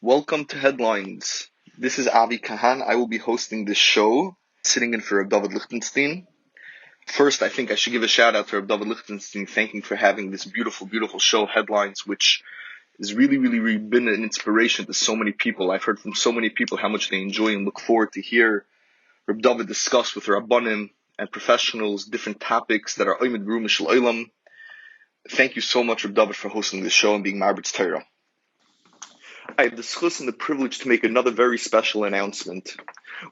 Welcome to Headlines. This is Avi Kahan. I will be hosting this show, sitting in for Rabbi David Lichtenstein. First, I think I should give a shout out to Rabbi David Lichtenstein, thanking for having this beautiful, beautiful show, Headlines, which has really been an inspiration to so many people. I've heard from so many people how much they enjoy and look forward to hear Rabbi David discuss with Rabbanim and professionals different topics that are Oymed B'ru Mishal Olam. Thank you so much, Rabbi David, for hosting this show and being Marbit's Torah. I have the zchus and the privilege to make another very special announcement.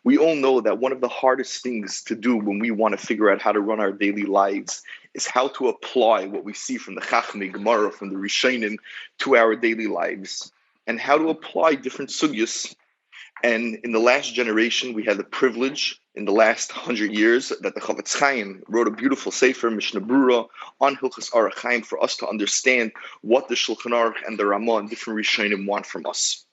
We all know that one of the hardest things to do when we want to figure out how to run our daily lives is how to apply what we see from the Chachmei Gemara, from the Rishonim, to our daily lives, and how to apply different sugyas. And in the last generation, we had the privilege, in the last 100 years, that the Chofetz Chaim wrote a beautiful sefer, Mishnah Brura, on Hilchos Orach Chaim, for us to understand what the Shulchan Aruch and the Ramah and different Rishonim want from us.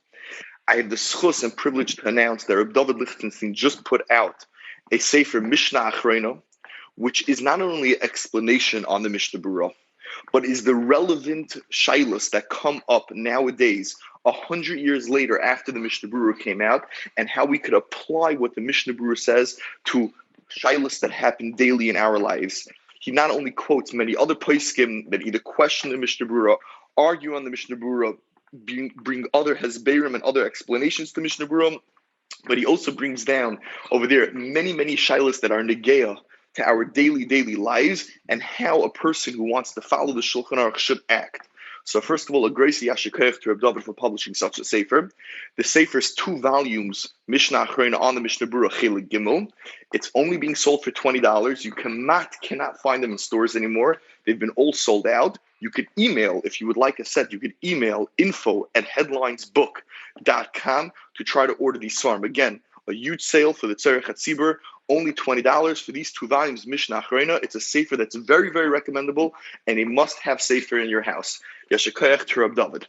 I have the zchus and privilege to announce that Rabbi David Lichtenstein just put out a sefer, Mishnah Achrona, which is not only an explanation on the Mishnah Brura, but is the relevant shailos that come up nowadays, 100 years later after the Mishnah Brura came out, and how we could apply what the Mishnah Brura says to shailos that happen daily in our lives. He not only quotes many other poskim that either question the Mishnah Brura, argue on the Mishnah Brura, bring other hesberim and other explanations to Mishnah Brura, but he also brings down over there many shailos that are negeah to our daily lives and how a person who wants to follow the Shulchan Aruch should act. So first of all, a grace yashikayach to Rabbi David for publishing such a sefer. The sefer is 2 volumes, Mishnah Achrona on the Mishnah Brura Chelik Gimel. It's only being sold for $20. You cannot find them in stores anymore. They've been all sold out. You could email, if you would like a set, you could email info@headlinesbook.com to try to order these svarim. Again, a huge sale for the Tzarech HaTzibur, only $20 for these 2 volumes, Mishnah Achrona. It's a sefer that's very recommendable and a must-have sefer in your house. Yashikayach to Rabbi David.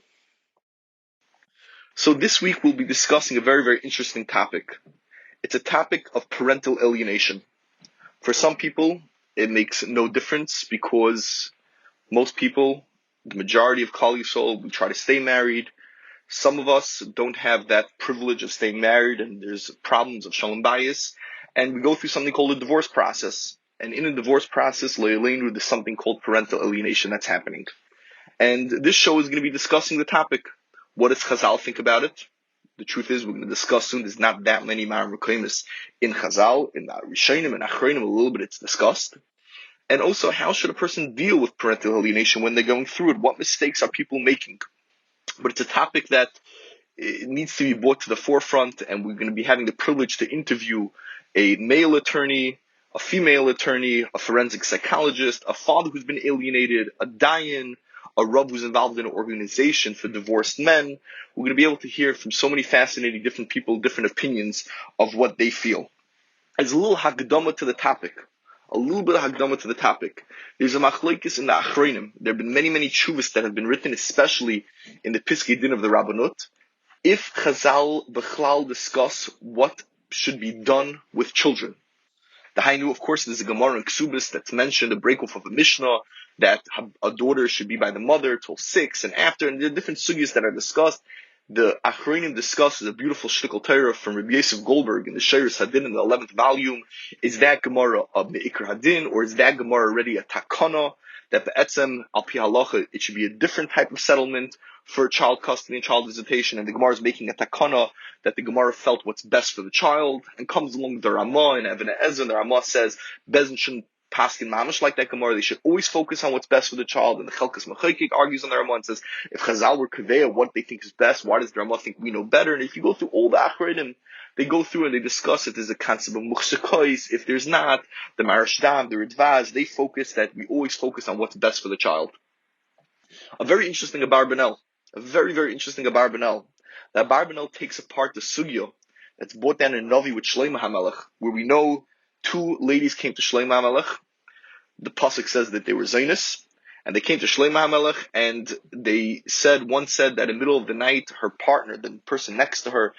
So this week we'll be discussing a very interesting topic. It's a topic of parental alienation. For some people, it makes no difference because most people, the majority of Khal Yisrael, we try to stay married. Some of us don't have that privilege of staying married, and there's problems of shalom bayis, and we go through something called a divorce process. And in a divorce process, there's something called parental alienation that's happening. And this show is going to be discussing the topic. What does Chazal think about it? The truth is, we're going to discuss soon. There's not that many Ramifications in Chazal, in Rishonim and Achronim, a little bit it's discussed. And also, how should a person deal with parental alienation when they're going through it? What mistakes are people making? But it's a topic that it needs to be brought to the forefront, and we're going to be having the privilege to interview a male attorney, a female attorney, a forensic psychologist, a father who's been alienated, a dayan, a Rabbi who's involved in an organization for divorced men. We're going to be able to hear from so many fascinating different people, different opinions of what they feel. As a little hagdama to the topic, there's a machlokes in the Achronim. There have been many tshuvas that have been written, especially in the Bais Din of the Rabbanut. If Chazal Khal discuss what should be done with children. The Hainu, of course, there's a Gemara in Ksubis that's mentioned, a break-off of a Mishnah, that a daughter should be by the mother till 6 and after, and there are different sugyas that are discussed. The Achronim discusses a beautiful shtickle Torah from Rabbi Yosef Goldberg in the Sheiros Hadin in the 11th volume. Is that Gemara a Me'ikr Hadin, or is that Gemara already a Takana, that be'etzem, al pi halacha, it should be a different type of settlement for child custody and child visitation, and the Gemara is making a takana that the Gemara felt what's best for the child, and comes along the Ramah and Even Ezer, and the Ramah says, Bezin shouldn't paskin mamish like that Gemara, they should always focus on what's best for the child, and the Chelkas Mechayik argues on the Ramah and says, if Chazal were Kaveya, what they think is best, why does the Ramah think we know better? And if you go through all the Achronim, they go through and they discuss if there's a concept of muchsekois, if there's not, the Marashdam, the Ridvaz, they focus that we always focus on what's best for the child. A very interesting Abarbanel. That Abarbanel takes apart the sugya that's brought down in Novi with Shlomo HaMelech, where we know 2 ladies came to Shlomo HaMelech. The pasuk says that they were Zionist, and they came to Shlomo HaMelech, and one said that in the middle of the night, her partner, the person next to her,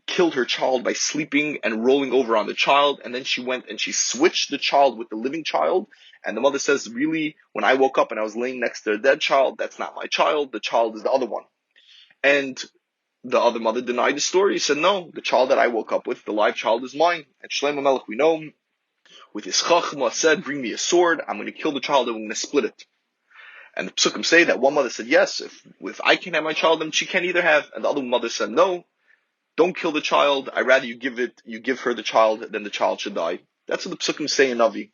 killed her child by sleeping and rolling over on the child, and then she went and she switched the child with the living child, and the mother says, really, when I woke up and I was laying next to a dead child, that's not my child, the child is the other one. And the other mother denied the story. He said, no, the child that I woke up with, the live child, is mine. And Shlomo Melech, we know, with his chachma, said, bring me a sword, I'm going to kill the child and I'm going to split it. And the psukim say that one mother said, yes, if I can't have my child, then she can't either have. And the other mother said, no, don't kill the child. I'd rather you give her the child than the child should die. That's what the psukim say in Navi.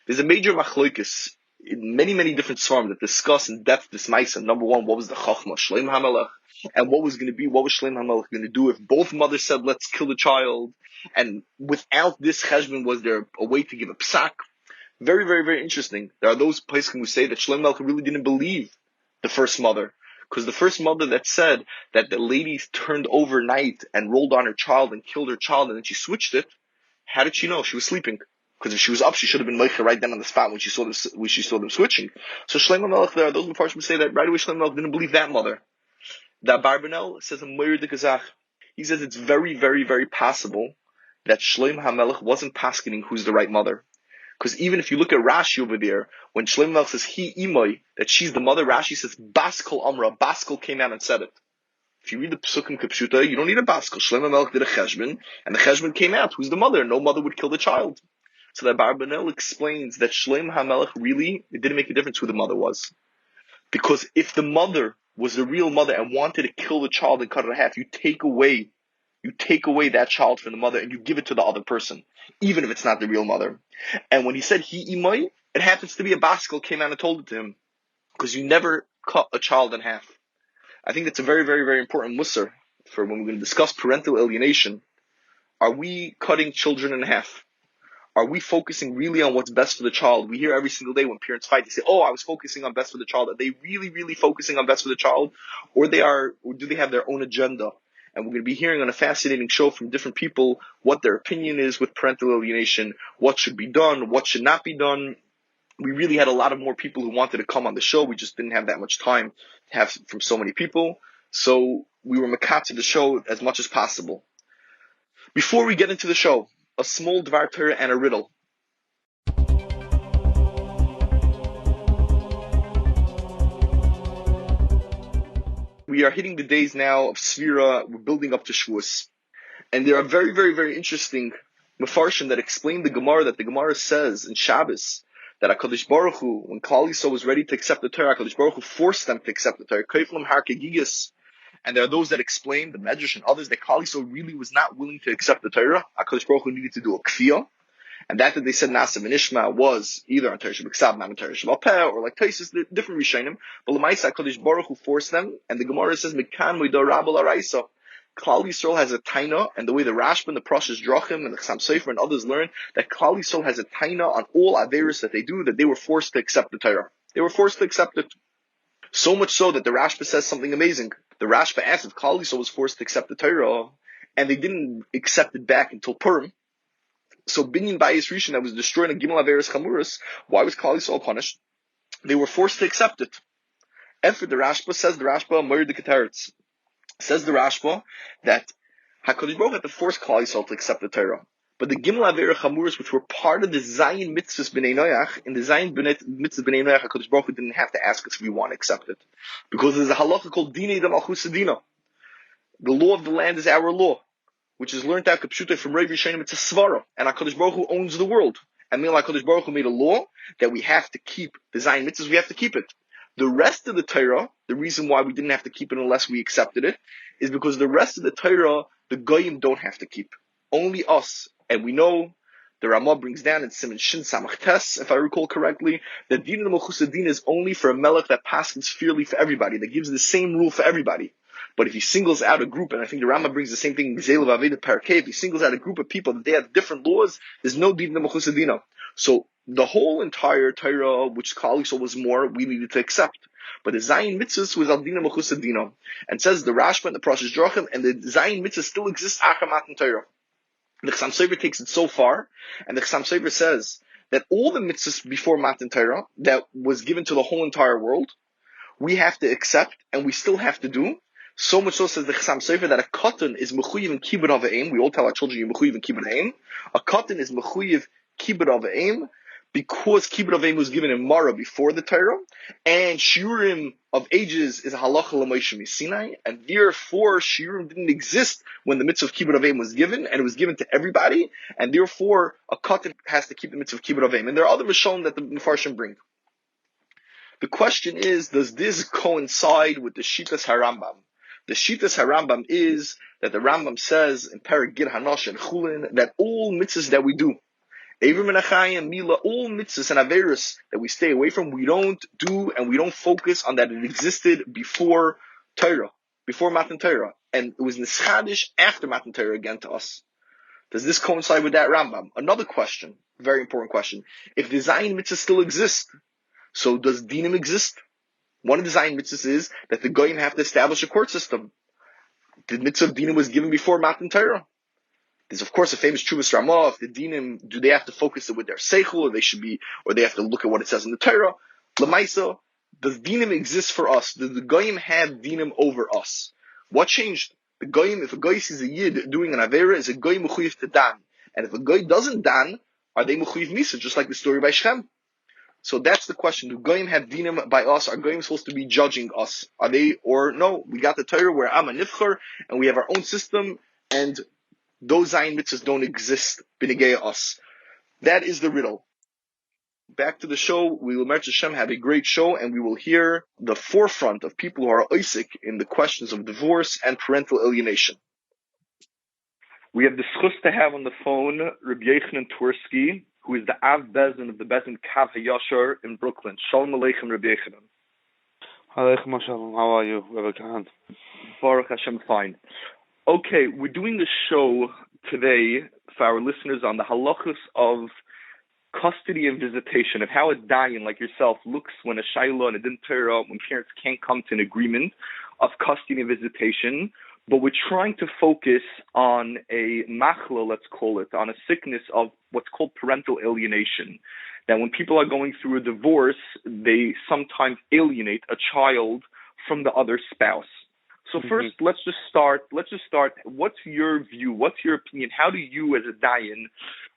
There's a major machlokes in many, many different svarim that discuss in depth this ma'isa. Number one, what was the chachma, Shlomo HaMelech, and what was Shlomo HaMelech going to do if both mothers said, let's kill the child, and without this cheshbon, was there a way to give a psak? Very, very, very interesting. There are those places who say that Shlomo HaMelech really didn't believe the first mother, because the first mother that said that the lady turned overnight and rolled on her child and killed her child, and then she switched it, how did she know? She was sleeping. Because if she was up, she should have been meicher right then on the spot when she saw them switching. So Shlomo Melech, there are those Mepharshim who say that right away Shlomo Melech didn't believe that mother. That Barbanel says a moyer de gazach. He says it's very, very, very possible that Shlomo HaMelech wasn't paskening who's the right mother. Because even if you look at Rashi over there, when Shlomo Melech says he imoi, that she's the mother, Rashi says Baskal Amra. Baskal came out and said it. If you read the Pesukim Kipshuta, you don't need a Baskal. Shlomo Melech did a cheshbon, and the cheshbon came out. Who's the mother? No mother would kill the child. So that Barbanel explains that Shlomo HaMelech really, it didn't make a difference who the mother was. Because if the mother was the real mother and wanted to kill the child and cut it in half, you take away that child from the mother and you give it to the other person, even if it's not the real mother. And when he said he imai, it happens to be a Baskal came out and told it to him. Because you never cut a child in half. I think that's a very, very, very important musar for when we're going to discuss parental alienation. Are we cutting children in half? Are we focusing really on what's best for the child? We hear every single day when parents fight, they say, oh, I was focusing on best for the child. Are they really, really focusing on best for the child? Or do they have their own agenda? And we're going to be hearing on a fascinating show from different people what their opinion is with parental alienation, what should be done, what should not be done. We really had a lot of more people who wanted to come on the show. We just didn't have that much time to have from so many people. So we were makatzer the show as much as possible. Before we get into the show, a small Dvar Torah and a riddle. We are hitting the days now of Sfira. We're building up to Shavuos. And there are very, very, very interesting Mefarshim that explain the Gemara, that the Gemara says in Shabbos that HaKadosh Baruch Hu, when Khal was ready to accept the Torah, HaKadosh Baruch Hu forced them to accept the Torah. Kaiflam har kegiyas. And there are those that explain, the Medrash and others, that Khal really was not willing to accept the Torah. HaKadosh Baruch Hu needed to do a kfiyah. And that they said Nasa and Ishma was either on Torah Shabbat, not on Torah Shabbat Peh, or like Taisus, different Rishonim. But L'maisa HaKadosh Baruch Hu forced them, and the Gemara says, Mekan Moida Rabal Araisa. Klal Yisrael has a taina, and the way the Rashba and the Prashas Drachim and the Chasam Sofer and others learn, that Klal Yisrael has a taina on all Averis that they do, that they were forced to accept the Torah. They were forced to accept it. So much so that the Rashba says something amazing. The Rashba asked if Klal Yisrael was forced to accept the Torah, and they didn't accept it back until Purim. So Binyan Bais Rishon that was destroyed in Gimel Averis Chamuras, why was Klal Yisrael punished? They were forced to accept it. And for the Rashba, says the Rashba, Moir de Keteretz. Says the Rashba that HaKadosh Baruch had to force Klal Yisrael to accept the Torah. But the Gimel Averis Chamuras, which were part of the Zayin Mitzvahs B'nei Noach, in the Zayin Mitzvahs B'nei Noach, HaKadosh Baruch didn't have to ask us if we want to accept it. Because there's a halacha called Dinei da Malchus Adina. The law of the land is our law, which is learned out Kapshuta from Rabbi Yishayim. It's a svara, and HaKadosh Baruch Hu owns the world. And meanwhile, HaKadosh Baruch Hu made a law that we have to keep the Zayin Mitzvahs. We have to keep it. The rest of the Torah, the reason why we didn't have to keep it unless we accepted it, is because the rest of the Torah, the Goyim don't have to keep. Only us. And we know, the Ramah brings down in Siman Shin Samach Tes, if I recall correctly, that Din Malchus Adin is only for a melech that passes fairly for everybody, that gives the same rule for everybody. But if he singles out a group, and I think the Rama brings the same thing in Gzelav Aveda Parakeh, if he singles out a group of people that they have different laws, there's no Din Malchus Adin. So the whole entire Torah, which Khal was more, we needed to accept. But the Zayin Mitzvahs was Al-Dina Malchus Adina. And says the Rashba and the Prashas Drachim, and the Zayin Mitzvah still exists Achar Matan Torah. The Chasam Sofer takes it so far, and the Chasam Sofer says that all the mitzvahs before Matan Torah that was given to the whole entire world, we have to accept, and we still have to do. So much so, says the Chasam Sofer, that a katan is mechuyev in kibbud avayim. We all tell our children, you're mechuyev in kibbud avayim. A katan is mechuyev kibbud avayim, because Kibbud Avim was given in Mara before the Torah, and Shiurim of ages is a Halacha l'Moshe Sinai, and therefore Shiurim didn't exist when the mitzvah of Kibbud Avim was given, and it was given to everybody, and therefore a Katan has to keep the mitzvah of Kibbud Avim. And there are other Rishonim that the Mefarshim bring. The question is, does this coincide with the Shitas HaRambam? The Shitas HaRambam is that the Rambam says in Perek Gid Hanosh and Chulin that all mitzvahs that we do, Eivrim Menachayim, Mila, all mitzvahs and Averis that we stay away from, we don't do and we don't focus on that it existed before Torah, before Matan Torah, and it was Nischadish after Matan Torah again to us. Does this coincide with that Rambam? Another question, very important question. If the Zayin mitzvahs still exist, so does Dinim exist? One of the Zayin mitzvahs is that the Goyim have to establish a court system. The mitzvah of Dinim was given before Matan Torah. There's of course a famous Chuvas Ramah. If the Dinim, do they have to focus it with their Seichel, or they have to look at what it says in the Torah? Lamaisa, does Dinim exist for us? Does the Goyim have Dinim over us? What changed? The Goyim, if a Goy sees a Yid doing an Avera, is a Goy Mechuyev to Dan. And if a Goy doesn't Dan, are they Mechuyev Misa, just like the story by Shem? So that's the question. Do Goyim have Dinim by us? Are Goyim supposed to be judging us? Are they, or no? We got the Torah where I'm a Nifcher, and we have our own system, and those Zayin mitzvahs don't exist, B'negei us. That is the riddle. Back to the show. We will, Merch Hashem, have a great show, and we will hear the forefront of people who are Isaac in the questions of divorce and parental alienation. We have the schus to have on the phone Rabbi Yochanan Twersky, who is the Av Bais Din of the Bais Din Kav HaYashar in Brooklyn. Shalom Aleichem, Rabbi Yochanan. Aleichem Shalom. How are you, Rabbi Kahan? Baruch Hashem, fine. Okay, we're doing the show today for our listeners on the halachos of custody and visitation, of how a dayan like yourself looks when a shayla and a din Torah, when parents can't come to an agreement of custody and visitation. But we're trying to focus on a machla, let's call it, on a sickness of what's called parental alienation. That when people are going through a divorce, they sometimes alienate a child from the other spouse. So first, let's just start. What's your view? What's your opinion? How do you, as a dayan,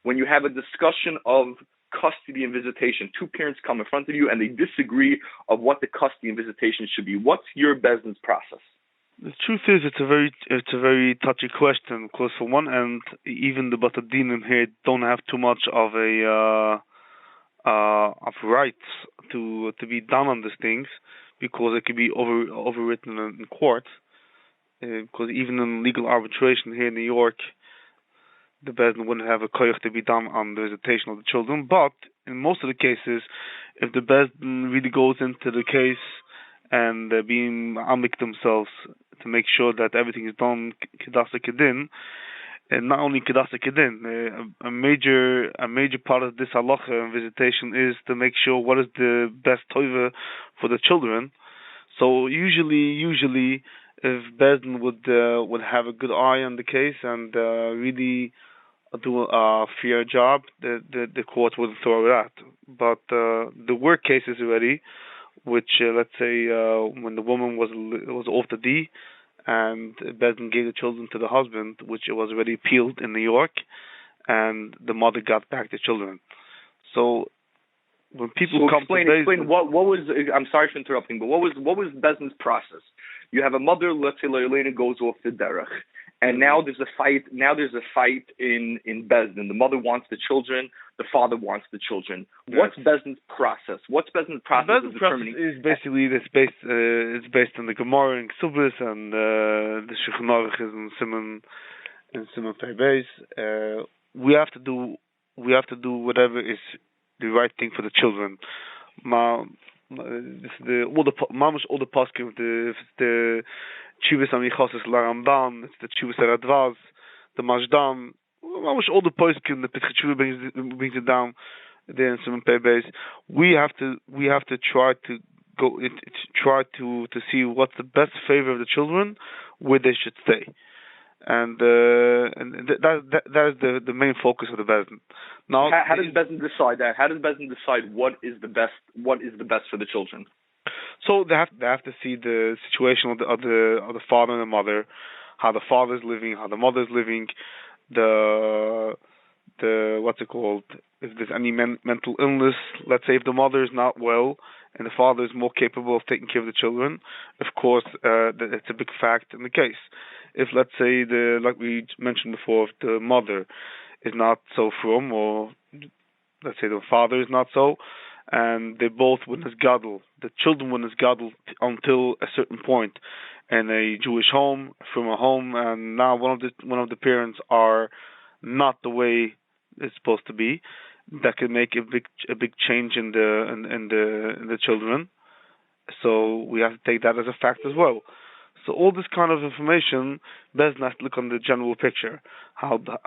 when you have a discussion of custody and visitation, two parents come in front of you and they disagree of what the custody and visitation should be, what's your Bais Din's process? The truth is, it's a very touchy question, because for one end, even the Bata Dinim here don't have too much of rights to be done on these things, because it could be overwritten in court. Because even in legal arbitration here in New York, the Bais Din wouldn't have a koyach to be done on the visitation of the children. But in most of the cases, if the Bais Din really goes into the case and being amik themselves to make sure that everything is done kedasa kedin, and not only kedasa kedin, a major part of this halacha and visitation is to make sure what is the best tova for the children. So usually, if Bais Din would have a good eye on the case and really do a fair job, the court wouldn't throw it out. But the worst cases already, which let's say when the woman was off the D, and Bais Din gave the children to the husband, which was already appealed in New York, and the mother got back the children. So when people explain what was, I'm sorry for interrupting, but what was Bais Din's process? You have a mother, let's say Leilena goes off the derech, and now there's a fight. Now there's a fight in Bais Din. The mother wants the children, the father wants the children. Yes. What's Bais Din's process? What's Bais Din's process of determining? Is basically it's based on the Gemara and Ksubis and the Shulchan Aruch is in Simon Pei Beis. We have to do whatever is the right thing for the children. All the poskim, the Chivas Amichos Laramban, it's the Chivas Radvaz, the Majdan, all the poskim, the Petchitshuva brings it down there in Simon Pei Beis. We have to try to go try to see what's the best favor of the children, where they should stay. And that is the main focus of the Bais Din. Now, how does Bais Din decide that? How does Bais Din decide what is the best for the children? So they have to see the situation of the father and the mother, how the father is living, how the mother is living, the what's it called, if there's any mental illness. Let's say if the mother is not well and the father is more capable of taking care of the children, of course, it's a big fact in the case. If, let's say, like we mentioned before, if the mother is not so frum, or let's say the father is not so, and they both witness gadol, the children witness gadol until a certain point in a Jewish home, from a home, and now one of the parents are not the way it's supposed to be, that can make a big change in the children. So we have to take that as a fact as well. So all this kind of information, best not look on the general picture, how the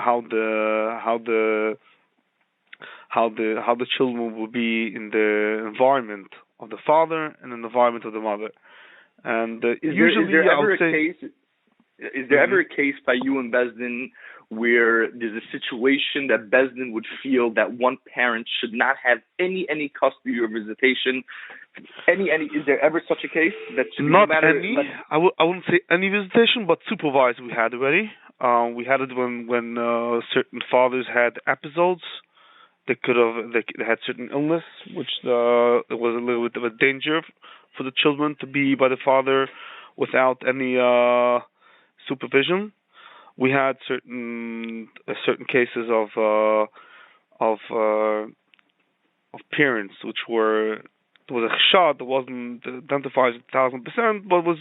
children will be in the environment of the father and in the environment of the mother. And usually, is there ever a case by you and Bais Din where there's a situation that Bais Din would feel that one parent should not have any custody or visitation? Is there ever such a case that should not any? I wouldn't say any visitation, but supervised we had already. We had it when certain fathers had episodes. They had certain illness, which it was a little bit of a danger for the children to be by the father without any supervision. We had certain cases of parents which were, there was a chashad that wasn't identified 1,000%, but was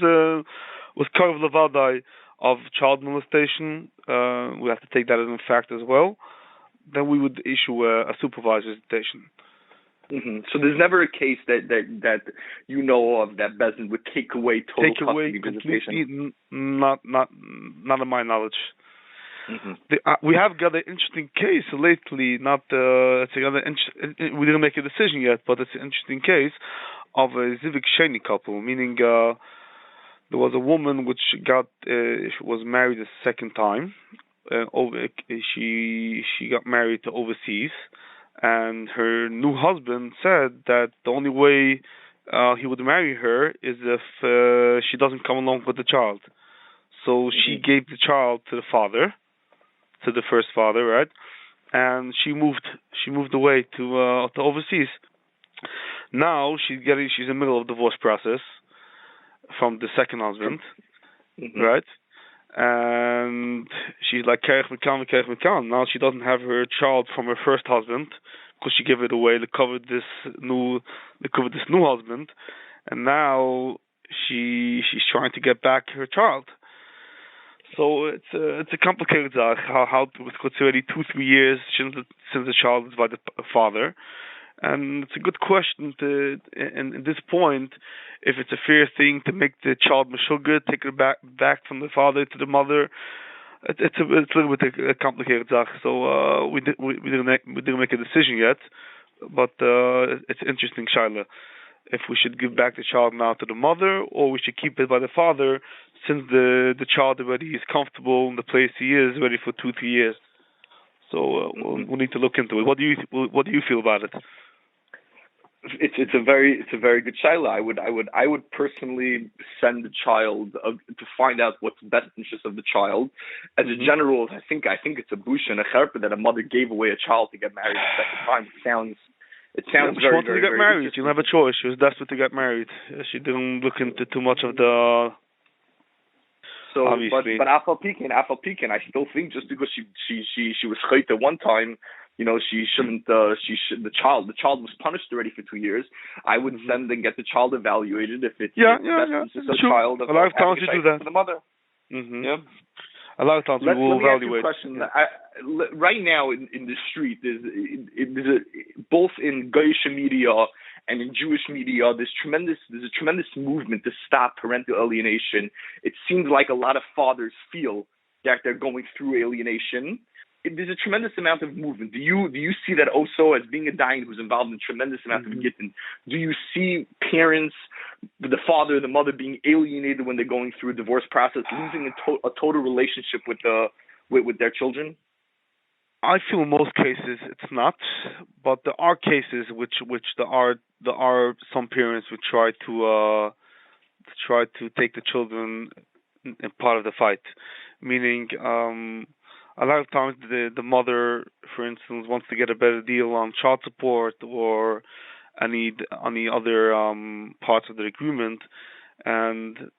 kind of the Vaad of child molestation. We have to take that as a fact as well. Then we would issue a supervised visitation. Mm-hmm. So there's never a case that you know of that Bais Din would take away custody visitation. Not in my knowledge. Mm-hmm. We have got an interesting case lately. We didn't make a decision yet, but it's an interesting case of a Zivik Sheni couple, meaning there was a woman which was married a second time. She got married to overseas, and her new husband said that the only way he would marry her is if she doesn't come along with the child. So she gave the child to the father, to the first father, right? And she moved away to overseas. Now she's in the middle of the divorce process from the second husband, right? And she's like, now she doesn't have her child from her first husband because she gave it away to cover this new husband, and now she's trying to get back her child. So it's a complicated thing. How it's already 2-3 years since the child is by the father. And it's a good question in this point, if it's a fair thing to make the child meshugah, take her back from the father to the mother. It's a little bit a complicated thing. So we didn't make a decision yet, but it's interesting, Shaila, if we should give back the child now to the mother, or we should keep it by the father, since the child already is comfortable in the place he is, ready for 2-3 years. So we'll need to look into it. What do you feel about it? It's a very good shaila. I would personally send the child to find out what's the best interest of the child. As a general, I think it's a busha and a cherpa that a mother gave away a child to get married a second time. It sounds she wanted to get married. She didn't have a choice. She was desperate to get married. She didn't look into too much of the. So, obviously. but afal pikin, I still think just because she was chayta one time, she shouldn't. The child was punished already for 2 years. I would send and get the child evaluated if it's the best interest of the child. A lot of times you do that for the mother. Yeah. A lot of times we will evaluate. Let me ask you a question. Right now in the street, both in Goyish media and in Jewish media, there's a tremendous movement to stop parental alienation. It seems like a lot of fathers feel that they're going through alienation. There's a tremendous amount of movement. Do you see that also as being a dayan who's involved in a tremendous amount of gittin? Do you see parents, the father, the mother, being alienated when they're going through a divorce process, losing a total relationship with their children? I feel in most cases it's not, but there are cases which there are some parents who try to take the children in part of the fight, meaning. a lot of times the mother, for instance, wants to get a better deal on child support or any other parts of the agreement, and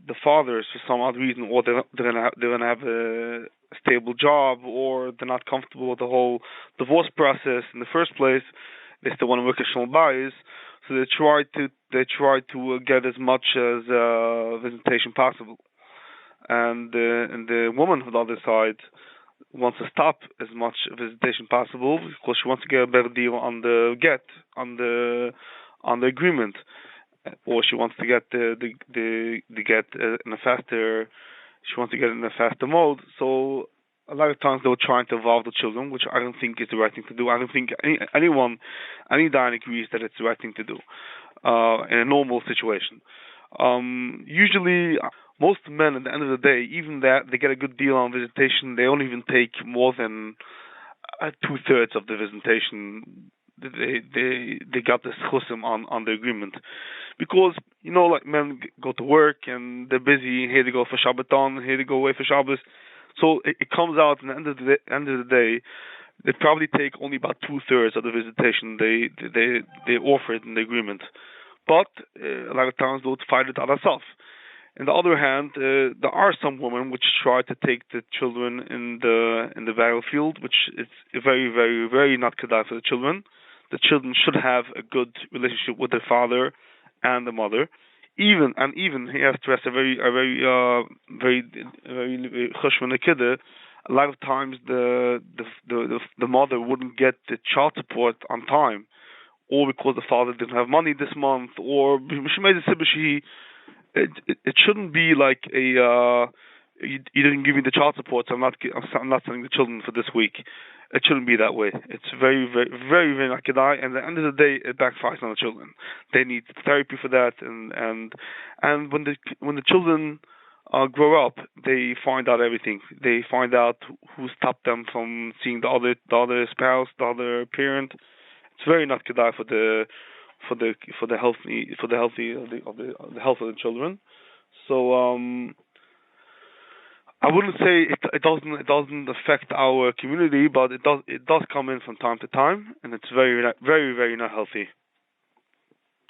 the fathers, for some odd reason, or they're gonna have a stable job, or they're not comfortable with the whole divorce process in the first place. They still want to work as Bais, so they try to get as much as visitation possible, and the woman on the other side wants to stop as much visitation possible because she wants to get a better deal on the agreement, or she wants to get the get in a faster. She wants to get in a faster mode. So a lot of times they're trying to involve the children, which I don't think is the right thing to do. I don't think any dying agrees that it's the right thing to do in a normal situation. Usually, most men at the end of the day, even that they get a good deal on visitation, they don't even take more than 2/3 of the visitation. They got this chusim on the agreement, because like men go to work and they're busy. Here they go for Shabbaton, here they go away for Shabbos. So it comes out at the end of the day, they probably take only about 2/3 of the visitation they offered in the agreement. But a lot of times they'll fight it out themselves. On the other hand, there are some women which try to take the children in the battlefield, which is very, very, very not kedai for the children. The children should have a good relationship with their father and the mother. Even he has to stress a very chushman kidde. A lot of times the mother wouldn't get the child support on time, or because the father didn't have money this month, or she made a it shouldn't be like you didn't give me the child support, so I'm not sending the children for this week. It shouldn't be that way. It's very, very, very, very not kedai, and at the end of the day, it backfires on the children. They need therapy for that, and when the children grow up, they find out everything. They find out who stopped them from seeing the other spouse, the other parent. It's very not kedai for the health of the children. So I wouldn't say it doesn't affect our community, but it does come in from time to time, and it's very, very, very not healthy.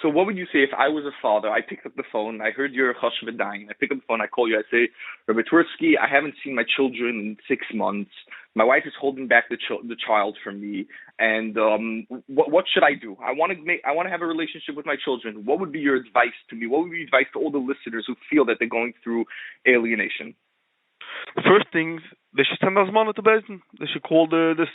So what would you say if I was a father? I picked up the phone, I heard you're Hashkafic. I pick up the phone, I call you, I say, Rabbi Twersky, I haven't seen my children in 6 months. My wife is holding back the child from me, and what should I do? I want to have a relationship with my children. What would be your advice to me? What would be your advice to all the listeners who feel that they're going through alienation? The first thing, they should send Azmana to Bais Din. They should call this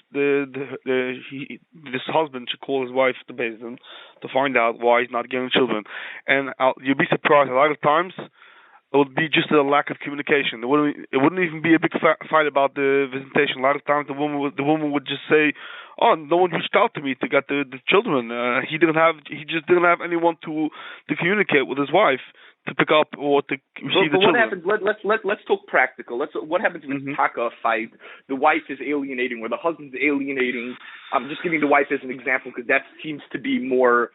husband should call his wife to Bais Din to find out why he's not getting children. And you'll be surprised, a lot of times it would be just a lack of communication. It wouldn't even be a big fight about the visitation. A lot of times the woman would just say, "Oh, no one reached out to me to get the children. He just didn't have anyone to communicate with his wife to pick up or to receive the children." What happens? Let's talk practical. What happens when it's taka fight? The wife is alienating, or the husband's alienating. I'm just giving the wife as an example because that seems to be more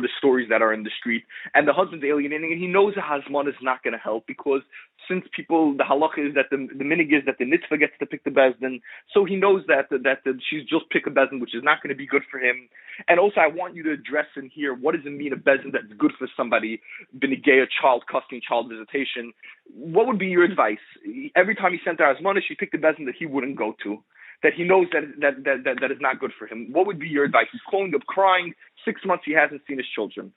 the stories that are in the street. And the husband's alienating, and he knows the Hazman is not going to help, because since the halacha is that the minig is that the mitzvah gets to pick the Bais Din, so he knows that she's just pick a Bais Din, which is not going to be good for him. And also, I want you to address in here, what does it mean a Bais Din that's good for somebody, benigay, child custody, child visitation? What would be your advice? Every time he sent her Hazman, she picked a Bais Din that he wouldn't go to, that he knows that is not good for him. What would be your advice? He's calling up crying. 6 months he hasn't seen his children.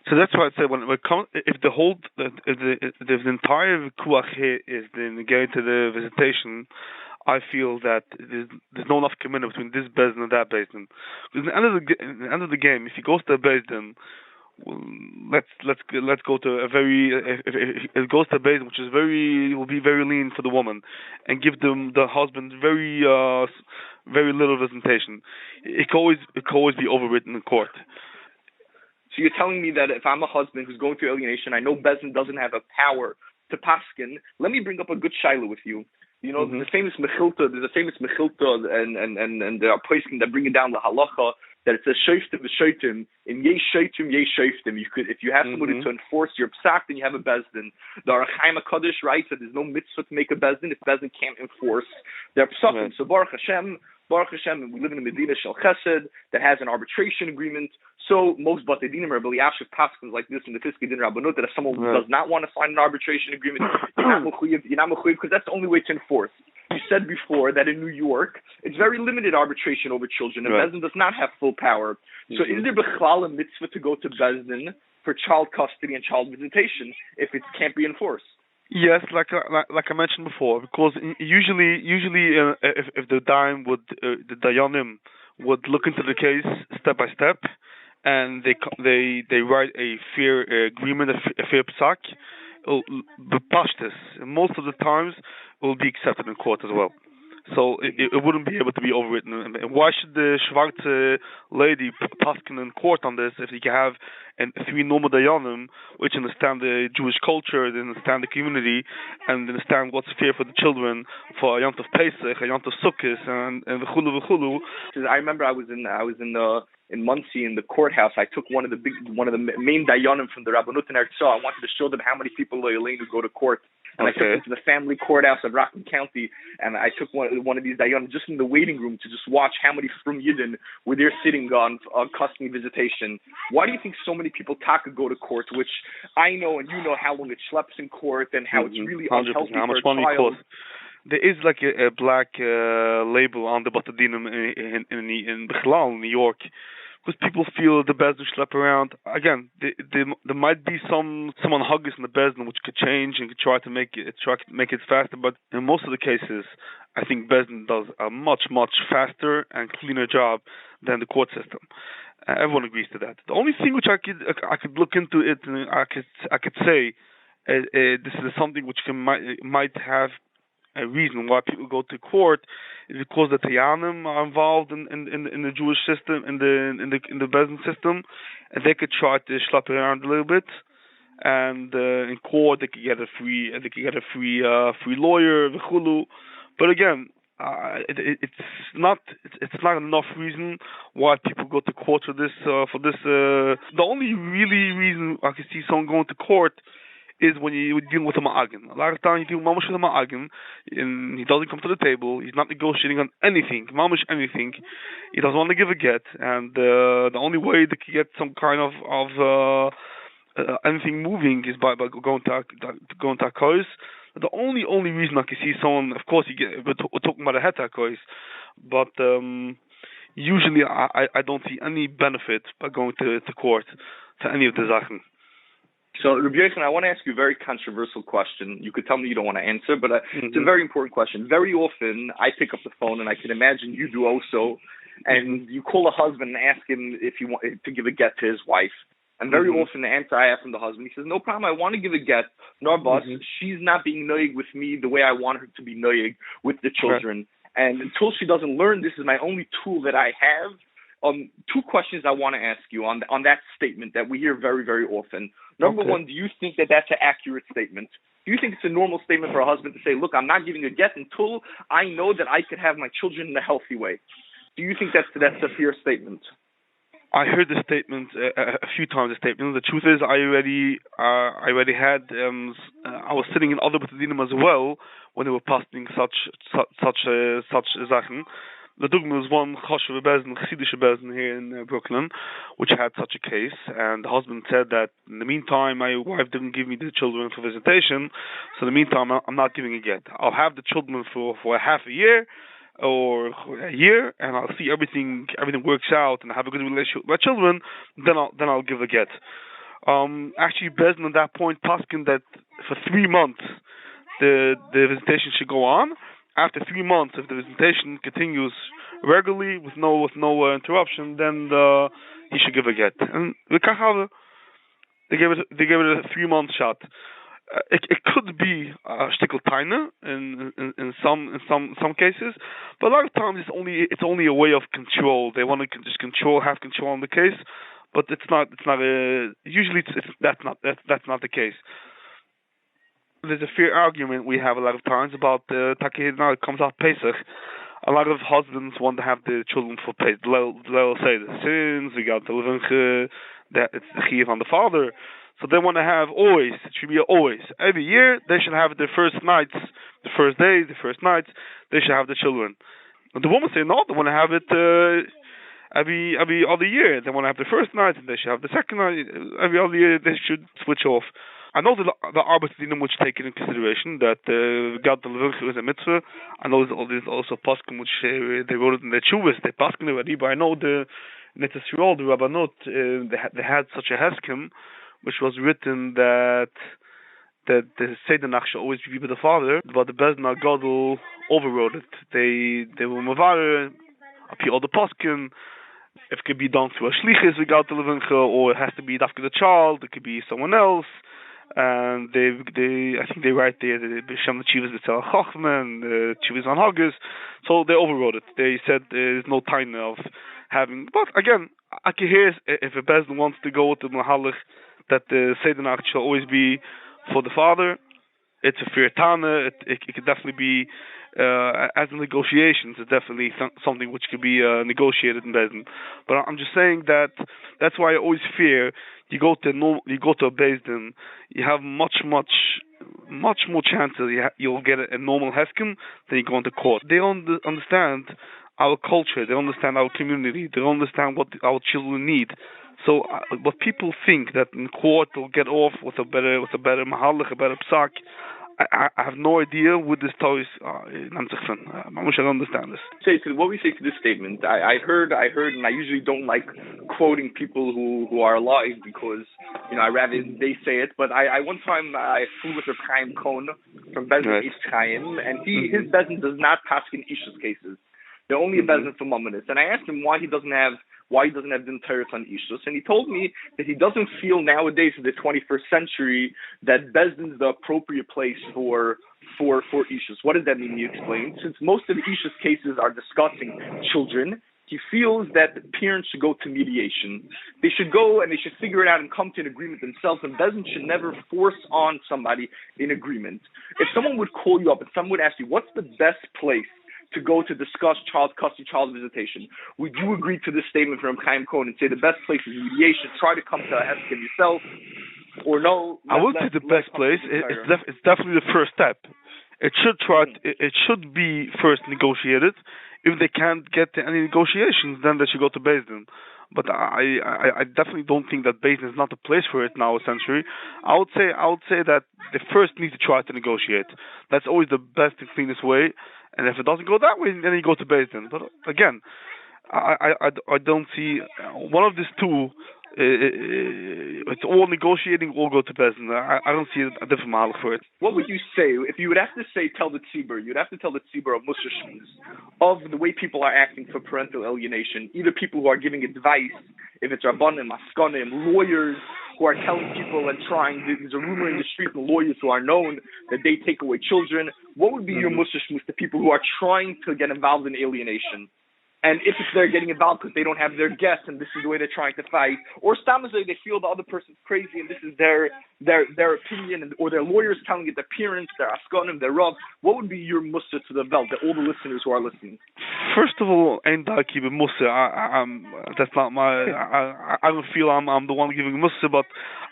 So that's why I say if the entire kuach here is the negate to the visitation, I feel that there's no enough commitment between this Bais Din and that Bais Din. Because at the end of the game, if he goes to a Bais Din, let's go to a very if it goes to a Bais Din which will be very lean for the woman, and give the husband very little visitation. It can always be overwritten in court. So you're telling me that if I'm a husband who's going through alienation, I know Bais Din doesn't have a power to paskin. Let me bring up a good shaila with you. You know, the famous Mechilta, there's a famous Mechilta and the poskim that bring it down the halacha that it says shoiftim v'shoitim, in yesh shoitim, yesh shoiftim. You could, if you have somebody to enforce your psak, then you have a Bais Din. The Archaim HaKadosh writes that there's no mitzvah to make a Bais Din if Bais Din can't enforce their psakim. So Baruch Hashem, we live in a Medina Shel Chesed that has an arbitration agreement. So most Batei Dinim or B'liashiv paskins like this in the Fiskei Din Rabbanut that if someone does not want to sign an arbitration agreement, you're not mechuyev because that's the only way to enforce. You said before that in New York it's very limited arbitration over children, and Bais Din does not have full power. So is there b'chlal a mitzvah to go to Bais Din for child custody and child visitation if it can't be enforced? Yes, like I mentioned before, because usually if the dayanim would look into the case step by step, and they write a fair agreement, a fair psak, the pashtus, most of the times it will be accepted in court as well. So it wouldn't be able to be overwritten. And why should the Schwarze lady paskin in court on this if you can have three normal dayanim which understand the Jewish culture, they understand the community, and understand what's fair for the children for a Yom Tov Pesach, a Yom Tov Sukkot, and v'chulu. I remember I was in Muncie in the courthouse. I took one of the main dayanim from the Rabbanut in Eretz Yisrael. I wanted to show them how many people who go to court. And I took them to the family courthouse of Rockland County, and I took one of these dayanim just in the waiting room to just watch how many frum Yidden were there sitting on custody visitation. Why do you think so many people go to court, which I know and you know how long it schleps in court and how it's really unhealthy for a child? There is like a black label on the Batei Dinim in Khal, in New York, because people feel the Bais Din schlep around. Again, there might be someone huggish in the Bais Din which could change and could try to make it faster, but in most of the cases, I think Bais Din does a much faster and cleaner job than the court system. Everyone agrees to that. The only thing which I could look into it, and I could say this is something which might have a reason why people go to court is because the Tayanim are involved in the Jewish system, in the Bais Din system, and they could try to schlep around a little bit. And in court, they could get a free lawyer, v'chulu. But again, it's not enough reason why people go to court for this. The only really reason I can see someone going to court is when you're dealing with a ma'agin. A lot of times you deal with a ma'agin, and he doesn't come to the table. He's not negotiating on anything, anything. He doesn't want to give a get, and the only way they can get some kind of anything moving is by going to HaKos. The only reason I can see someone, of course, we're talking about a het HaKos, but usually I don't see any benefit by going to court to any of the Sachen. So, Rabbi Yochanan, I want to ask you a very controversial question. You could tell me you don't want to answer, but it's a very important question. Very often, I pick up the phone, and I can imagine you do also, and you call a husband and ask him if he wants to give a get to his wife. And very often, the answer I have from the husband, he says, no problem, I want to give a get. No, boss, she's not being noyig with me the way I want her to be noyig with the children. Right. And until she doesn't learn, this is my only tool that I have. Two questions I want to ask you on that statement that we hear very, very often. Number one, do you think that that's an accurate statement? Do you think it's a normal statement for a husband to say, look, I'm not giving a get until I know that I could have my children in a healthy way? Do you think that's a fair statement? I heard the statement a few times. The statement. The truth is, I already had. I was sitting in other Batei Dinim as well when they were passing such Sachen. The Dugma was one Choshev Bais Din, Chassidish Bais Din here in Brooklyn, which had such a case, and the husband said that in the meantime my wife didn't give me the children for visitation, so in the meantime I'm not giving a get. I'll have the children for a half a year or a year, and I'll see everything works out and I have a good relationship with my children, then I'll give a get. Actually, Bais Din at that point paskin that for 3 months the visitation should go on. After 3 months, if the visitation continues regularly with no interruption, then he should give a get. And the Kahan, they gave it a 3-month shot. It could be a shtickle taina in some cases, but a lot of times it's only a way of control. They want to just have control on the case, but it's not usually that's not the case. There's a fair argument we have a lot of times about Takehid now it comes out Pesach. a lot of husbands want to have their children for pay. They'll say the sins, we got the living, that it's the chiyuv on the father. So they want to have always, it should be always. Every year, they should have their first nights, the first days, the first nights, they should have the children. And the woman say no, they want to have it every other year. They want to have the first night, and they should have the second night. Every other year, they should switch off. I know the Bais Din which taken in consideration that God the Levin is a mitzvah. I know there's also Paskin which they wrote it in their chuvas. They Paskin already, but I know the Netzes Yisrael, the Rabbanot, they had such a heskim, which was written that the Seder Nach should always be with the father, but the Bais Din Gadol overrode it. They were mavare, appear all the Paskin. If it could be done through a shlichus, we got the Levincha, or it has to be after the child, it could be someone else. And I think they write there the Shem Chivas B'Tzel Chachma and Chivas on Haggis. So they overrode it. They said there's no time of having. But again, I can hear if a Bais Din wants to go with the Mahalach that the Seder Nacht shall always be for the father. It's a fair tana. It could definitely be as in negotiations. It's definitely something which could be negotiated in Bais Din. But I'm just saying that's why I always fear you go to a Bais Din, you have much more chances you'll get a normal heskim than you go into court. They don't understand our culture. They don't understand our community. They don't understand what our children need. So what people think that in court they'll get off with a better mahalach, a better psak, I have no idea what this Torah is. I don't understand this. What we say to this statement, I heard, and I usually don't like quoting people who are alive because I rather they say it. But I one time I flew with Reb Chaim Cohn from Bais Din Eitz Chaim, and his Bais Din does not pass in Ishus cases. They're only a Bais Din for Mamonis. And I asked him why he doesn't have Din Teretz on Ishus, and he told me that he doesn't feel nowadays in the 21st century that Bais Din is the appropriate place for Ishus. What does that mean? He explained. Since most of the Ishus cases are discussing children, he feels that the parents should go to mediation. They should go and they should figure it out and come to an agreement themselves, and Bais Din should never force on somebody an agreement. If someone would call you up and someone would ask you, what's the best place to go to discuss child custody, child visitation, would you agree to this statement from Chaim Cohn and say the best place is mediation, try to come to a heskim yourself, or no? I would say the best place, it's definitely the first step. It should be first negotiated. If they can't get to any negotiations, then they should go to Bais Din. But I definitely don't think that Bais Din is not the place for it now, essentially. I would say that they first need to try to negotiate. That's always the best and cleanest way. And if it doesn't go that way, then you go to Bais Din. But again, I don't see one of these two. It's all negotiating, all go to Bais Din. I don't see a different model for it. What would you say if you would have to tell the tzibur? You'd have to tell the tzibur of Musar Shmuz of the way people are acting for parental alienation. Either people who are giving advice, if it's Rabbanim, Maskanim, lawyers who are telling people and trying. There's a rumor in the street, and lawyers who are known that they take away children. What would be your Musar Shmuz to people who are trying to get involved in alienation? And if they're getting involved because they don't have their guests and this is the way they're trying to fight, or stamazay, they feel the other person's crazy and this is their opinion, or their lawyers telling it, their parents, their askonim, their rav, what would be your mussar to the belt, all the listeners who are listening? First of all, ain't that keeping mussar. That's not my. I don't feel I'm the one giving mussar, but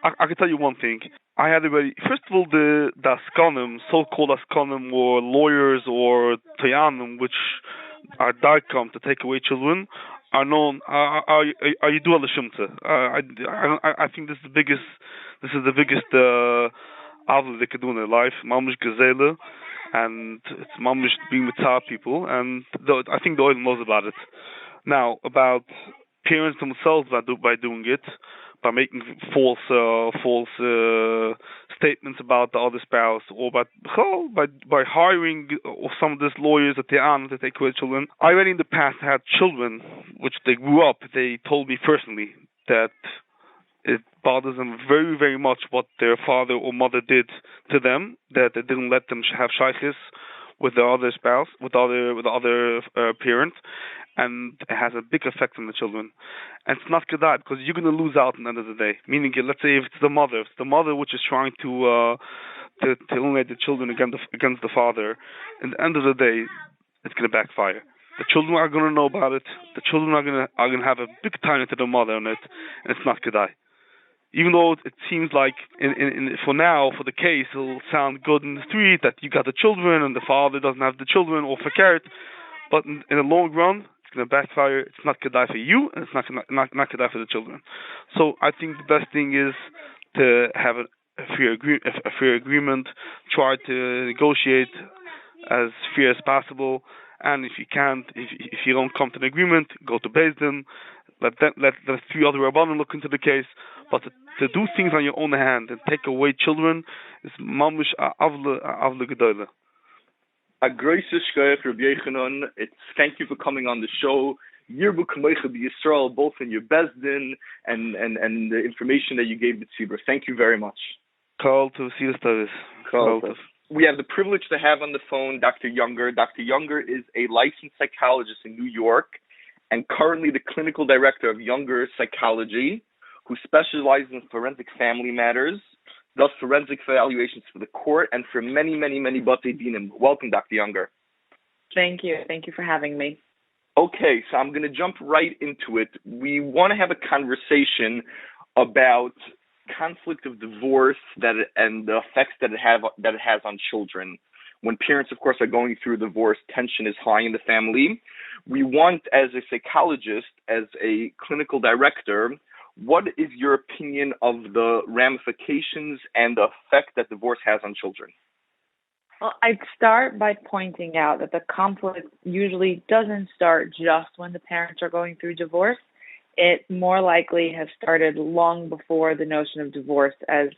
I can tell you one thing. I had already. First of all, the askonim, so-called askonim, or lawyers or tayanim, which are darkam to take away children, are known. Are you do shimta? I think this is the biggest avil they could do in their life. Mamish gazela, and it's mamish being with people, and I think the oil knows about it. Now about parents themselves by doing it, by making false statements about the other spouse, or by hiring some of these lawyers at the end to take away children. I already in the past had children which they grew up. They told me personally that it bothers them very, very much what their father or mother did to them, that they didn't let them have shaykhis with the other spouse, with the other parent, and it has a big effect on the children. And it's not good that, because you're going to lose out at the end of the day. Meaning, let's say if it's the mother which is trying to eliminate the children against the father, at the end of the day, it's going to backfire. The children are going to know about it. The children are going to have a big time into the mother on it, and it's not kedai. Even though it seems like, for now, for the case, it'll sound good in the street that you got the children and the father doesn't have the children, or forget. But in the long run, it's going to backfire. It's not kedai for you, and it's not kedai for the children. So I think the best thing is to have a fair agreement. Try to negotiate as fair as possible. And if you can't, if you don't come to an agreement, go to Bais Din. Let the three other Rabbanim look into the case. But to do things on your own hand and take away children is mamish avle gedoyle. A gracious shkoyach, Rabbi Yochanan. Thank you for coming on the show. Yirbu Kamoicha B'Yisrael, both in your Bais Din and the information that you gave the Tzibur. Thank you very much. Khal to see the stories. We have the privilege to have on the phone Dr. Younger. Dr. Younger is a licensed psychologist in New York and currently the clinical director of Younger Psychology, who specializes in forensic family matters, does forensic evaluations for the court and for many, many, many Bais Dinim. Welcome, Dr. Younger. Thank you. Thank you for having me. Okay, so I'm going to jump right into it. We want to have a conversation about conflict of divorce and the effects that it has on children. When parents, of course, are going through divorce, tension is high in the family. We want, as a psychologist, as a clinical director, what is your opinion of the ramifications and the effect that divorce has on children? Well, I'd start by pointing out that the conflict usually doesn't start just when the parents are going through divorce. It more likely has started long before the notion of divorce as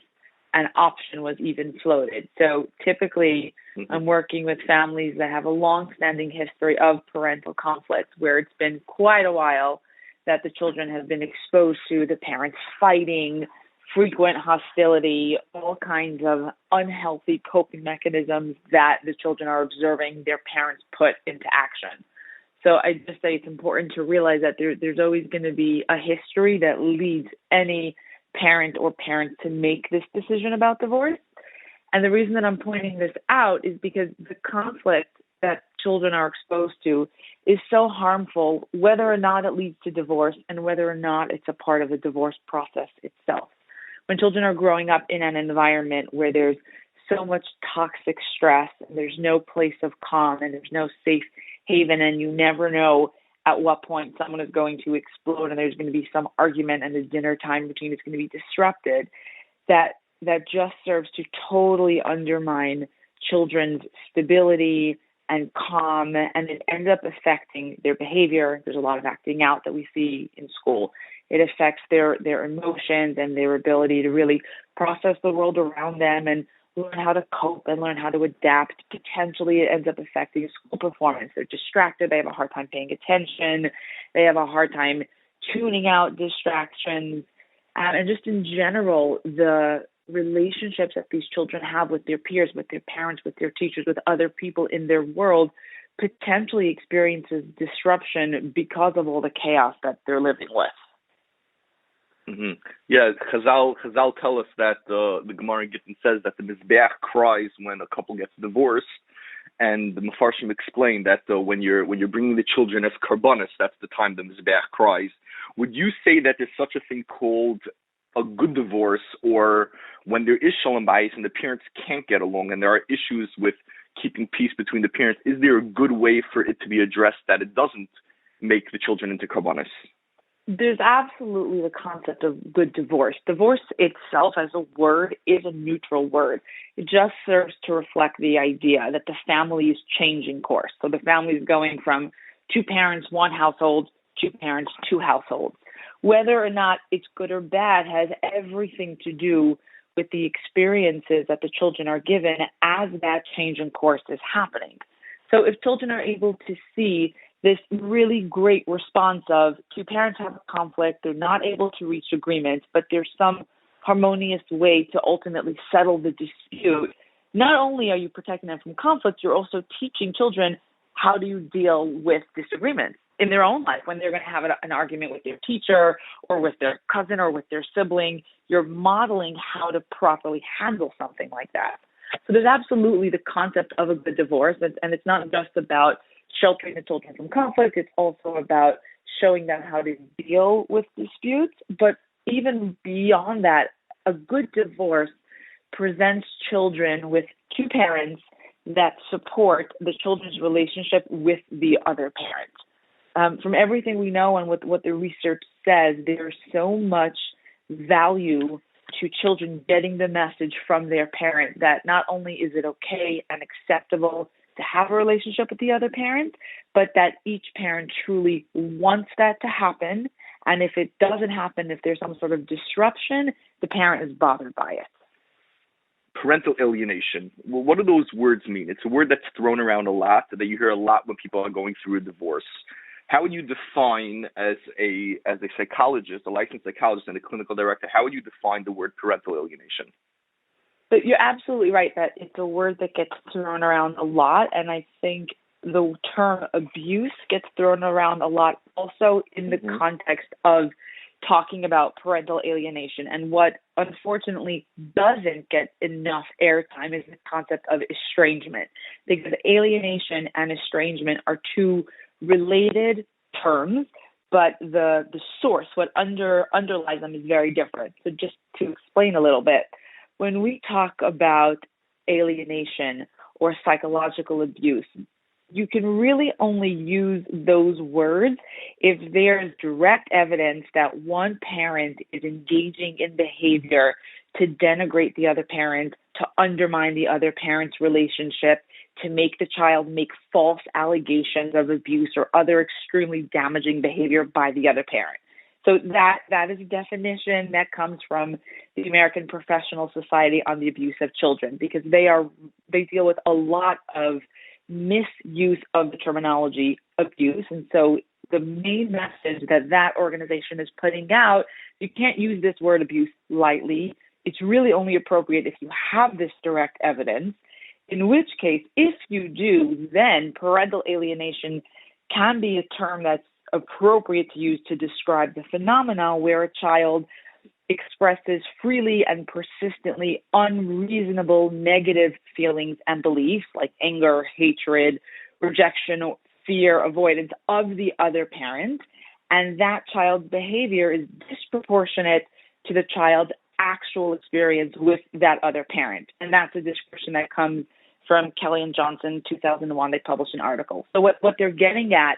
an option was even floated. So typically, I'm working with families that have a long-standing history of parental conflict, where it's been quite a while that the children have been exposed to the parents fighting, frequent hostility, all kinds of unhealthy coping mechanisms that the children are observing their parents put into action. So I just say it's important to realize that there's always going to be a history that leads any parent or parents to make this decision about divorce. And the reason that I'm pointing this out is because the conflict that children are exposed to is so harmful, whether or not it leads to divorce and whether or not it's a part of the divorce process itself. When children are growing up in an environment where there's so much toxic stress and there's no place of calm and there's no safe haven, and you never know at what point someone is going to explode and there's going to be some argument and the dinner time routine is going to be disrupted, that just serves to totally undermine children's stability and calm, and it ends up affecting their behavior. There's a lot of acting out that we see in school. It affects their emotions and their ability to really process the world around them and learn how to cope and learn how to adapt. Potentially, it ends up affecting school performance. They're distracted. They have a hard time paying attention. They have a hard time tuning out distractions. And just in general, the relationships that these children have with their peers, with their parents, with their teachers, with other people in their world potentially experiences disruption because of all the chaos that they're living with. Mm-hmm. Yeah, Khal tell us that the Gemara in Gittin says that the Mizbeach cries when a couple gets divorced, and the Mefarshim explain that when you're bringing the children as karbanis, that's the time the Mizbeach cries. Would you say that there's such a thing called a good divorce, or when there is shalom bayis and the parents can't get along and there are issues with keeping peace between the parents, is there a good way for it to be addressed that it doesn't make the children into karbanis? There's absolutely the concept of good divorce. Divorce itself as a word is a neutral word. It just serves to reflect the idea that the family is changing course. So the family is going from 2 parents, 1 household, 2 parents, 2 households. Whether or not it's good or bad has everything to do with the experiences that the children are given as that change in course is happening. So if children are able to see this really great response of 2 parents have a conflict, they're not able to reach agreement, but there's some harmonious way to ultimately settle the dispute, not only are you protecting them from conflict, you're also teaching children how do you deal with disagreements in their own life. When they're going to have an argument with their teacher or with their cousin or with their sibling, you're modeling how to properly handle something like that. So there's absolutely the concept of a good divorce, and it's not just about sheltering the children from conflict. It's also about showing them how to deal with disputes. But even beyond that, a good divorce presents children with two parents that support the children's relationship with the other parent. From everything we know and what the research says, there's so much value to children getting the message from their parent that not only is it okay and acceptable to have a relationship with the other parent, but that each parent truly wants that to happen. And if it doesn't happen, if there's some sort of disruption, the parent is bothered by it. Parental alienation. Well, what do those words mean? It's a word that's thrown around a lot, that you hear a lot when people are going through a divorce. How would you define, as a psychologist, a licensed psychologist and a clinical director, how would you define the word parental alienation? But you're absolutely right that it's a word that gets thrown around a lot, and I think the term abuse gets thrown around a lot also in the context of talking about parental alienation. And what unfortunately doesn't get enough airtime is the concept of estrangement, because alienation and estrangement are two related terms, but the source, what underlies them, is very different. So just to explain a little bit, when we talk about alienation or psychological abuse, you can really only use those words if there's direct evidence that one parent is engaging in behavior to denigrate the other parent, to undermine the other parent's relationship, to make the child make false allegations of abuse or other extremely damaging behavior by the other parent. So that is a definition that comes from the American Professional Society on the Abuse of Children, because they deal with a lot of misuse of the terminology abuse. And so the main message that organization is putting out, you can't use this word abuse lightly. It's really only appropriate if you have this direct evidence, in which case, if you do, then parental alienation can be a term that's appropriate to use to describe the phenomena where a child expresses freely and persistently unreasonable negative feelings and beliefs like anger, hatred, rejection, fear, avoidance of the other parent, and that child's behavior is disproportionate to the child's actual experience with that other parent. And that's a description that comes from Kelly and Johnson, 2001. They published an article. So what they're getting at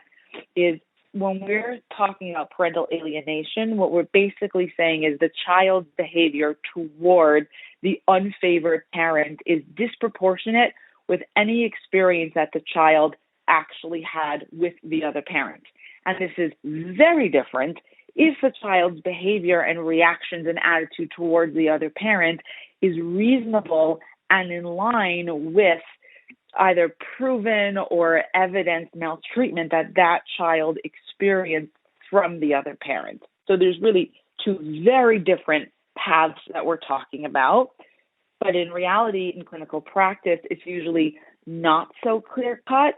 is, when we're talking about parental alienation, what we're basically saying is the child's behavior toward the unfavored parent is disproportionate with any experience that the child actually had with the other parent. And this is very different if the child's behavior and reactions and attitude towards the other parent is reasonable and in line with either proven or evidenced maltreatment that child experienced from the other parent. So there's really two very different paths that we're talking about. But in reality, in clinical practice, it's usually not so clear-cut.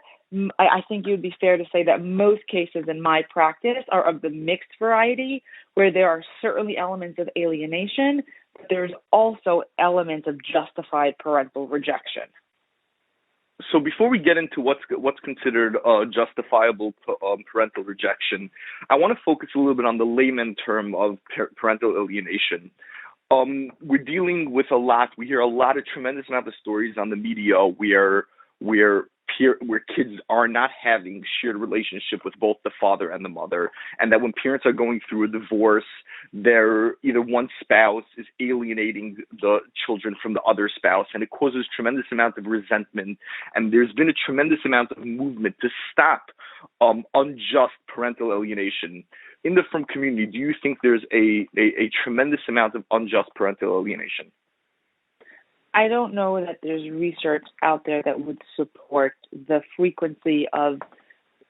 I think it would be fair to say that most cases in my practice are of the mixed variety, where there are certainly elements of alienation, but there's also elements of justified parental rejection. So before we get into what's considered justifiable parental rejection, I want to focus a little bit on the layman term of parental alienation. We're dealing with we hear a tremendous amount of stories on the media where kids are not having shared relationship with both the father and the mother, and that when parents are going through a divorce, either one spouse is alienating the children from the other spouse, and it causes tremendous amount of resentment. And there's been a tremendous amount of movement to stop unjust parental alienation. In the frum community, do you think there's a tremendous amount of unjust parental alienation? I don't know that there's research out there that would support the frequency of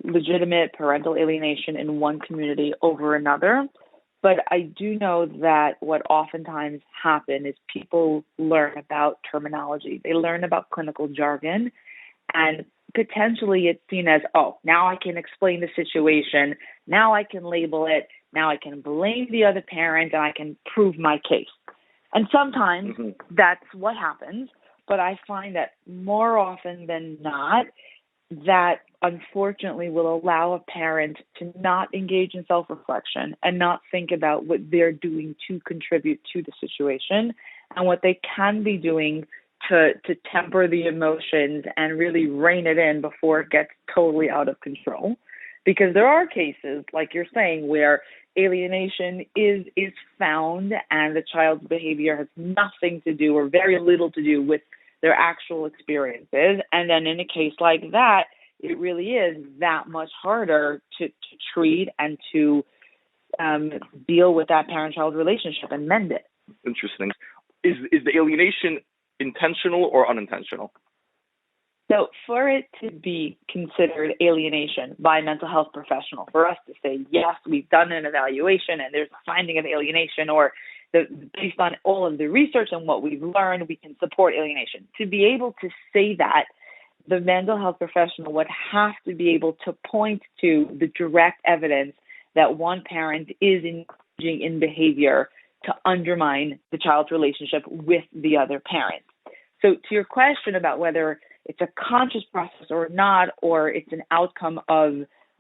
legitimate parental alienation in one community over another, but I do know that what oftentimes happens is people learn about terminology. They learn about clinical jargon, and potentially it's seen as, oh, now I can explain the situation, now I can label it, now I can blame the other parent, and I can prove my case. And sometimes that's what happens, but I find that more often than not, that unfortunately will allow a parent to not engage in self-reflection and not think about what they're doing to contribute to the situation and what they can be doing to temper the emotions and really rein it in before it gets totally out of control. Because there are cases, like you're saying, where alienation is found and the child's behavior has nothing to do or very little to do with their actual experiences. And then in a case like that, it really is that much harder to treat and to deal with that parent-child relationship and mend it. Interesting. Is the alienation intentional or unintentional? So for it to be considered alienation by a mental health professional, for us to say, yes, we've done an evaluation and there's a finding of alienation, or based on all of the research and what we've learned, we can support alienation. To be able to say that, the mental health professional would have to be able to point to the direct evidence that one parent is engaging in behavior to undermine the child's relationship with the other parent. So to your question about whether it's a conscious process or not, or it's an outcome of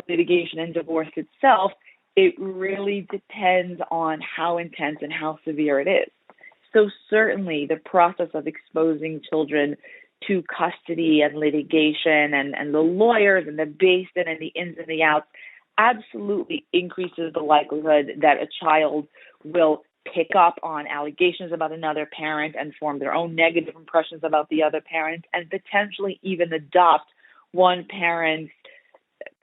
litigation and divorce itself, it really depends on how intense and how severe it is. So certainly the process of exposing children to custody and litigation and the lawyers and the Bais Din and the ins and the outs absolutely increases the likelihood that a child will pick up on allegations about another parent and form their own negative impressions about the other parent and potentially even adopt one parent's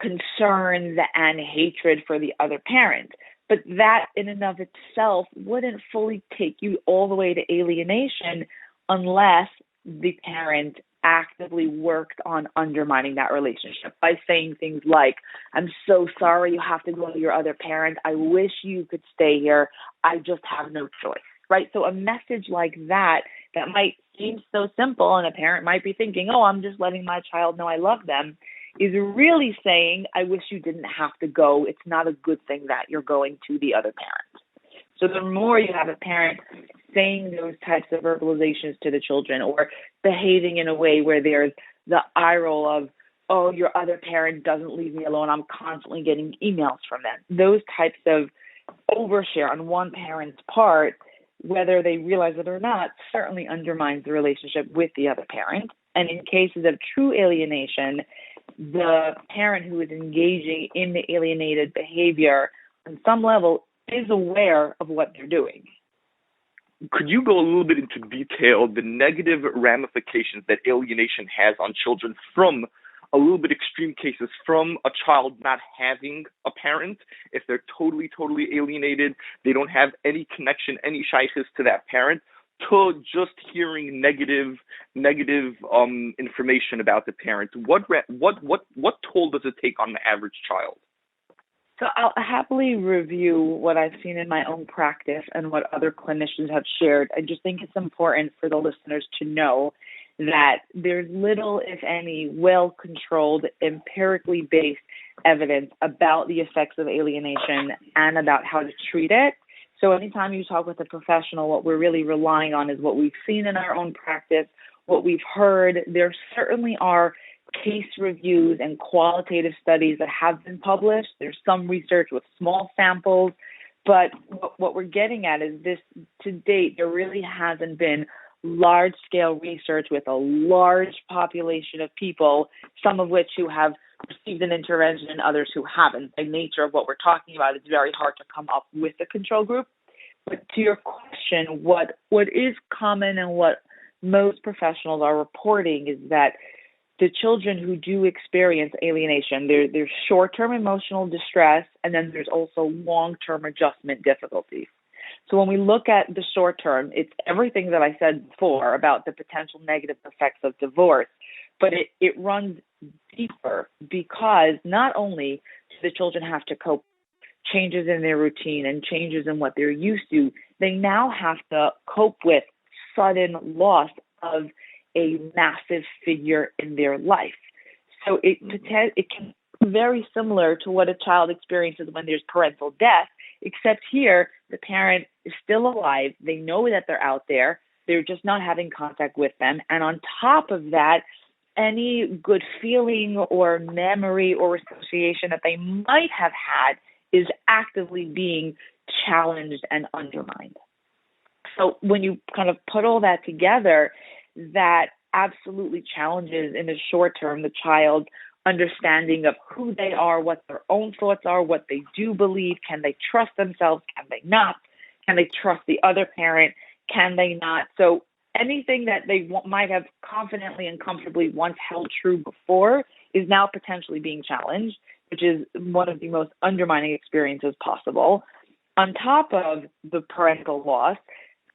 concerns and hatred for the other parent. But that in and of itself wouldn't fully take you all the way to alienation unless the parent actively worked on undermining that relationship by saying things like, I'm so sorry you have to go to your other parent. I wish you could stay here. I just have no choice, right? So a message like that might seem so simple, and a parent might be thinking, oh, I'm just letting my child know I love them, is really saying, I wish you didn't have to go. It's not a good thing that you're going to the other parent. So the more you have a parent saying those types of verbalizations to the children or behaving in a way where there's the eye roll of, oh, your other parent doesn't leave me alone, I'm constantly getting emails from them. Those types of overshare on one parent's part, whether they realize it or not, certainly undermines the relationship with the other parent. And in cases of true alienation, the parent who is engaging in the alienated behavior on some level is aware of what they're doing. Could you go a little bit into detail the negative ramifications that alienation has on children from a little bit extreme cases, from a child not having a parent, if they're totally alienated, they don't have any connection, any shaykhs to that parent, to just hearing negative information about the parent? What toll does it take on the average child? So I'll happily review what I've seen in my own practice and what other clinicians have shared. I just think it's important for the listeners to know that there's little, if any, well-controlled, empirically based evidence about the effects of alienation and about how to treat it. So anytime you talk with a professional, what we're really relying on is what we've seen in our own practice, what we've heard. There certainly are case reviews and qualitative studies that have been published. There's some research with small samples, but what we're getting at is this: to date, there really hasn't been large-scale research with a large population of people, some of which who have received an intervention and others who haven't. By nature of what we're talking about, it's very hard to come up with a control group. But to your question, what is common and what most professionals are reporting is that the children who do experience alienation, there's short-term emotional distress, and then there's also long-term adjustment difficulties. So when we look at the short term, it's everything that I said before about the potential negative effects of divorce, but it runs deeper because not only do the children have to cope with changes in their routine and changes in what they're used to, they now have to cope with sudden loss of a massive figure in their life. So it can be very similar to what a child experiences when there's parental death, except here the parent is still alive. They know that they're out there. They're just not having contact with them. And on top of that, any good feeling or memory or association that they might have had is actively being challenged and undermined. So when you kind of put all that together, that absolutely challenges in the short term the child's understanding of who they are, what their own thoughts are, what they do believe. Can they trust themselves? Can they not? Can they trust the other parent? Can they not? So anything that they might have confidently and comfortably once held true before is now potentially being challenged, which is one of the most undermining experiences possible. On top of the parental loss,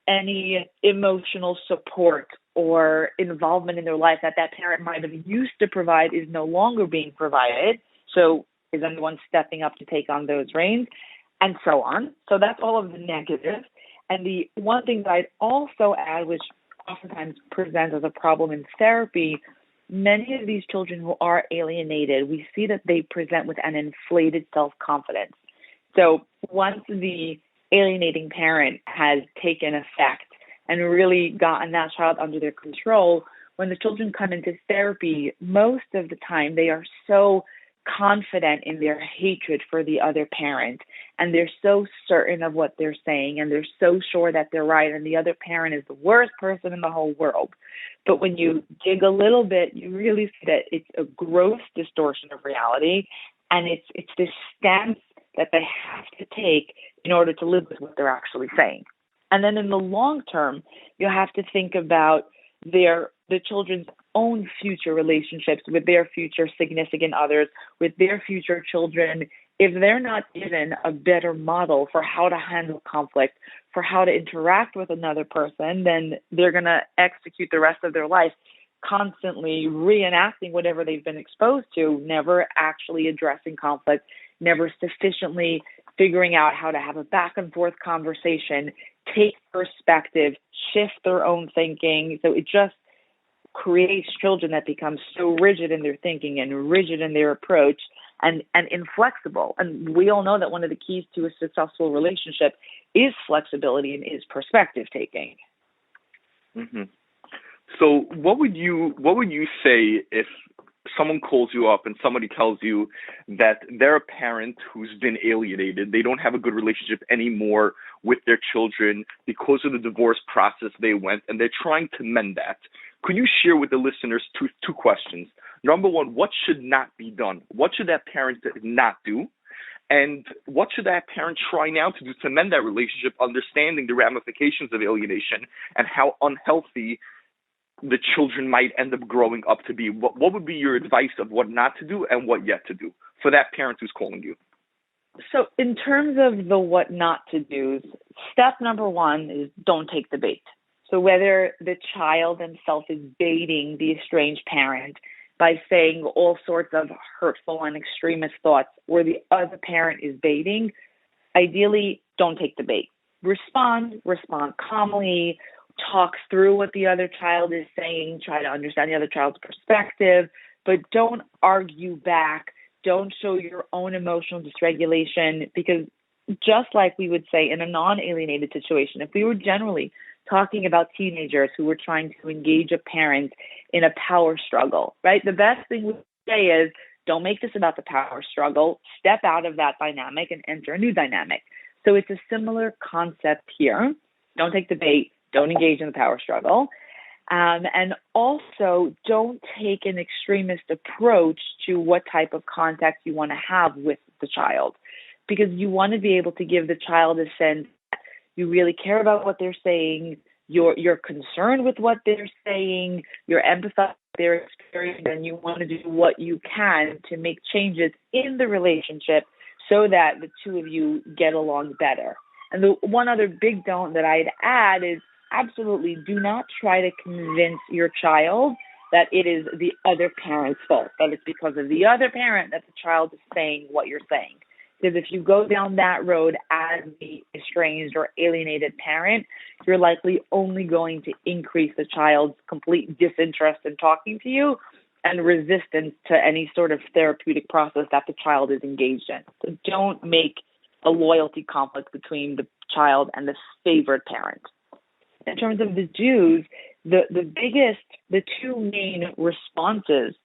any emotional support or involvement in their life that that parent might have used to provide is no longer being provided. So is anyone stepping up to take on those reins? And so on. So that's all of the negatives. And the one thing that I'd also add, which oftentimes presents as a problem in therapy, many of these children who are alienated, we see that they present with an inflated self-confidence. So once the alienating parent has taken effect and really gotten that child under their control, when the children come into therapy, most of the time they are so confident in their hatred for the other parent, and they're so certain of what they're saying, and they're so sure that they're right, and the other parent is the worst person in the whole world. But when you dig a little bit, you really see that it's a gross distortion of reality, and it's this stance that they have to take in order to live with what they're actually saying. And then in the long term, you have to think about the children's own future relationships with their future significant others, with their future children. If they're not given a better model for how to handle conflict, for how to interact with another person, then they're going to execute the rest of their life constantly reenacting whatever they've been exposed to, never actually addressing conflict, never sufficiently figuring out how to have a back and forth conversation, take perspective, shift their own thinking. So it just creates children that become so rigid in their thinking and rigid in their approach and inflexible. And we all know that one of the keys to a successful relationship is flexibility and is perspective taking. Mm-hmm. So what would you say if someone calls you up and somebody tells you that they're a parent who's been alienated, they don't have a good relationship anymore with their children because of the divorce process they went, and they're trying to mend that? Could you share with the listeners two questions? Number one, what should not be done? What should that parent not do? And what should that parent try now to do to mend that relationship, understanding the ramifications of alienation and how unhealthy the children might end up growing up to be? What would be your advice of what not to do and what yet to do for that parent who's calling you? So in terms of the what not to do, step number one is don't take the bait. So whether the child himself is baiting the estranged parent by saying all sorts of hurtful and extremist thoughts, or the other parent is baiting, ideally don't take the bait. Respond calmly, talk through what the other child is saying, try to understand the other child's perspective, but don't argue back. Don't show your own emotional dysregulation, because just like we would say in a non-alienated situation, if we were generally talking about teenagers who were trying to engage a parent in a power struggle, right? The best thing we say is don't make this about the power struggle. Step out of that dynamic and enter a new dynamic. So it's a similar concept here. Don't take the bait. Don't engage in the power struggle. And also don't take an extremist approach to what type of contact you want to have with the child, because you want to be able to give the child a sense that you really care about what they're saying, you're concerned with what they're saying, you're empathetic with their experience, and you want to do what you can to make changes in the relationship so that the two of you get along better. And the one other big don't that I'd add is absolutely do not try to convince your child that it is the other parent's fault, that it's because of the other parent that the child is saying what you're saying. Because if you go down that road as the estranged or alienated parent, you're likely only going to increase the child's complete disinterest in talking to you and resistance to any sort of therapeutic process that the child is engaged in. So don't make a loyalty conflict between the child and the favored parent. In terms of the Jews, the two main responses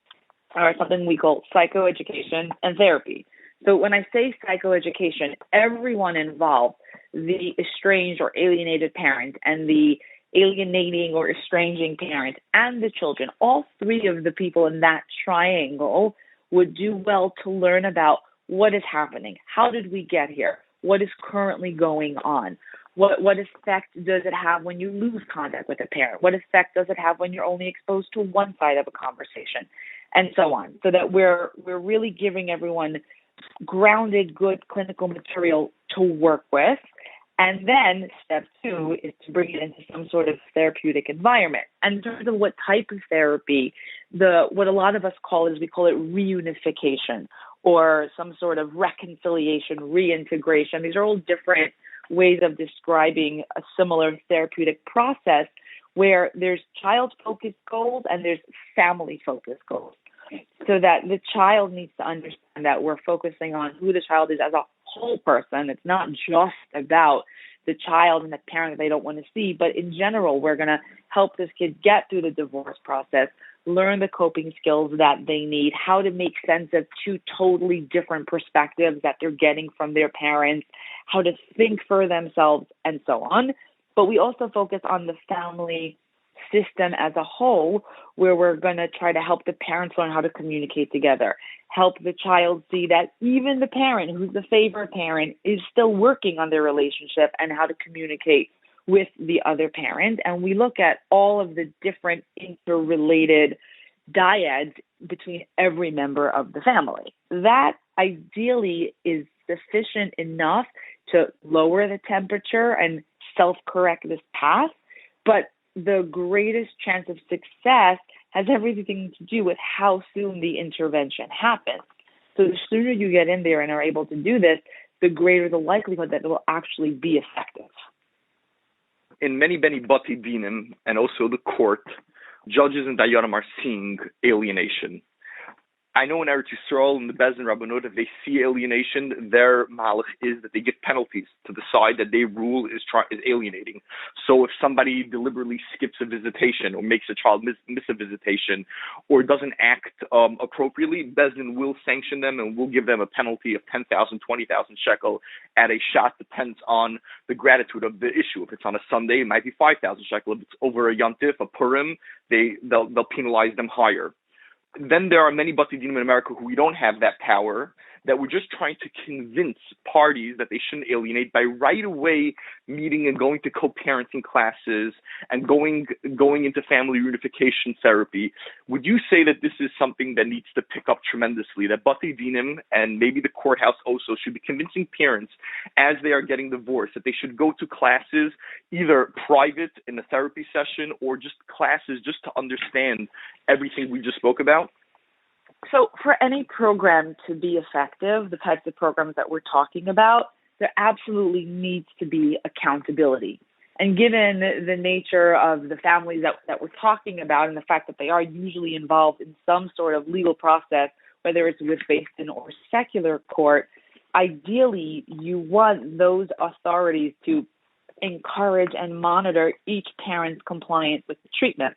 are something we call psychoeducation and therapy. So when I say psychoeducation, everyone involved, the estranged or alienated parent and the alienating or estranging parent and the children, all three of the people in that triangle would do well to learn about what is happening. How did we get here? What is currently going on? What effect does it have when you lose contact with a parent? What effect does it have when you're only exposed to one side of a conversation? And so on. So that we're really giving everyone grounded, good clinical material to work with. And then step two is to bring it into some sort of therapeutic environment. And in terms of what type of therapy, what a lot of us call we call it reunification or some sort of reconciliation, reintegration. These are all different ways of describing a similar therapeutic process where there's child-focused goals and there's family-focused goals. So that the child needs to understand that we're focusing on who the child is as a whole person. It's not just about the child and the parent that they don't want to see, but in general, we're going to help this kid get through the divorce process, learn the coping skills that they need, how to make sense of two totally different perspectives that they're getting from their parents, how to think for themselves, and so on. But we also focus on the family system as a whole, where we're going to try to help the parents learn how to communicate together, help the child see that even the parent who's the favorite parent is still working on their relationship and how to communicate with the other parent. And we look at all of the different interrelated dyads between every member of the family. That ideally is sufficient enough to lower the temperature and self-correct this path, but the greatest chance of success has everything to do with how soon the intervention happens. So the sooner you get in there and are able to do this, the greater the likelihood that it will actually be effective. In many Bais Din and also the court, judges and dayanim are seeing alienation. I know in Eretz Yisrael and the Bais Din Rabbanot, if they see alienation, their malach is that they give penalties to the side that they rule is alienating. So if somebody deliberately skips a visitation or makes a child miss a visitation or doesn't act appropriately, Bais Din will sanction them and will give them a penalty of 10,000, 20,000 shekel at a shot. Depends on the gratitude of the issue. If it's on a Sunday, it might be 5,000 shekel. If it's over a Yontif, a Purim, they'll penalize them higher. Then there are many Bais Din in America who we don't have that power, that we're just trying to convince parties that they shouldn't alienate by right away meeting and going to co-parenting classes and going into family reunification therapy. Would you say that this is something that needs to pick up tremendously, that Bais Dinim and maybe the courthouse also should be convincing parents as they are getting divorced that they should go to classes, either private in a therapy session or just classes just to understand everything we just spoke about? So for any program to be effective, the types of programs that we're talking about, there absolutely needs to be accountability. And given the nature of the families that we're talking about and the fact that they are usually involved in some sort of legal process, whether it's with Bais Din or secular court, ideally you want those authorities to encourage and monitor each parent's compliance with the treatment.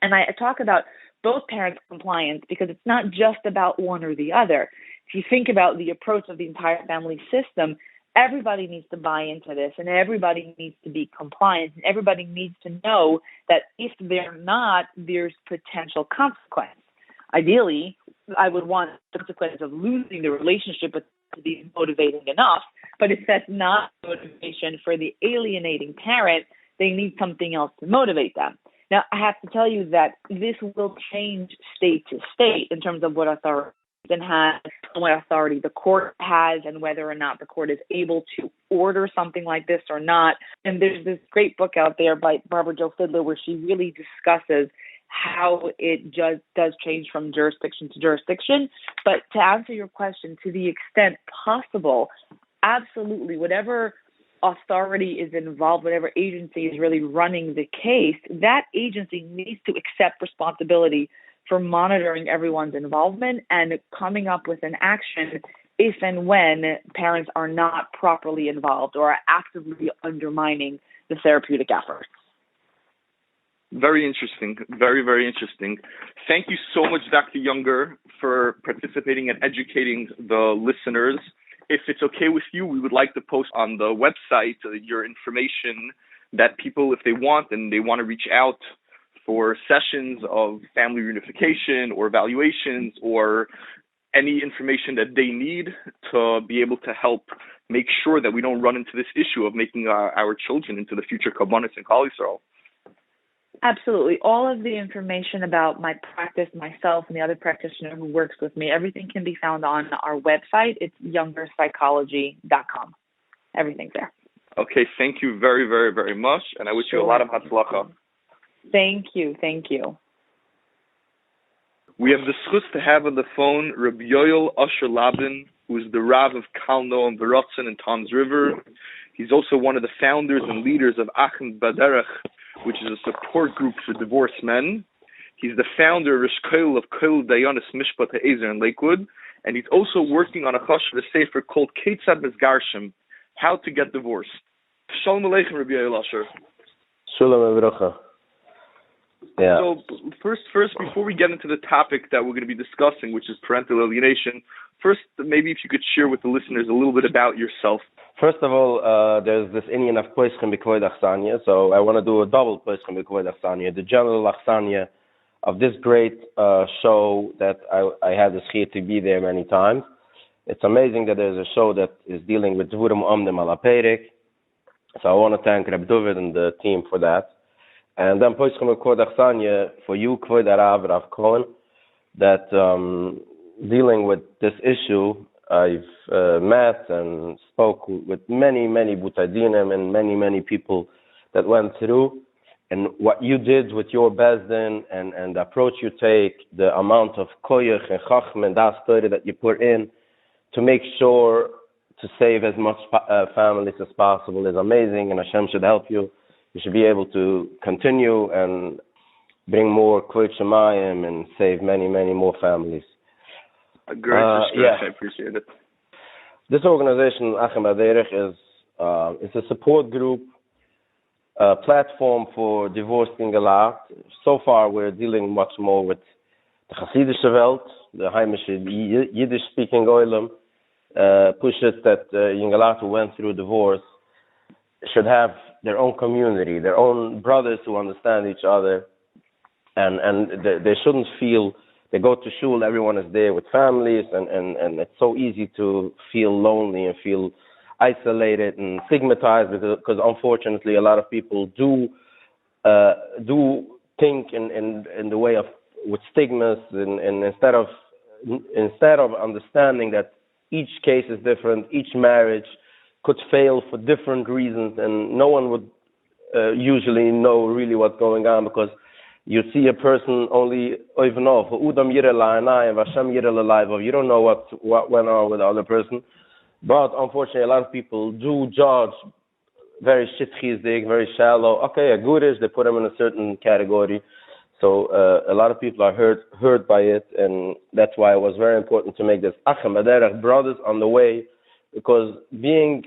And I talk about both parents' compliance because it's not just about one or the other. If you think about the approach of the entire family system, everybody needs to buy into this and everybody needs to be compliant and everybody needs to know that if they're not, there's potential consequence. Ideally, I would want the consequence of losing the relationship with to be motivating enough, but if that's not motivation for the alienating parent, they need something else to motivate them. Now, I have to tell you that this will change state to state in terms of what authority has, what authority the court has, and whether or not the court is able to order something like this or not. And there's this great book out there by Barbara Jo Fidler where she really discusses how it just does change from jurisdiction to jurisdiction. But to answer your question, to the extent possible, absolutely, whatever authority is involved, whatever agency is really running the case, that agency needs to accept responsibility for monitoring everyone's involvement and coming up with an action if and when parents are not properly involved or are actively undermining the therapeutic efforts. Very interesting. Very, very interesting. Thank you so much, Dr. Younger, for participating and educating the listeners. If it's okay with you, we would like to post on the website your information that people, if they want and they want to reach out for sessions of family reunification or evaluations or any information that they need to be able to help make sure that we don't run into this issue of making our children into the future Kabbanis and Khal Yisrael. Absolutely. All of the information about my practice, myself, and the other practitioner who works with me, everything can be found on our website. It's youngerpsychology.com. Everything's there. Okay, thank you very, very, very much, and I wish you a lot of hatzlacha. Thank you. Thank you. We have the schus to have on the phone Rabbi Yoel Asher Labin, who is the Rav of Khal and Verotzen in Tom's River. He's also one of the founders and leaders of Achim Baderech, which is a support group for divorced men. He's the founder of Khal of Khal Dayanis Mishpat HaEzer in Lakewood, and he's also working on a Hashkafic sefer called Ketzad Mizgarshim, How to Get Divorced. Shalom Aleichem, Rabbi Yoel Asher. Shalom Avrohom. Yeah. So first, before we get into the topic that we're going to be discussing, which is parental alienation, first, maybe if you could share with the listeners a little bit about yourself. First of all, there's this Indian of Poischem B'Kvoid Achsanya, so I want to do a double Poischem B'Kvoid Achsanya, the general Achsanya of this great show that I had the schir to be there many times. It's amazing that there's a show that is dealing with Dvurim Omdim Al HaPerik, so I want to thank Reb David and the team for that. And then Poischem B'Kvoid Achsanya for you, Kvoid Arav Rav Cohen, that dealing with this issue, I've met and spoke with many Bais Din and many people that went through. And what you did with your Bais Din and the approach you take, the amount of koyach and chachma and das Torah that you put in to make sure to save as much families as possible is amazing, and Hashem should help you. You should be able to continue and bring more Kvod Shemayim and save many more families. A great I appreciate it. This organization, Achim Baderech, is it's a support group, a platform for divorced Ingelat. So far, we're dealing much more with the Hasidische Welt, the heimische Yiddish-speaking Oilem, pushes that Ingelat who went through divorce should have their own community, their own brothers who understand each other, and they shouldn't feel. They go to shul, everyone is there with families, and it's so easy to feel lonely and feel isolated and stigmatized because unfortunately a lot of people do think in the way of with stigmas and instead of understanding that each case is different, each marriage could fail for different reasons, and no one would usually know really what's going on because you see a person only even know you don't know what went on with the other person. But unfortunately, a lot of people do judge very shitchizdig, very shallow. Okay, a goodish, they put them in a certain category. So a lot of people are hurt by it, and that's why it was very important to make this Achim Baderech, brothers on the way, because being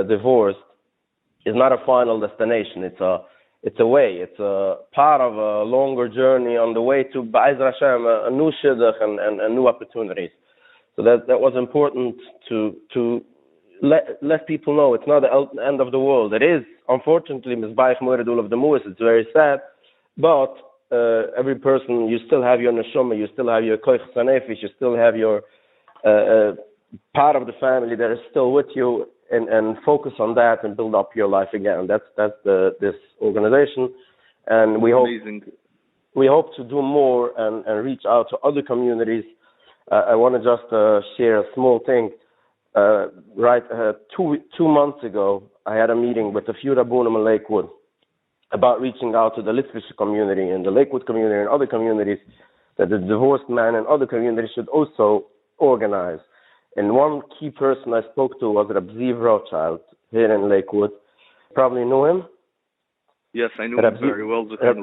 divorced is not a final destination. It's a way. It's a part of a longer journey on the way to Bais Din, a new shidduch and new opportunities. So that was important to let people know it's not the end of the world. It is, unfortunately, Mizbaich Moeredul of the Moos. It's very sad, but every person, you still have your neshama, you still have your koich sanefesh, you still have your part of the family that is still with you, and focus on that and build up your life again. That's this organization, and we hope to do more and reach out to other communities. I want to just share a small thing. 2 months ago, I had a meeting with a few Rabbonim in Lakewood about reaching out to the Litvish community and the Lakewood community and other communities that the divorced man and other communities should also organize. And one key person I spoke to was Rabbi Rothschild here in Lakewood. Probably knew him? Yes, I knew him very well. Rabbi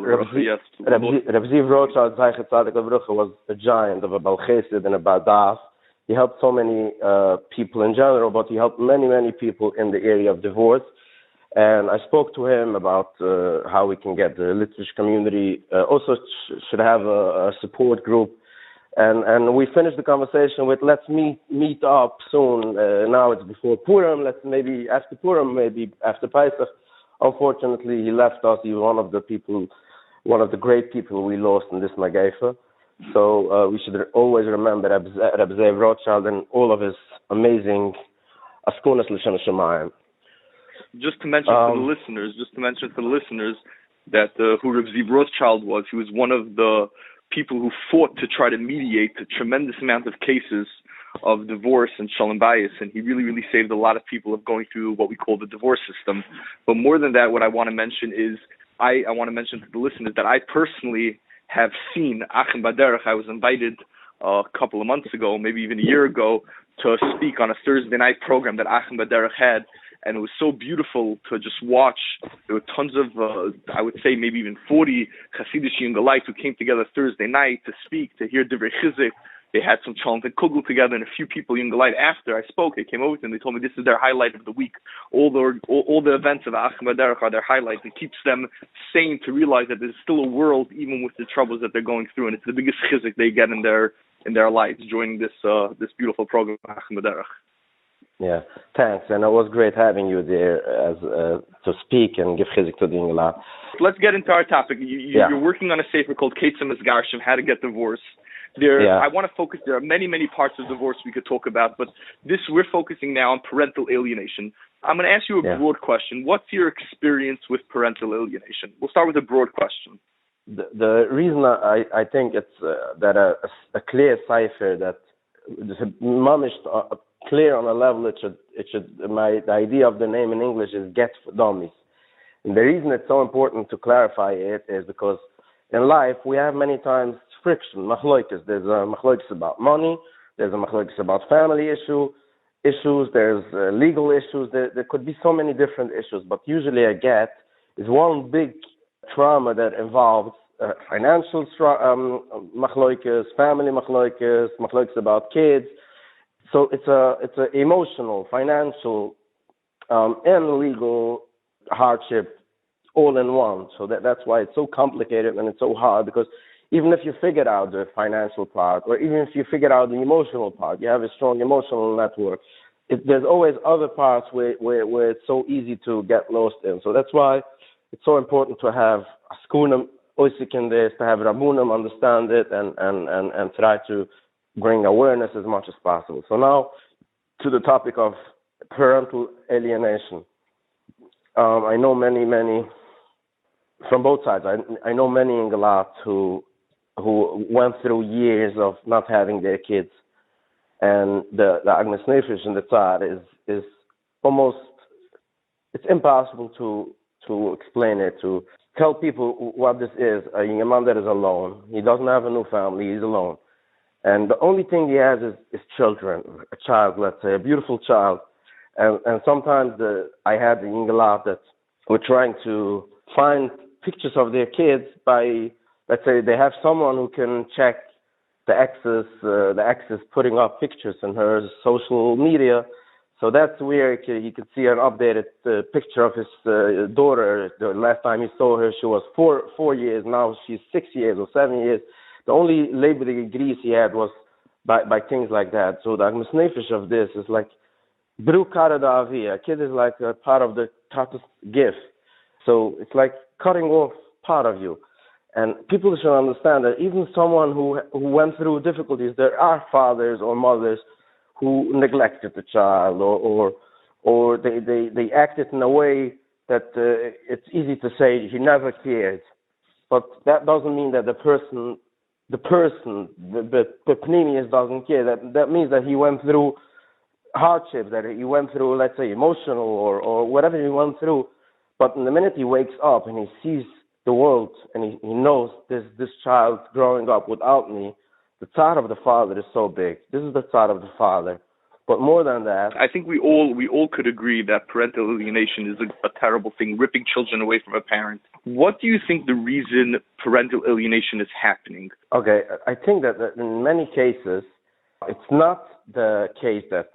Rothschild was a giant of a Bal Chesed and a Badaf. He helped so many people in general, but he helped many people in the area of divorce. And I spoke to him about how we can get the literature community also should have a support group. And we finished the conversation with, let's meet up soon. Now it's before Purim. Let's maybe after Purim, maybe after Pesach. Unfortunately, he left us. He was one of the great people we lost in this Magaifa. So we should always remember Rabbi Zev Rothschild and all of his amazing Askunas L'Shem Shemayim. Just to mention for the listeners that who Rabbi Zev Rothschild was, he was one of the people who fought to try to mediate a tremendous amount of cases of divorce and shalom bayis, and he really, really saved a lot of people of going through what we call the divorce system. But more than that, what I want to mention is, I want to mention to the listeners that I personally have seen Achim Baderech. I was invited a couple of months ago, maybe even a year ago, to speak on a Thursday night program that Achim Baderech had, and it was so beautiful to just watch. There were tons of, I would say maybe even 40 Hasidic Yungalite who came together Thursday night to speak, to hear Divrei Chizuk. They had some Chalent and Kugel together, and a few people Yungalite after I spoke. They came over to me and they told me this is their highlight of the week. All the events of Achim Baderech are their highlight. It keeps them sane to realize that there's still a world even with the troubles that they're going through, and it's the biggest chizuk they get in their lives joining this beautiful program, Achim Baderech. Yeah, thanks, and it was great having you there to speak and give chizuk to the Yungalite. Let's get into our topic. You're working on a sefer called Ketzem Esgarshim, How to Get Divorced. I want to focus. There are many, many parts of divorce we could talk about, but we're focusing now on parental alienation. I'm going to ask you a broad question. What's your experience with parental alienation? We'll start with a broad question. The reason I think it's that a clear cipher that mamish clear on a level it should the idea of the name in English is get for dummies. And the reason it's so important to clarify it is because in life we have many times friction, machloikis. There's a machloikis about money, there's a machloikis about family issues, there's legal issues, there could be so many different issues, but usually a get is one big trauma that involves financial machloikis, family machloikis about kids. So it's a emotional, financial, and legal hardship all in one. So that's why it's so complicated and it's so hard, because even if you figure out the financial part, or even if you figure out the emotional part, you have a strong emotional network, there's always other parts where it's so easy to get lost in. So that's why it's so important to have a skunim oisik in this, to have Rabbunim understand it and try to bring awareness as much as possible. So now to the topic of parental alienation. I know many from both sides. I know many in Galat who went through years of not having their kids, and the Agnes Nefesh in the Tzad is almost, it's impossible to explain it, to tell people what this is. A young man that is alone. He doesn't have a new family. He's alone. And the only thing he has is children, a child, let's say, a beautiful child. And sometimes I had the Yingalat that were trying to find pictures of their kids by, let's say, they have someone who can check the exes putting up pictures in her social media. So that's where you could see an updated picture of his daughter. The last time he saw her, she was four years. Now she's 6 years or 7 years. The only labor grease he had was by things like that. So the Agnes Nefesh of this is like, Bru Kara da Avi. A kid is like a part of the Tata's gift. So it's like cutting off part of you. And people should understand that even someone who went through difficulties, there are fathers or mothers who neglected the child or they acted in a way that it's easy to say he never cared. But that doesn't mean that the person, the Pneumius doesn't care. That means that he went through hardships, that he went through, let's say, emotional or whatever he went through. But in the minute he wakes up and he sees the world and he knows this child growing up without me, the thought of the father is so big. This is the thought of the father. But more than that, I think we all could agree that parental alienation is a terrible thing, ripping children away from a parent. What do you think the reason parental alienation is happening? Okay, I think that in many cases, it's not the case that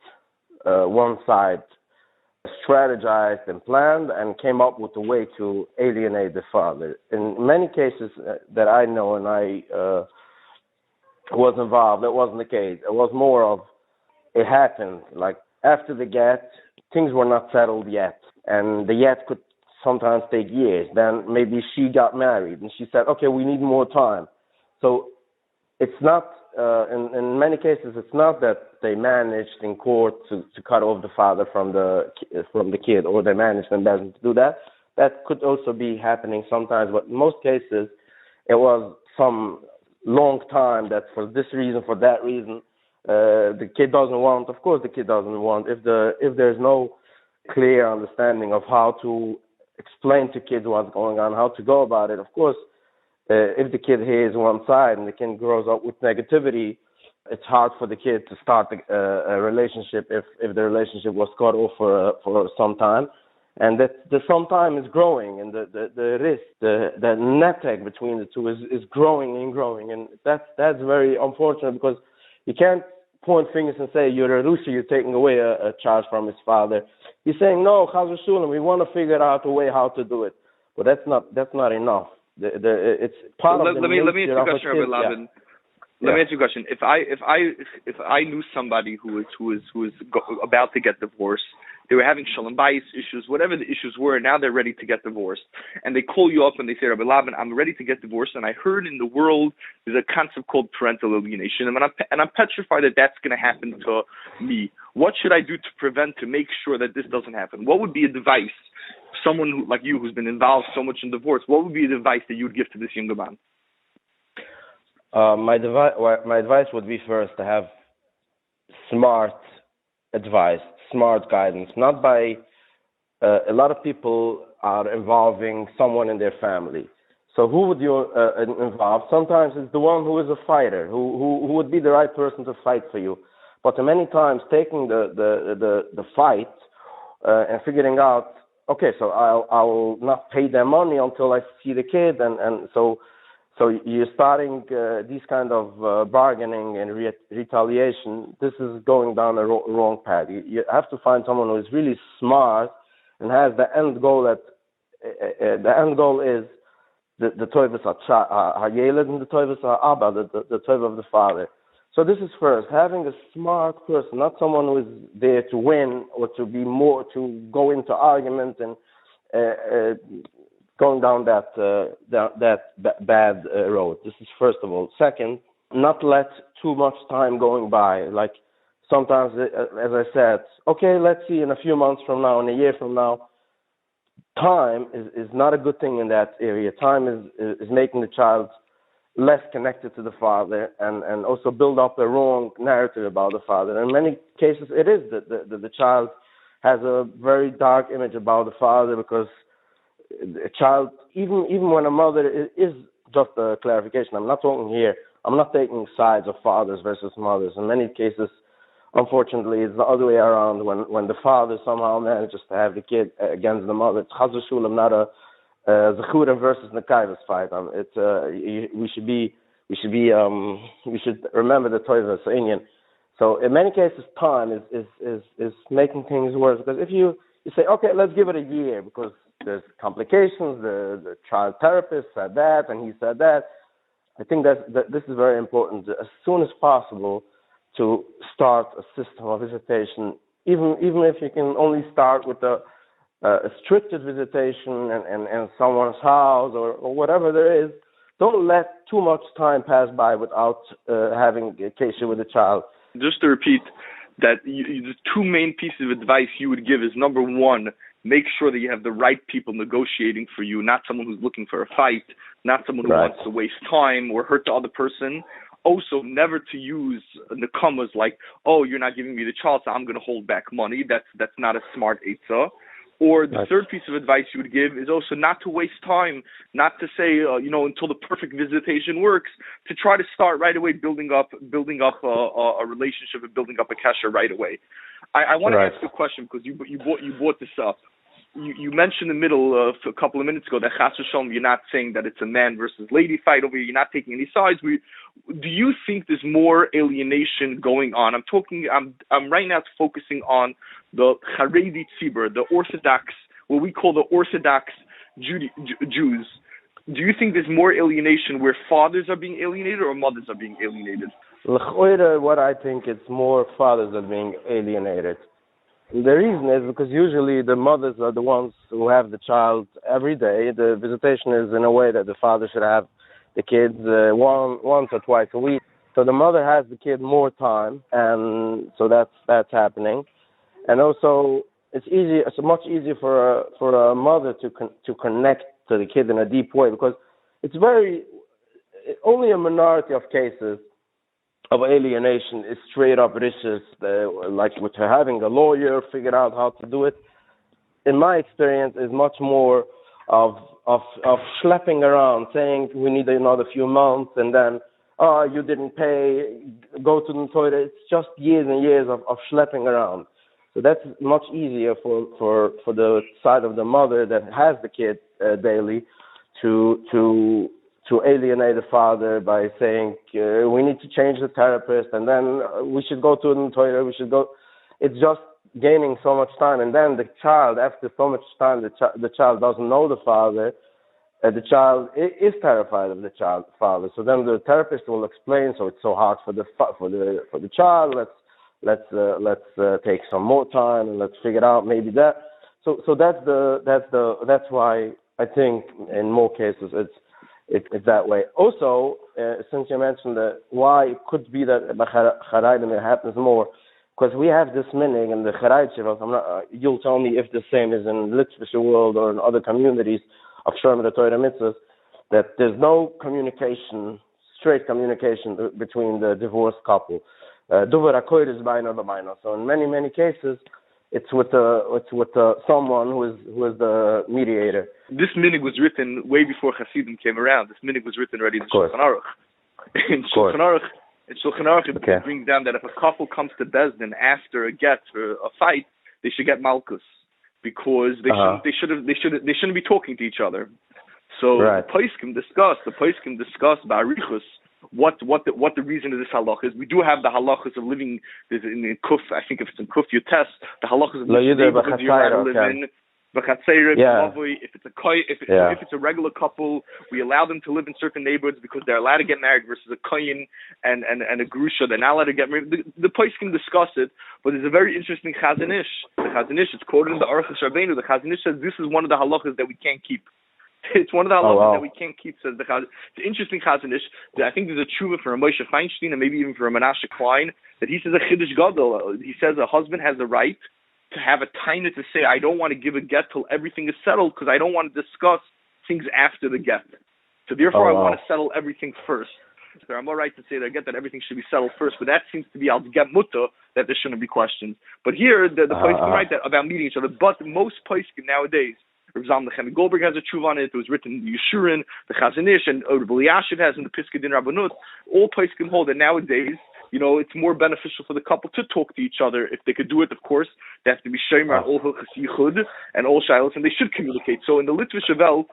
one side strategized and planned and came up with a way to alienate the father. In many cases that I know and I was involved, that wasn't the case. It was more of, it happened. Like after the get, things were not settled yet. And the yet could sometimes take years. Then maybe she got married and she said, okay, we need more time. So it's not, in many cases, it's not that they managed in court to cut off the father from the kid, or they managed in business to do that. That could also be happening sometimes, but in most cases, it was some long time that for this reason, for that reason, the kid doesn't want. Of course, the kid doesn't want. If there's no clear understanding of how to explain to kids what's going on, how to go about it, of course, if the kid hears one side and the kid grows up with negativity, it's hard for the kid to start a relationship if the relationship was cut off for some time. And that the sometime is growing, and the risk, the net tag between the two is growing and growing, and that's very unfortunate, because you can't point fingers and say you're a loser, you're taking away a child from his father. You're saying no, Chas v'shulam, we want to figure out a way how to do it, but that's not enough. It's part of the let me ask you a question, Rabbi Lavin. Let me ask you a question. If I knew somebody who was about to get divorced, they were having shalom bayis issues, whatever the issues were, and now they're ready to get divorced, and they call you up and they say, Rabbi Lavin, I'm ready to get divorced, and I heard in the world there's a concept called parental alienation, and I'm petrified that that's going to happen to me. What should I do to prevent, to make sure that this doesn't happen? What would be advice? Someone like you who's been involved so much in divorce, what would be the advice that you would give to this younger man? My advice would be first to have smart advice, smart guidance, not by a lot of people are involving someone in their family. So who would you involve? Sometimes it's the one who is a fighter, who would be the right person to fight for you. But many times taking the fight and figuring out, okay, so I'll not pay them money until I see the kid, and so you're starting these kind of bargaining and retaliation. This is going down a wrong path. You have to find someone who is really smart and has the end goal the end goal is the toivus ha'yeled and the toivus ha'abba, the toiv of the father. So this is first, having a smart person, not someone who is there to win or to go into argument and going down that bad road. This is first of all. Second, not let too much time going by. Like sometimes, as I said, okay, let's see in a few months from now, in a year from now. Time is not a good thing in that area. Time is making the child less connected to the father and also build up a wrong narrative about the father. In many cases, it is that the child has a very dark image about the father, because a child, even when a mother is just a clarification, I'm not taking sides of fathers versus mothers. In many cases, unfortunately, it's the other way around. When the father somehow manages to have the kid against the mother, it's Chas v'shulam, not a Zechurim versus Nekayvus fight. We should remember the Toivus Inyan. So in many cases, time is making things worse, because if you say, okay, let's give it a year because there's complications. The child therapist said that and he said that. I think that this is very important, as soon as possible, to start a system of visitation, even if you can only start with a restricted visitation and someone's house or whatever there is. Don't let too much time pass by without having a case with the child. Just to repeat, that the two main pieces of advice you would give is, number one, make sure that you have the right people negotiating for you, not someone who's looking for a fight, not someone who wants to waste time or hurt the other person. Also, never to use nekamas like, oh, you're not giving me the child, so I'm going to hold back money. That's not a smart eitzah. Or the third piece of advice you would give is also not to waste time, not to say, until the perfect visitation works, to try to start right away building up a relationship and building up a kasher right away. I want to ask you a question, because you brought this up. you mentioned in the middle of a couple of minutes ago that Chas v'Shalom, you're not saying that it's a man versus lady fight over here. You're not taking any sides. Do you think there's more alienation going on? I'm right now focusing on the Haredi Tzibur, the Orthodox, what we call the Orthodox Jews. Do you think there's more alienation where fathers are being alienated or mothers are being alienated? What I think it's more fathers are being alienated. The reason is because usually the mothers are the ones who have the child every day. The visitation is in a way that the father should have the kids once or twice a week. So the mother has the kid more time, and so that's happening. And also, it's much easier for a mother to connect to the kid in a deep way, because it's only a minority of cases of alienation is straight up rishis, like with her having a lawyer figure out how to do it. In my experience, is much more of schlepping around, saying we need another few months, and then you didn't pay, go to the toilet. It's just years and years of schlepping around. So that's much easier for the side of the mother that has the kid daily to alienate the father by saying we need to change the therapist, and then we should go to the toilet. It's just gaining so much time, and then the child, after so much time, the child doesn't know the father. The child is terrified of the father. So then the therapist will explain. So it's so hard for the child. Let's take some more time and let's figure out maybe that. So that's why I think in more cases it's that way. Also, since you mentioned that why it could be that by Charadim it happens more, because we have this meaning in the Charaid Shivas. You'll tell me if the same is in the Litvish world or in other communities of Sherm the Torah mitzvahs, that there's no straight communication between the divorced couple. Duvar HaKoir is Baina B'Baina. So in many cases, it's with someone who is the mediator. This minig was written way before Hasidim came around. This minig was written already in Shulchan Aruch. In Shulchan Aruch, it brings down that if a couple comes to Bais Din after a get or a fight, they should get malchus, because they shouldn't be talking to each other. So the Paiskim discuss ba'arichus what the reason of this halacha is. We do have the halachas of living in Kuf. I think if it's in Kuf you test the halachas of living in. If it's a regular couple, we allow them to live in certain neighborhoods because they're allowed to get married, versus a kohen and a grusha, they're not allowed to get married. The place can discuss it, but there's a very interesting Chazon Ish. The Chazon Ish, it's quoted in the Aruch Rabbeinu. The Chazon Ish says this is one of the halachas that we can't keep. It's one of the halachas that we can't keep, says the Chazon. It's an interesting Chazon Ish. I think there's a tshuva for a Moshe Feinstein and maybe even for a Menashe Klein that he says a Chiddush Gadol. He says a husband has the right to have a taina to say, I don't want to give a get till everything is settled, because I don't want to discuss things after the get. So therefore I want to settle everything first. So I'm all right to say that I get that everything should be settled first, but that seems to be al get mutta, that there shouldn't be questions. But here the poskim write that about meeting each other. But most poskim nowadays, for example, the Chemi Goldberg has a tshuva on it. It was written in the Yeshurin, the Chazon Ish, and Rabbi Yashiv has in the Piskei Din Rabbanut. All poskim hold that nowadays, it's more beneficial for the couple to talk to each other. If they could do it, of course, they have to be shomer all hilchos yichud and all shilos, and they should communicate. So in the Litvish Welt,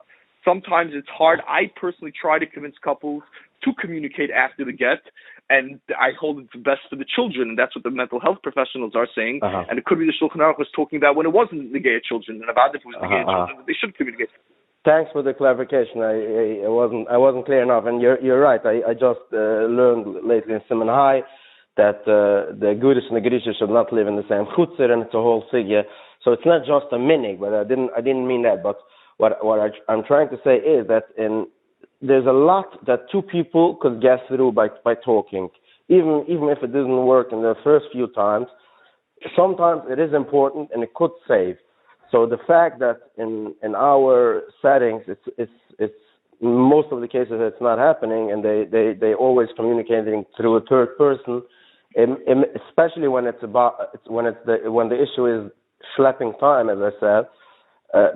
sometimes it's hard. I personally try to convince couples to communicate after the get, and I hold it's best for the children, and that's what the mental health professionals are saying. And it could be the Shulchan Aruch was talking about when it wasn't the gay children, and about if it was the gay children, they should communicate. Thanks for the clarification. I wasn't clear enough, and you're right. I just learned lately in Simon High that the Gudish and the Grishis should not live in the same chutzir, and it's a whole sigya. So it's not just a minig, but I didn't mean that. But what I'm trying to say is that there's a lot that two people could get through by talking, even if it doesn't work in the first few times. Sometimes it is important, and it could save. So the fact that in our settings, it's most of the cases it's not happening, and they always communicating through a third person, especially when when the issue is schlepping time, as I said.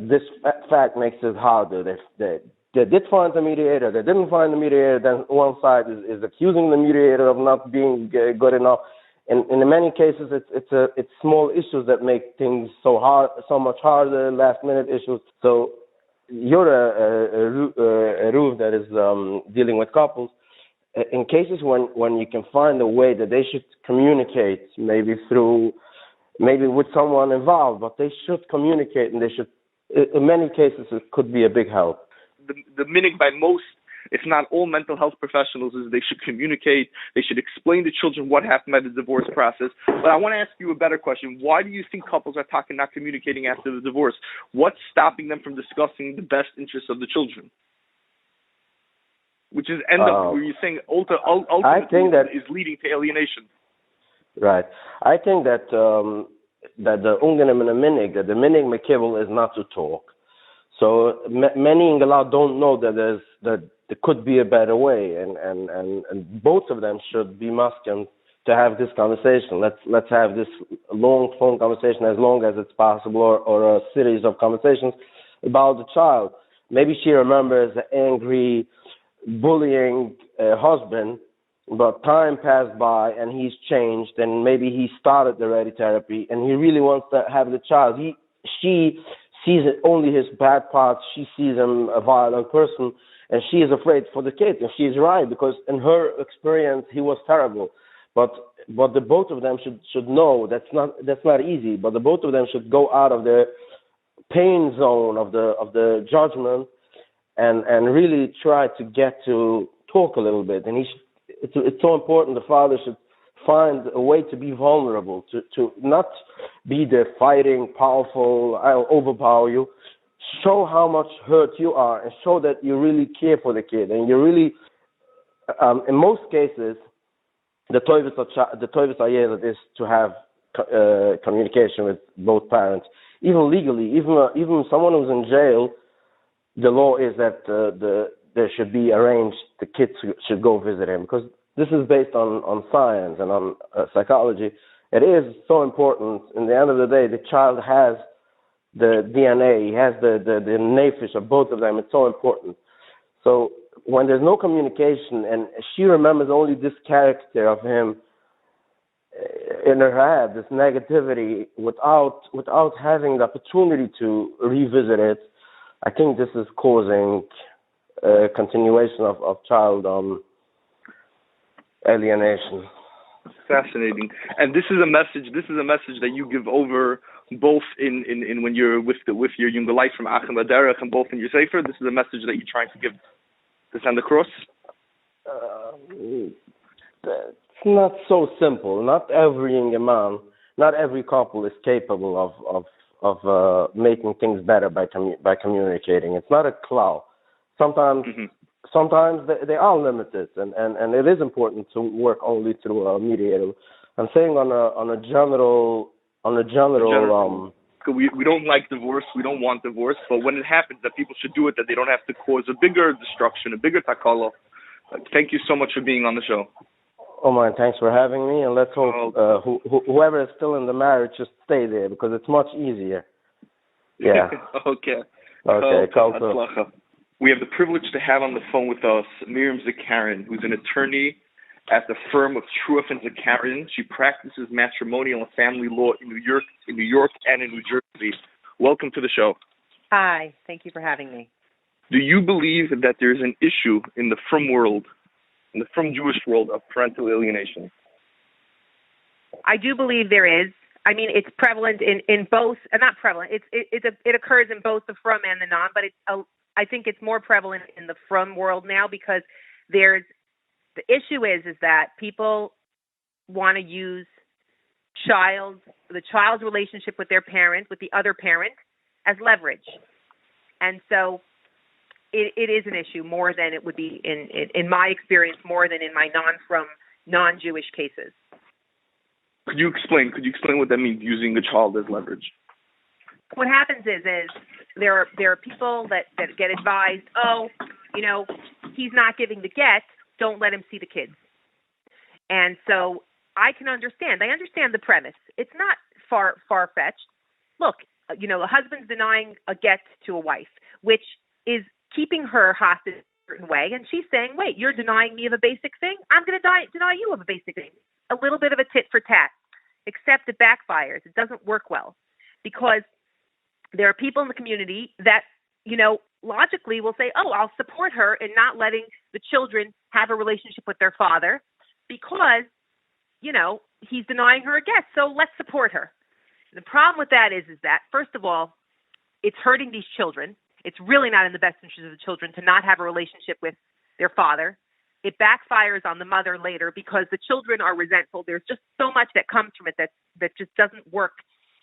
This fact makes it harder. They did find the mediator, they didn't find the mediator. Then one side is accusing the mediator of not being good enough. in many cases, it's small issues that make things so much harder, last minute issues. So you're a roof that is dealing with couples. In cases when you can find a way that they should communicate, maybe with someone involved, but they should communicate, and they should. In many cases, it could be a big help. The meaning by most, if not all, mental health professionals is they should communicate. They should explain to children what happened by the divorce process. But I want to ask you a better question. Why do you think couples are not communicating after the divorce? What's stopping them from discussing the best interests of the children? Which is where you're saying ultimately I think that is leading to alienation. Right. I think that the ungenem and the minig mekibel is not to talk. So many in Galau don't know that there could be a better way, and both of them should be masking to have this conversation. Let's have this long phone conversation, as long as it's possible, or a series of conversations about the child. Maybe she remembers the angry, bullying husband, but time passed by and he's changed, and maybe he started the ready therapy and he really wants to have the child. She sees only his bad parts. She sees him a violent person, and she is afraid for the kid. And she's right, because in her experience he was terrible. But the both of them should know that's not easy. But the both of them should go out of their pain zone of the judgment and really try to get to talk a little bit. And it's so important. The father should find a way to be vulnerable, to not be the fighting, powerful, I'll overpower you. Show how much hurt you are, and show that you really care for the kid. And you really, in most cases, the toivus hayeled is to have communication with both parents. Even legally, even someone who's in jail, the law is that there should be arranged, the kids should go visit him, because this is based on science and on psychology. It is so important. In the end of the day, the child has the DNA, he has the nefesh of both of them. It's so important. So when there's no communication and she remembers only this character of him in her head, this negativity, without having the opportunity to revisit it, I think this is causing a continuation of child alienation. Fascinating. And this is a message that you give over both in when you're with your younger life from Achim Aderech, and both in your Sefer. This is a message that you're trying to give to send across. It's not so simple. Not every young man, not every couple is capable of making things better by communicating. It's not a Khal. Sometimes they are limited, and it is important to work only through a mediator. I'm saying on a general. We don't like divorce. We don't want divorce. But when it happens, that people should do it. That they don't have to cause a bigger destruction, a bigger takala. Thank you so much for being on the show. Oh man, thanks for having me. And let's hope whoever is still in the marriage just stay there, because it's much easier. Yeah. Okay. Khal. We have the privilege to have on the phone with us Miriam Zakarin, who's an attorney at the firm of Truoff and Zakarin. She practices matrimonial and family law in New York and in New Jersey. Welcome to the show. Hi, thank you for having me. Do you believe that there's an issue in the frum world, in the frum Jewish world, of parental alienation? I do believe there is. I mean, it's prevalent in both, not prevalent. It occurs in both the frum and the non, but I think it's more prevalent in the frum world now, because the issue is that people want to use the child's relationship with their parent, with the other parent, as leverage. And so it is an issue more than it would be in my experience, more than in my non-frum, non-Jewish cases. Could you explain what that means, using the child as leverage? What happens is there are people that get advised, he's not giving the get, don't let him see the kids. And so I understand the premise. It's not far-fetched. Look, a husband's denying a get to a wife, which is keeping her hostage in a certain way, and she's saying, wait, you're denying me of a basic thing? I'm going to deny you of a basic thing. a little bit of a tit for tat, except it backfires. It doesn't work well because there are people in the community that, logically will say, oh, I'll support her in not letting the children have a relationship with their father because, he's denying her a get, so let's support her. The problem with that is that, first of all, it's hurting these children. It's really not in the best interest of the children to not have a relationship with their father. It backfires on the mother later because the children are resentful. There's just so much that comes from it that just doesn't work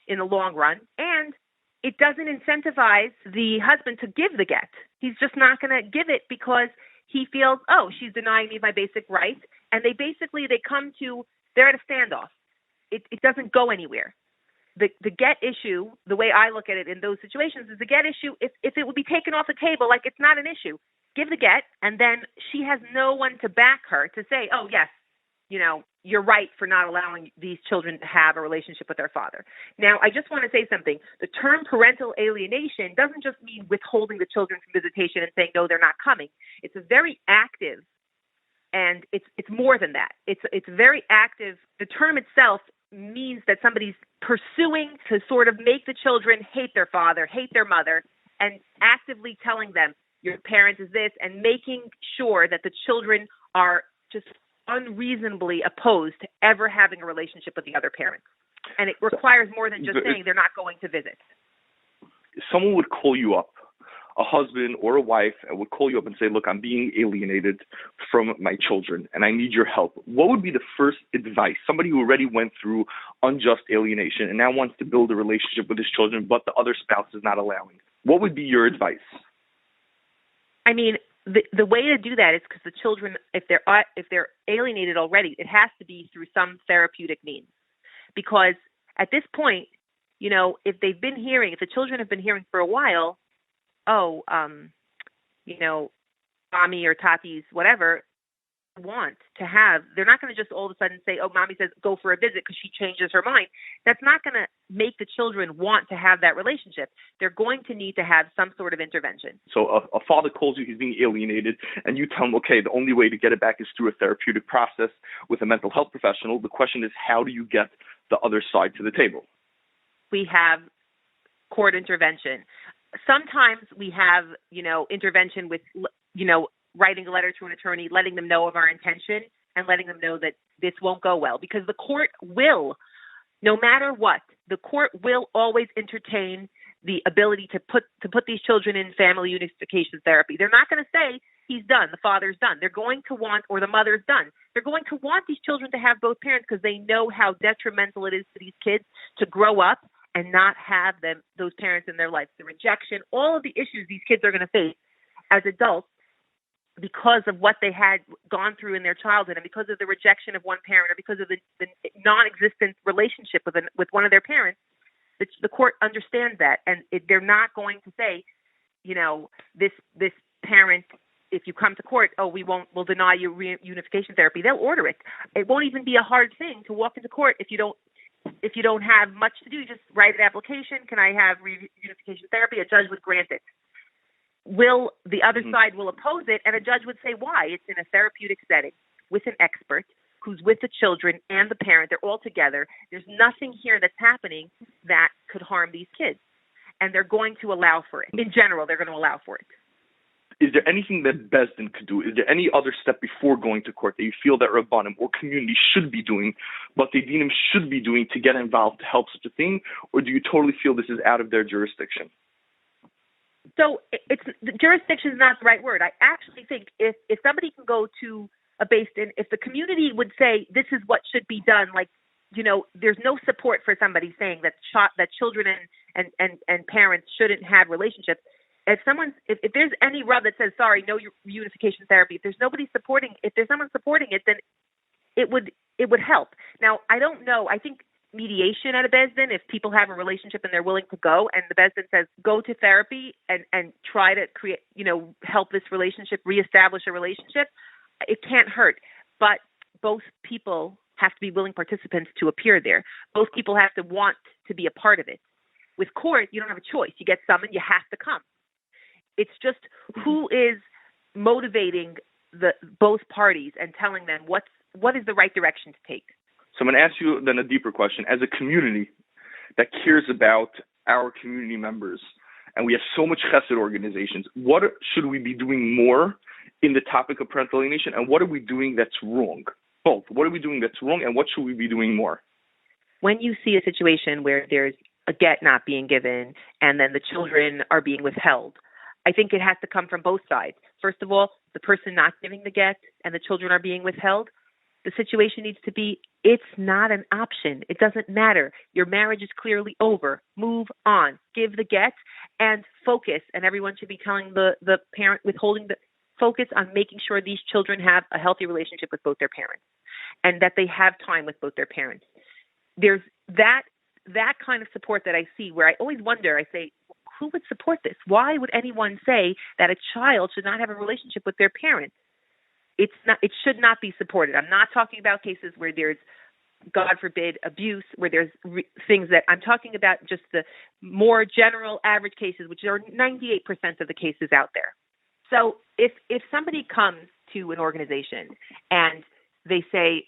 in the long run. And it doesn't incentivize the husband to give the get. He's just not going to give it because he feels, oh, she's denying me my basic rights. And they're at a standoff. It doesn't go anywhere. The get issue, the way I look at it in those situations, is the get issue, if it would be taken off the table, like it's not an issue. Give the get, and then she has no one to back her to say, oh, yes, you're right for not allowing these children to have a relationship with their father. Now, I just want to say something. The term parental alienation doesn't just mean withholding the children from visitation and saying, no, they're not coming. It's a very active, and it's more than that. It's very active. The term itself means that somebody's pursuing to sort of make the children hate their father, hate their mother, and actively telling them, your parent is this, and making sure that the children are just unreasonably opposed to ever having a relationship with the other parent. And it requires more than just saying they're not going to visit. Someone would call you up, a husband or a wife, and would call you up and say, look, I'm being alienated from my children, and I need your help. What would be the first advice? Somebody who already went through unjust alienation and now wants to build a relationship with his children, but the other spouse is not allowing. What would be your advice? I mean, the way to do that is because the children, if they're alienated already, it has to be through some therapeutic means. Because at this point, if the children have been hearing for a while, mommy or tati's whatever they're not going to just all of a sudden say, oh, mommy says go for a visit because she changes her mind. That's not going to make the children want to have that relationship. They're going to need to have some sort of intervention. So a father calls you, he's being alienated, and you tell him, okay, the only way to get it back is through a therapeutic process with a mental health professional. The question is, how do you get the other side to the table? We have court intervention. Sometimes we have, intervention with, writing a letter to an attorney, letting them know of our intention and letting them know that this won't go well, because the court will, no matter what, the court will always entertain the ability to put these children in family unification therapy. They're not going to say he's done, the father's done. They're going to want, or the mother's done. They're going to want these children to have both parents because they know how detrimental it is to these kids to grow up and not have those parents in their life. The rejection, all of the issues these kids are going to face as adults because of what they had gone through in their childhood and because of the rejection of one parent or because of the non-existent relationship with one of their parents. The court understands that, and they're not going to say, this parent, if you come to court, we'll deny you reunification therapy. They'll order it. It won't even be a hard thing to walk into court if you don't have much to do. You just write an application. Can I have reunification therapy? A judge would grant it. The other side will oppose it, and a judge would say why. It's in a therapeutic setting with an expert who's with the children and the parent. They're all together. There's nothing here that's happening that could harm these kids, and they're going to allow for it. In general, they're going to allow for it. Is there anything that Bais Din could do? Is there any other step before going to court that you feel that Rabbanim or community should be doing, but the Dinim should be doing to get involved to help such a thing, or do you totally feel this is out of their jurisdiction? So the jurisdiction is not the right word. I actually think if somebody can go to a Bais Din, if the community would say this is what should be done, there's no support for somebody saying that children and parents shouldn't have relationships. If there's any rub that says sorry, no reunification therapy, if there's someone supporting it, then it would help. Now I don't know. I think mediation at a Bais Din, if people have a relationship and they're willing to go, and the Bais Din says go to therapy and try to create, help this relationship, reestablish a relationship, it can't hurt. But both people have to be willing participants to appear there. Both people have to want to be a part of it. With court, you don't have a choice. You get summoned, you have to come. It's just who is motivating both parties and telling them what is the right direction to take. So I'm going to ask you then a deeper question. As a community that cares about our community members, and we have so much chesed organizations, what should we be doing more in the topic of parental alienation, and what are we doing that's wrong? Both. What are we doing that's wrong, and what should we be doing more? When you see a situation where there's a get not being given and then the children are being withheld, I think it has to come from both sides. First of all, the person not giving the get and the children are being withheld, the situation needs to be, it's not an option. It doesn't matter. Your marriage is clearly over. Move on. Give the get and focus. And everyone should be telling the parent withholding the focus on making sure these children have a healthy relationship with both their parents and that they have time with both their parents. There's that kind of support that I see where I always wonder, I say, who would support this? Why would anyone say that a child should not have a relationship with their parents? It should not be supported. I'm not talking about cases where there's, God forbid, abuse, where there's things that I'm talking about, just the more general average cases, which are 98% of the cases out there. So if somebody comes to an organization and they say,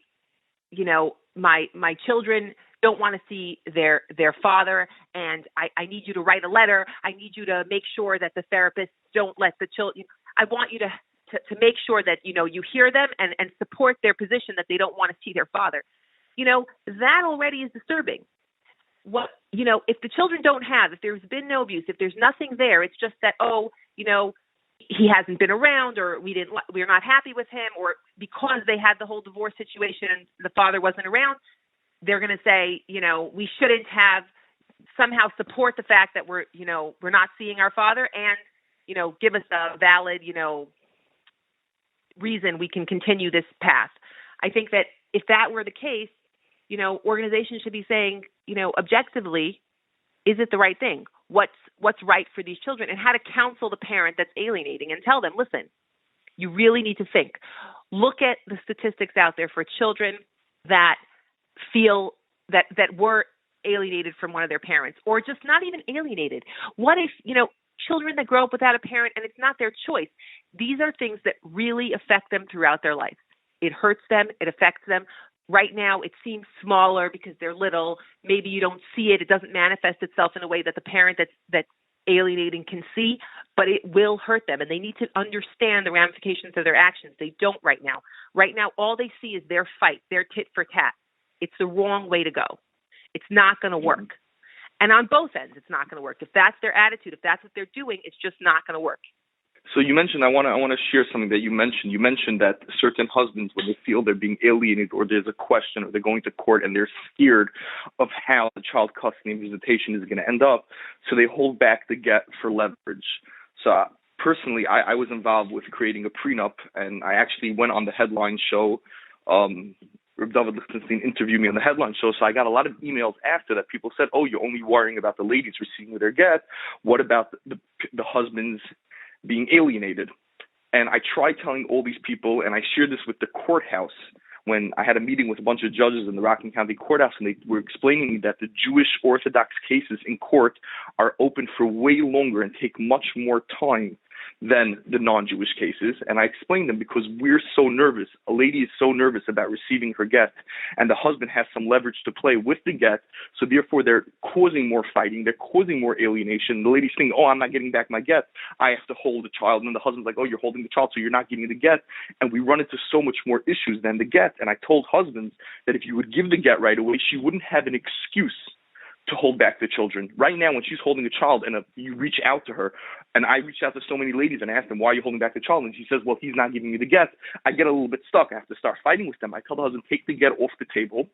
you know, my children don't want to see their father, and I need you to write a letter. I need you to make sure that the therapists don't let the children. I want you to make sure that, you know, you hear them and support their position that they don't want to see their father. You know, that already is disturbing. What, you know, if the children don't have, if there's been no abuse, if there's nothing there, it's just that, oh, you know, he hasn't been around, or we're not happy with him, or because they had the whole divorce situation and the father wasn't around, they're going to say, you know, we shouldn't have somehow support the fact that we're not seeing our father and, you know, give us a valid, you know, reason we can continue this path. I think that if that were the case, you know, organizations should be saying, you know, objectively, is it the right thing? What's right for these children, and how to counsel the parent that's alienating and tell them, listen, you really need to think. Look at the statistics out there for children that feel that were alienated from one of their parents, or just not even alienated. What if, you know, children that grow up without a parent and it's not their choice? These are things that really affect them throughout their life. It hurts them. It affects them. Right now, it seems smaller because they're little. Maybe you don't see it. It doesn't manifest itself in a way that the parent that's alienating can see, but it will hurt them, and they need to understand the ramifications of their actions. They don't right now. Right now, all they see is their fight, their tit for tat. It's the wrong way to go. It's not going to work. And on both ends, it's not going to work. If that's their attitude, if that's what they're doing, it's just not going to work. So you mentioned, I want to share something that you mentioned. You mentioned that certain husbands, when they feel they're being alienated or there's a question or they're going to court and they're scared of how the child custody and visitation is going to end up, so they hold back the get for leverage. So personally, I was involved with creating a prenup, and I actually went on the headline show. Rabbi Lichtenstein interviewed me on the headline show, so I got a lot of emails after that. People said, oh, you're only worrying about the ladies receiving their get. What about the husbands being alienated? And I tried telling all these people, and I shared this with the courthouse when I had a meeting with a bunch of judges in the Rockland County Courthouse, and they were explaining that the Jewish Orthodox cases in court are open for way longer and take much more time than the non-Jewish cases. And I explained them because we're so nervous. A lady is so nervous about receiving her get, and the husband has some leverage to play with the get, so therefore they're causing more fighting, they're causing more alienation. The lady's thinking, oh, I'm not getting back my get, I have to hold the child. And then the husband's like, oh, you're holding the child, so you're not getting the get. And we run into so much more issues than the get. And I told husbands that if you would give the get right away, she wouldn't have an excuse to hold back the children. Right now, when she's holding a child and you reach out to her, and I reached out to so many ladies and asked them, why are you holding back the child? And she says, well, he's not giving me the get. I get a little bit stuck. I have to start fighting with them. I tell the husband, take the get off the table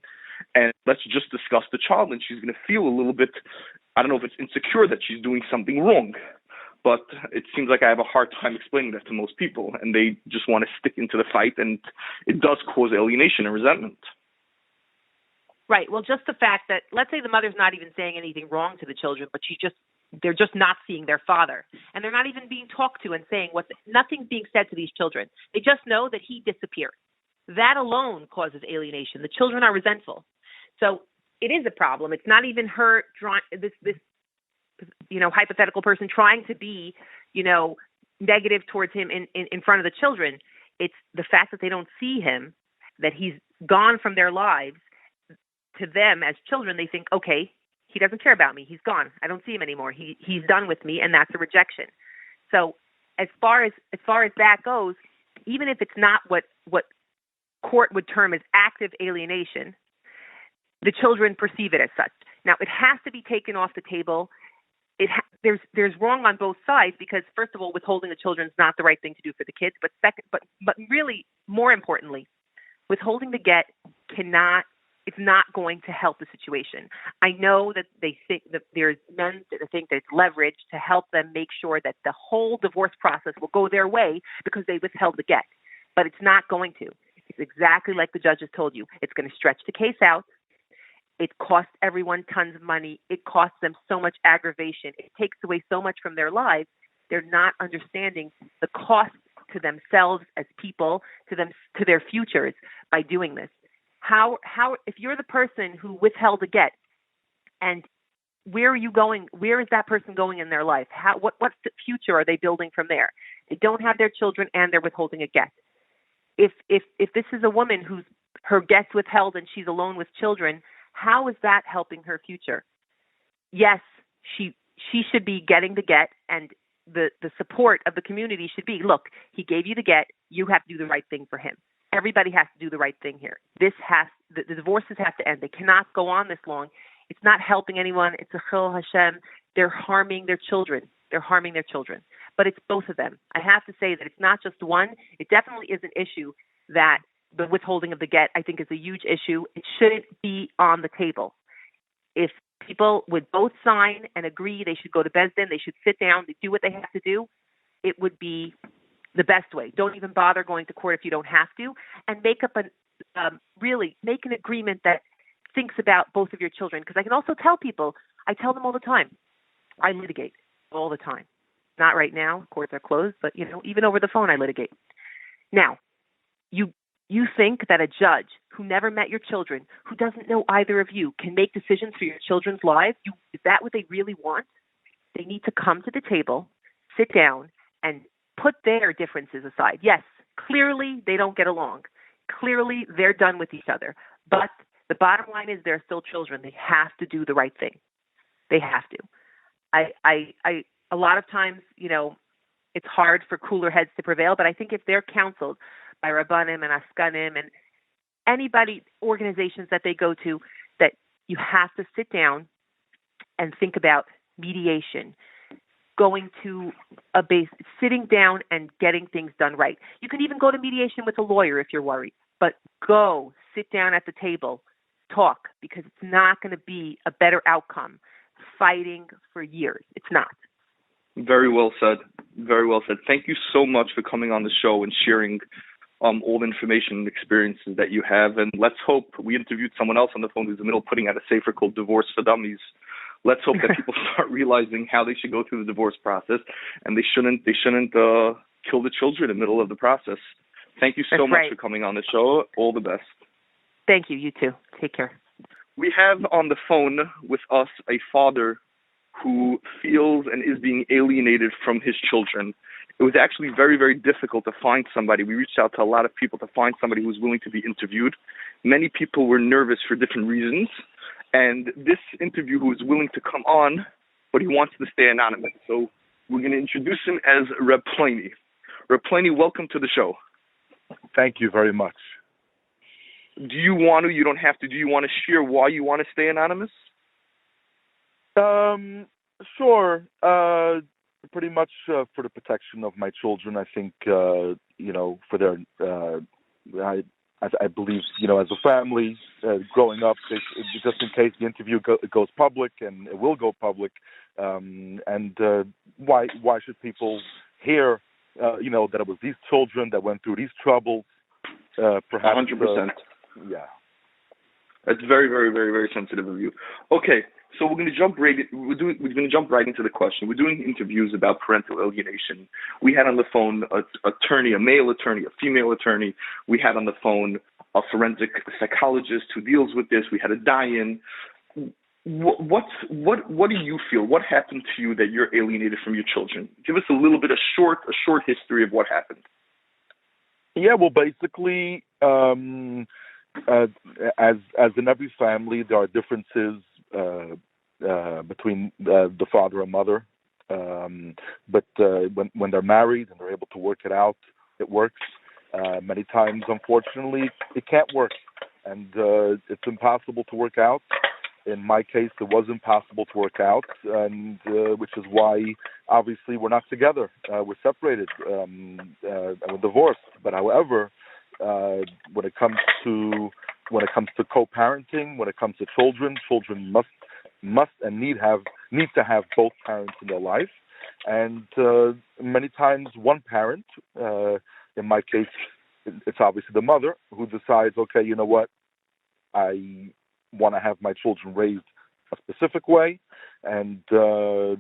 and let's just discuss the child. And she's going to feel a little bit, I don't know if it's insecure that she's doing something wrong, but it seems like I have a hard time explaining that to most people, and they just want to stick into the fight, and it does cause alienation and resentment. Right. Well, just the fact that, let's say the mother's not even saying anything wrong to the children, but they're just not seeing their father, and they're not even being talked to and saying nothing's being said to these children. They just know that he disappeared. That alone causes alienation. The children are resentful. So it is a problem. It's not even her this hypothetical person trying to be, negative towards him in front of the children. It's the fact that they don't see him, that he's gone from their lives. to them as children, they think, okay, he doesn't care about me. He's gone. I don't see him anymore. He's done with me, and that's a rejection. So as far as that goes, even if it's not what court would term as active alienation, the children perceive it as such. Now, it has to be taken off the table. There's wrong on both sides because, first of all, withholding the children is not the right thing to do for the kids. But second, but really, more importantly, withholding the get it's not going to help the situation. I know that they think that there's men that think that it's leverage to help them make sure that the whole divorce process will go their way because they withheld the get. But it's not going to. It's exactly like the judges told you. It's going to stretch the case out. It costs everyone tons of money. It costs them so much aggravation. It takes away so much from their lives. They're not understanding the cost to themselves as people, to their futures by doing this. How if you're the person who withheld a get, and where are you going? Where is that person going in their life? What's the future are they building from there? They don't have their children and they're withholding a get. If this is a woman whose her get's withheld and she's alone with children, how is that helping her future? Yes, she should be getting the get, and the support of the community should be, look, he gave you the get, you have to do the right thing for him. Everybody has to do the right thing here. The divorces have to end. They cannot go on this long. It's not helping anyone. It's a Khal Hashem. They're harming their children. But it's both of them. I have to say that it's not just one. It definitely is an issue that the withholding of the get, I think, is a huge issue. It shouldn't be on the table. If people would both sign and agree they should go to Bais Din, they should sit down, they do what they have to do, it would be the best way. Don't even bother going to court if you don't have to, and make an agreement that thinks about both of your children. Because I can also tell people, I tell them all the time, I litigate all the time. Not right now, courts are closed, but even over the phone I litigate. Now, you think that a judge who never met your children, who doesn't know either of you, can make decisions for your children's lives? Is that what they really want? They need to come to the table, sit down, and put their differences aside. Yes, clearly they don't get along. Clearly they're done with each other. But the bottom line is they're still children. They have to do the right thing. They have to. I a lot of times, it's hard for cooler heads to prevail, but I think if they're counseled by Rabbanim and Askanim and anybody, organizations that they go to, that you have to sit down and think about mediation, going to a base, sitting down and getting things done right. You can even go to mediation with a lawyer if you're worried, but go sit down at the table, talk, because it's not going to be a better outcome fighting for years. It's not. Very well said. Very well said. Thank you so much for coming on the show and sharing all the information and experiences that you have. And let's hope, we interviewed someone else on the phone who's in the middle of putting out a sefer called Divorce for Dummies. Let's hope that people start realizing how they should go through the divorce process, and they shouldn't kill the children in the middle of the process. Thank you so much for coming on the show. All the best. Thank you. You too. Take care. We have on the phone with us a father who feels and is being alienated from his children. It was actually very, very difficult to find somebody. We reached out to a lot of people to find somebody who was willing to be interviewed. Many people were nervous for different reasons. And this interview who is willing to come on, but he wants to stay anonymous. So we're going to introduce him as Reb Pliny. Reb Pliny, welcome to the show. Thank you very much. Do you want to, you don't have to, do you want to share why you want to stay anonymous? Sure. Pretty much for the protection of my children. I think, for their, I believe, as a family, growing up, just in case the interview goes public, and it will go public, why should people hear, that it was these children that went through these troubles? Perhaps 100%. Yeah. That's very, very, very, very sensitive of you. Okay, so we're going to jump right into the question. We're doing interviews about parental alienation. We had on the phone an attorney, a male attorney, a female attorney. We had on the phone a forensic psychologist who deals with this. We had a die-in. What do you feel? What happened to you that you're alienated from your children? Give us a little bit, a short history of what happened. Yeah, well, basically, as in every family, there are differences between the father and mother. But when they're married and they're able to work it out, it works. Many times, unfortunately, it can't work, and it's impossible to work out. In my case, it was impossible to work out, and which is why, obviously, we're not together. We're separated. We're divorced. But however, when it comes to co-parenting, when it comes to children must and need to have both parents in their life, and many times one parent. In my case, it's obviously the mother who decides, okay, you know what, I want to have my children raised a specific way, and I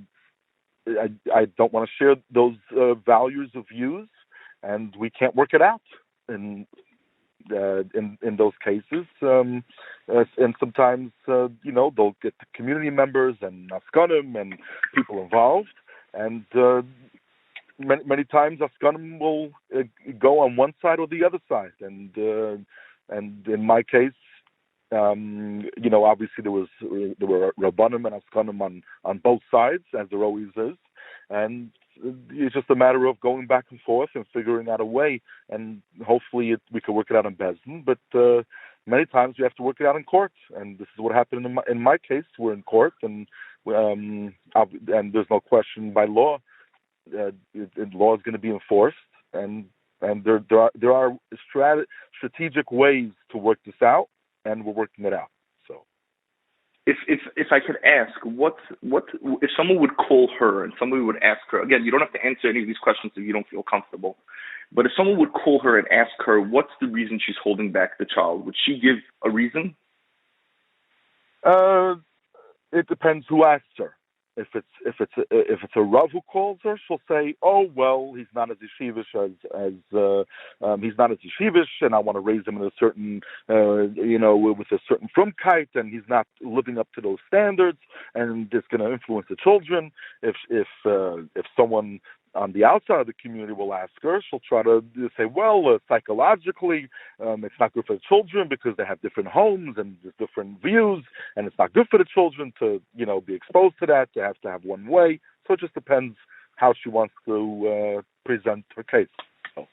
don't want to share those values or views, and we can't work it out in those cases. And sometimes, they'll get the community members and Askanim and people involved, and many times Askanim will go on one side or the other side, and in my case, obviously there were Rabbanim and Askanim on both sides, as there always is, and it's just a matter of going back and forth and figuring out a way, and hopefully we can work it out in Bais Din, but many times we have to work it out in court, and this is what happened in my case. We're in court, and there's no question by law. Law is going to be enforced, and there are strategic ways to work this out, and we're working it out. So, if I could ask, what if someone would call her and somebody would ask her again? You don't have to answer any of these questions if you don't feel comfortable. But if someone would call her and ask her what's the reason she's holding back the child, would she give a reason? It depends who asks her. If it's a Rav who calls her, she'll say, "Oh well, he's not as yeshivish as he's not as yeshivish, and I want to raise him in a certain with a certain frumkeit, and he's not living up to those standards, and it's going to influence the children." If someone on the outside of the community will ask her, she'll try to say, well, psychologically, it's not good for the children because they have different homes and there's different views, and it's not good for the children to, be exposed to that, to have one way. So it just depends how she wants to present her case. So.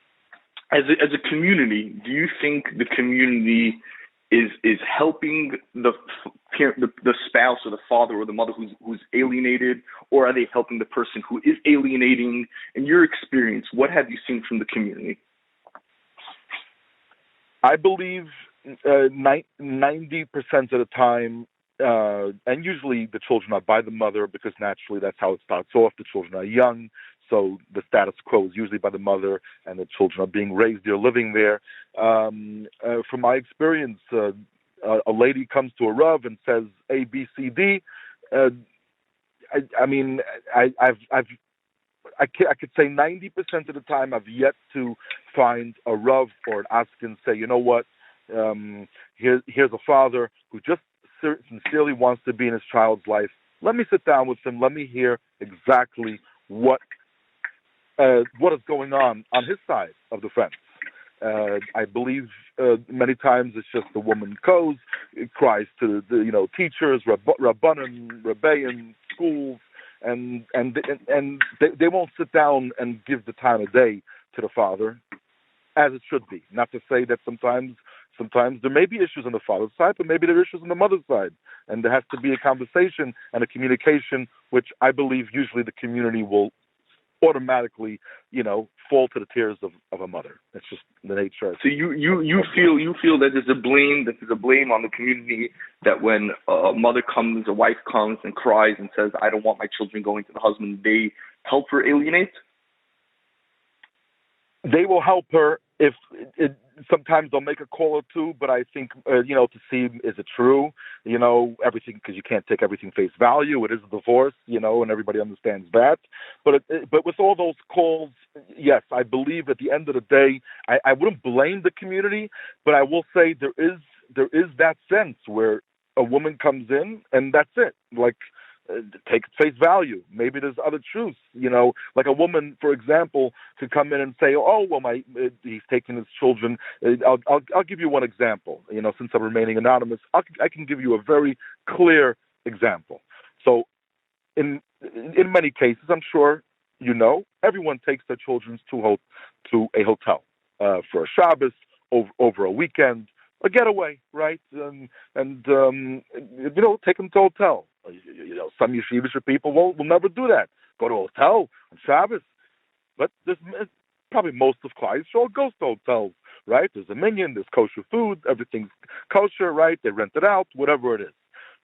As a community, do you think the community is helping the spouse or the father or the mother who's alienated, or are they helping the person who is alienating? In your experience, what have you seen from the community? I believe 90% of the time, and usually the children are by the mother because naturally that's how it starts off. The children are young, so the status quo is usually by the mother, and the children are being raised there, living there. From my experience, a lady comes to a Rav and says A, B, C, D. I could say 90% of the time I've yet to find a Rav or an Askin say, you know what, here's a father who just sincerely wants to be in his child's life. Let me sit down with him. Let me hear exactly what is going on his side of the fence. I believe many times it's just the woman goes, cries to the teachers, rabbanim, rebbeim, schools, and they won't sit down and give the time of day to the father, as it should be. Not to say that sometimes there may be issues on the father's side, but maybe there are issues on the mother's side, and there has to be a conversation and a communication, which I believe usually the community will automatically, fall to the tears of a mother. That's just the nature. So you feel that there's a blame on the community, that when a wife comes and cries and says, I don't want my children going to the husband, they help her alienate? They will help her if sometimes they'll make a call or two, but I think, to see, is it true? Everything, because you can't take everything face value. It is a divorce, and everybody understands that. But with all those calls, yes, I believe at the end of the day, I wouldn't blame the community, but I will say there is that sense where a woman comes in and that's it. Like, take face value. Maybe there's other truths. Like a woman, for example, could come in and say, "Oh, well, he's taking his children." I'll give you one example. Since I'm remaining anonymous, I can give you a very clear example. So, in many cases, I'm sure everyone takes their children to a hotel for a Shabbos, over a weekend, a getaway, right? And take them to a hotel. Some yeshivish people will never do that. Go to a hotel on Shabbos. But probably most of Khal Yisrael goes to hotels, right? There's a minyan, there's kosher food, everything's kosher, right? They rent it out, whatever it is,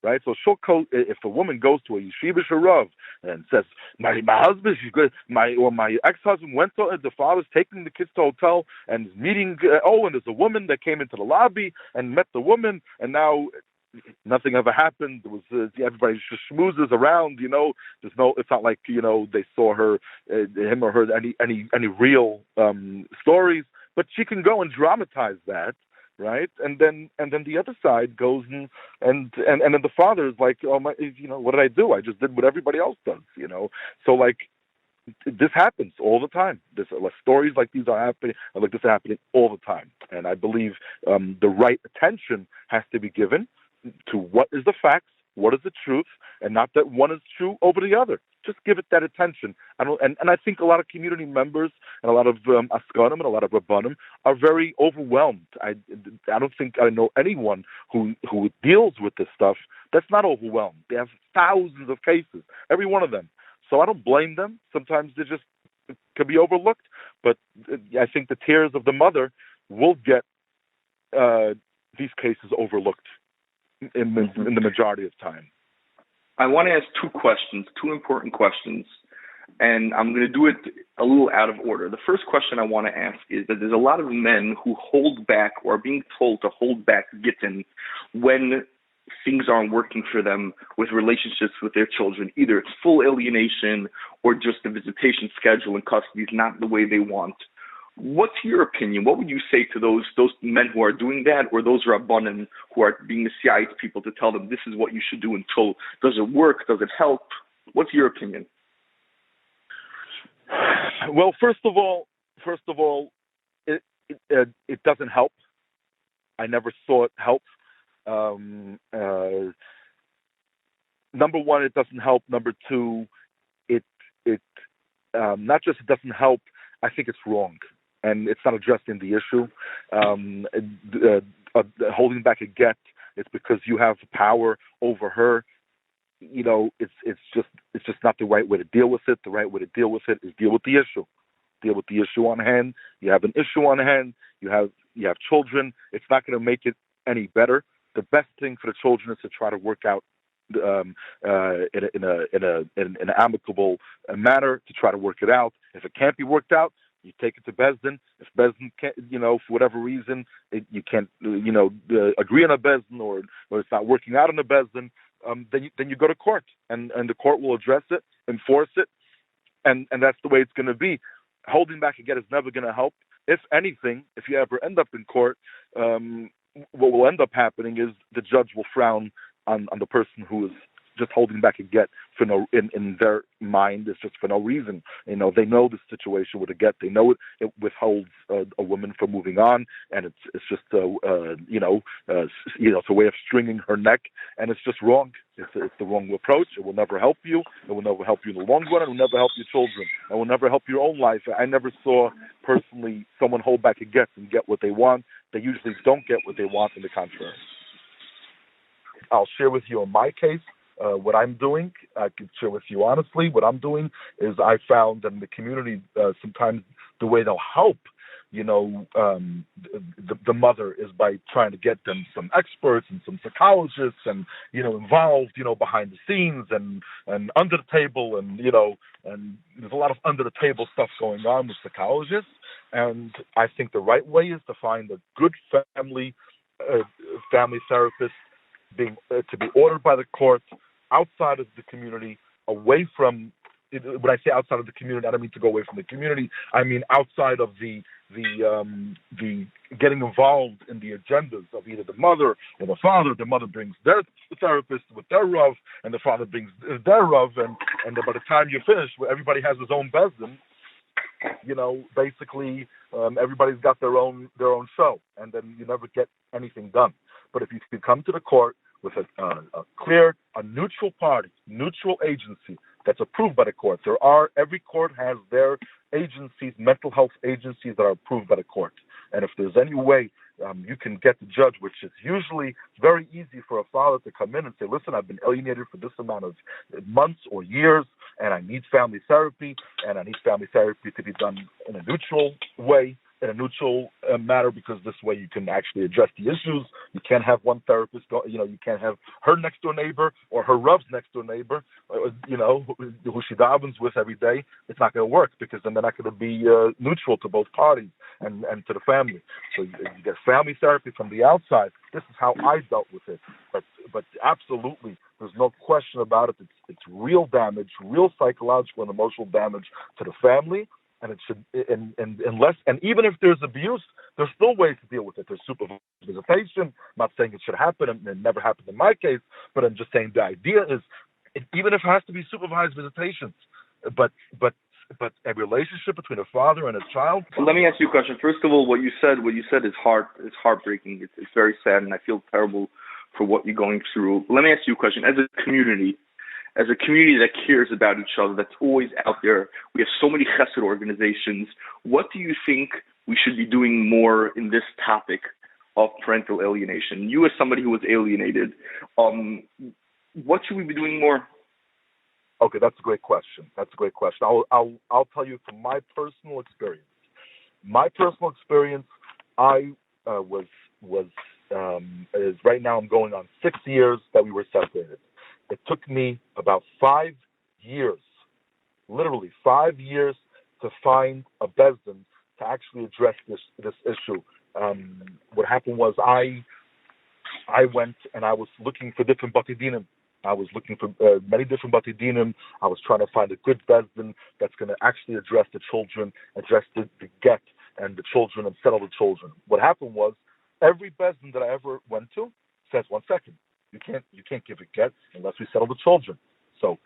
right? So if a woman goes to a yeshivish rav and says, my husband, my ex-husband went to, the father's taking the kids to a hotel and is meeting, and there's a woman that came into the lobby and met the woman, and now nothing ever happened. There was everybody just schmoozes around. There's no. It's not like they saw him or her any real stories. But she can go and dramatize that, right? And then the other side goes and then the father is like, oh my, what did I do? I just did what everybody else does, So like, this happens all the time. Stories like these are happening, like this are happening all the time. And I believe the right attention has to be given to what is the facts, what is the truth, and not that one is true over the other. Just give it that attention. And I think a lot of community members and a lot of Askanim and a lot of Rabbanim are very overwhelmed. I don't think I know anyone who deals with this stuff that's not overwhelmed. They have thousands of cases, every one of them. So I don't blame them. Sometimes they just could be overlooked. But I think the tears of the mother will get these cases overlooked in the majority of time. I want to ask two important questions, and I'm going to do it a little out of order. The first question I want to ask is that there's a lot of men who hold back or are being told to hold back gittin when things aren't working for them with relationships with their children. Either it's full alienation or just the visitation schedule and custody is not the way they want. What's your opinion? What would you say to those men who are doing that, or those Rabbanim who are being the CI's people to tell them this is what you should do until, does it work? Does it help? What's your opinion? Well, first of all, it doesn't help. I never saw it help. Number one, it doesn't help. Number two, it not just it doesn't help, I think it's wrong. And it's not addressing the issue. Holding back a get, it's because you have power over her. It's just not the right way to deal with it. The right way to deal with it is deal with the issue. Deal with the issue on hand. You have an issue on hand. You have children. It's not going to make it any better. The best thing for the children is to try to work out in an amicable manner, to try to work it out. If it can't be worked out, you take it to Bais Din. If Bais Din can't, for whatever reason, you can't, agree on a Bais Din, or it's not working out on a Bais Din, then you go to court, and the court will address it, enforce it, and that's the way it's going to be. Holding back again is never going to help. If anything, if you ever end up in court, what will end up happening is the judge will frown on the person who is just holding back a get for in their mind. It's just for no reason. They know the situation with a get. They know it withholds a woman from moving on, and it's just it's a way of stringing her neck, and it's just wrong. It's the wrong approach. It will never help you. It will never help you in the long run. It will never help your children. It will never help your own life. I never saw personally someone hold back a get and get what they want. They usually don't get what they want, in the contrary. I'll share with you in my case what I'm doing. I can share with you honestly. What I'm doing is I found that in the community sometimes the way they'll help, the mother is by trying to get them some experts and some psychologists and involved behind the scenes and under the table and there's a lot of under the table stuff going on with psychologists. And I think the right way is to find a good family therapist to be ordered by the court outside of the community, away from when I say outside of the community, I don't mean to go away from the community. I mean outside of the getting involved in the agendas of either the mother or the father. The mother brings their therapist with their Rav, and the father brings their Rav, and by the time you're finished, everybody has his own Bais Din. Basically, everybody's got their own show, and then you never get anything done. But if you can come to the court with a neutral party, neutral agency that's approved by the court. Every court has their agencies, mental health agencies that are approved by the court. And if there's any way you can get the judge, which is usually very easy for a father to come in and say, listen, I've been alienated for this amount of months or years, and I need family therapy, and I need family therapy to be done in a neutral way, in a neutral manner, because this way you can actually address the issues. You can't have one therapist you can't have her next door neighbor or her Rav's next door neighbor, who she davens with every day. It's not going to work, because then they're not going to be neutral to both parties and to the family. So you get family therapy from the outside. This is how I dealt with it. But absolutely, there's no question about it. It's real damage, real psychological and emotional damage to the family. And it should, and even if there's abuse, there's still ways to deal with it. There's supervised visitation. I'm not saying it should happen, and it never happened in my case, but I'm just saying the idea is, even if it has to be supervised visitations, but a relationship between a father and a child. So let me ask you a question. First of all, what you said is heartbreaking. It's very sad, and I feel terrible for what you're going through. But let me ask you a question. As a community that cares about each other, that's always out there, we have so many chesed organizations. What do you think we should be doing more in this topic of parental alienation? You, as somebody who was alienated, what should we be doing more? Okay, that's a great question. I'll tell you from my personal experience. I is right now I'm going on 6 years that we were separated. It took me about 5 years, literally 5 years, to find a Bais Din to actually address this issue. What happened was I went and I was looking for different Bati Dinim. I was looking for many different Bati Dinim. I was trying to find a good Bais Din that's going to actually address the children, address the get and the children, and settle the children. What happened was, every Bais Din that I ever went to says, 1 second, you can't give a get unless we settle the children. So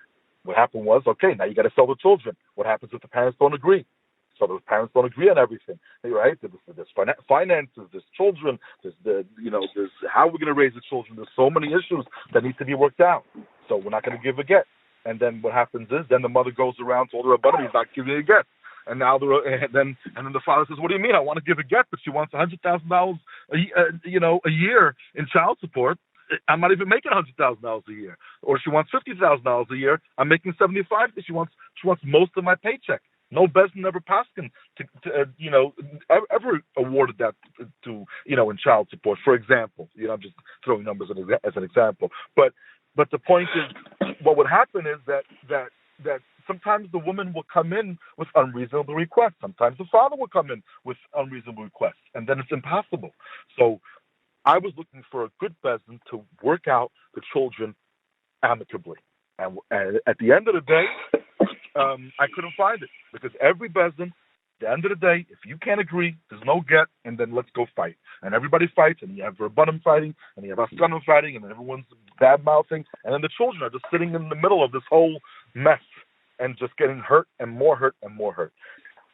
what happened was, okay, now you got to settle the children. What happens if the parents don't agree? So the parents don't agree on everything, right? There's finances, there's children, there's how we're going to raise the children. There's so many issues that need to be worked out. So we're not going to give a get. And then what happens is, then the mother goes around to all the Rabbanim, he's not giving a get. And now then the father says, what do you mean? I want to give a get, but she wants $100,000 a year in child support. I'm not even making $100,000 a year. Or she wants $50,000 a year. I'm making $75,000. She wants most of my paycheck. No Bais Din ever passed ever awarded that to in child support, for example. I'm just throwing numbers as an example. But the point is, what would happen is that sometimes the woman will come in with unreasonable requests. Sometimes the father will come in with unreasonable requests, and then it's impossible. So I was looking for a good Bais Din to work out the children amicably. And at the end of the day, I couldn't find it, because every Bais Din, at the end of the day, if you can't agree, there's no get, and then let's go fight. And everybody fights, and you have Rabbanim fighting, and you have Askanim fighting, and then everyone's bad-mouthing, and then the children are just sitting in the middle of this whole mess and just getting hurt and more hurt and more hurt.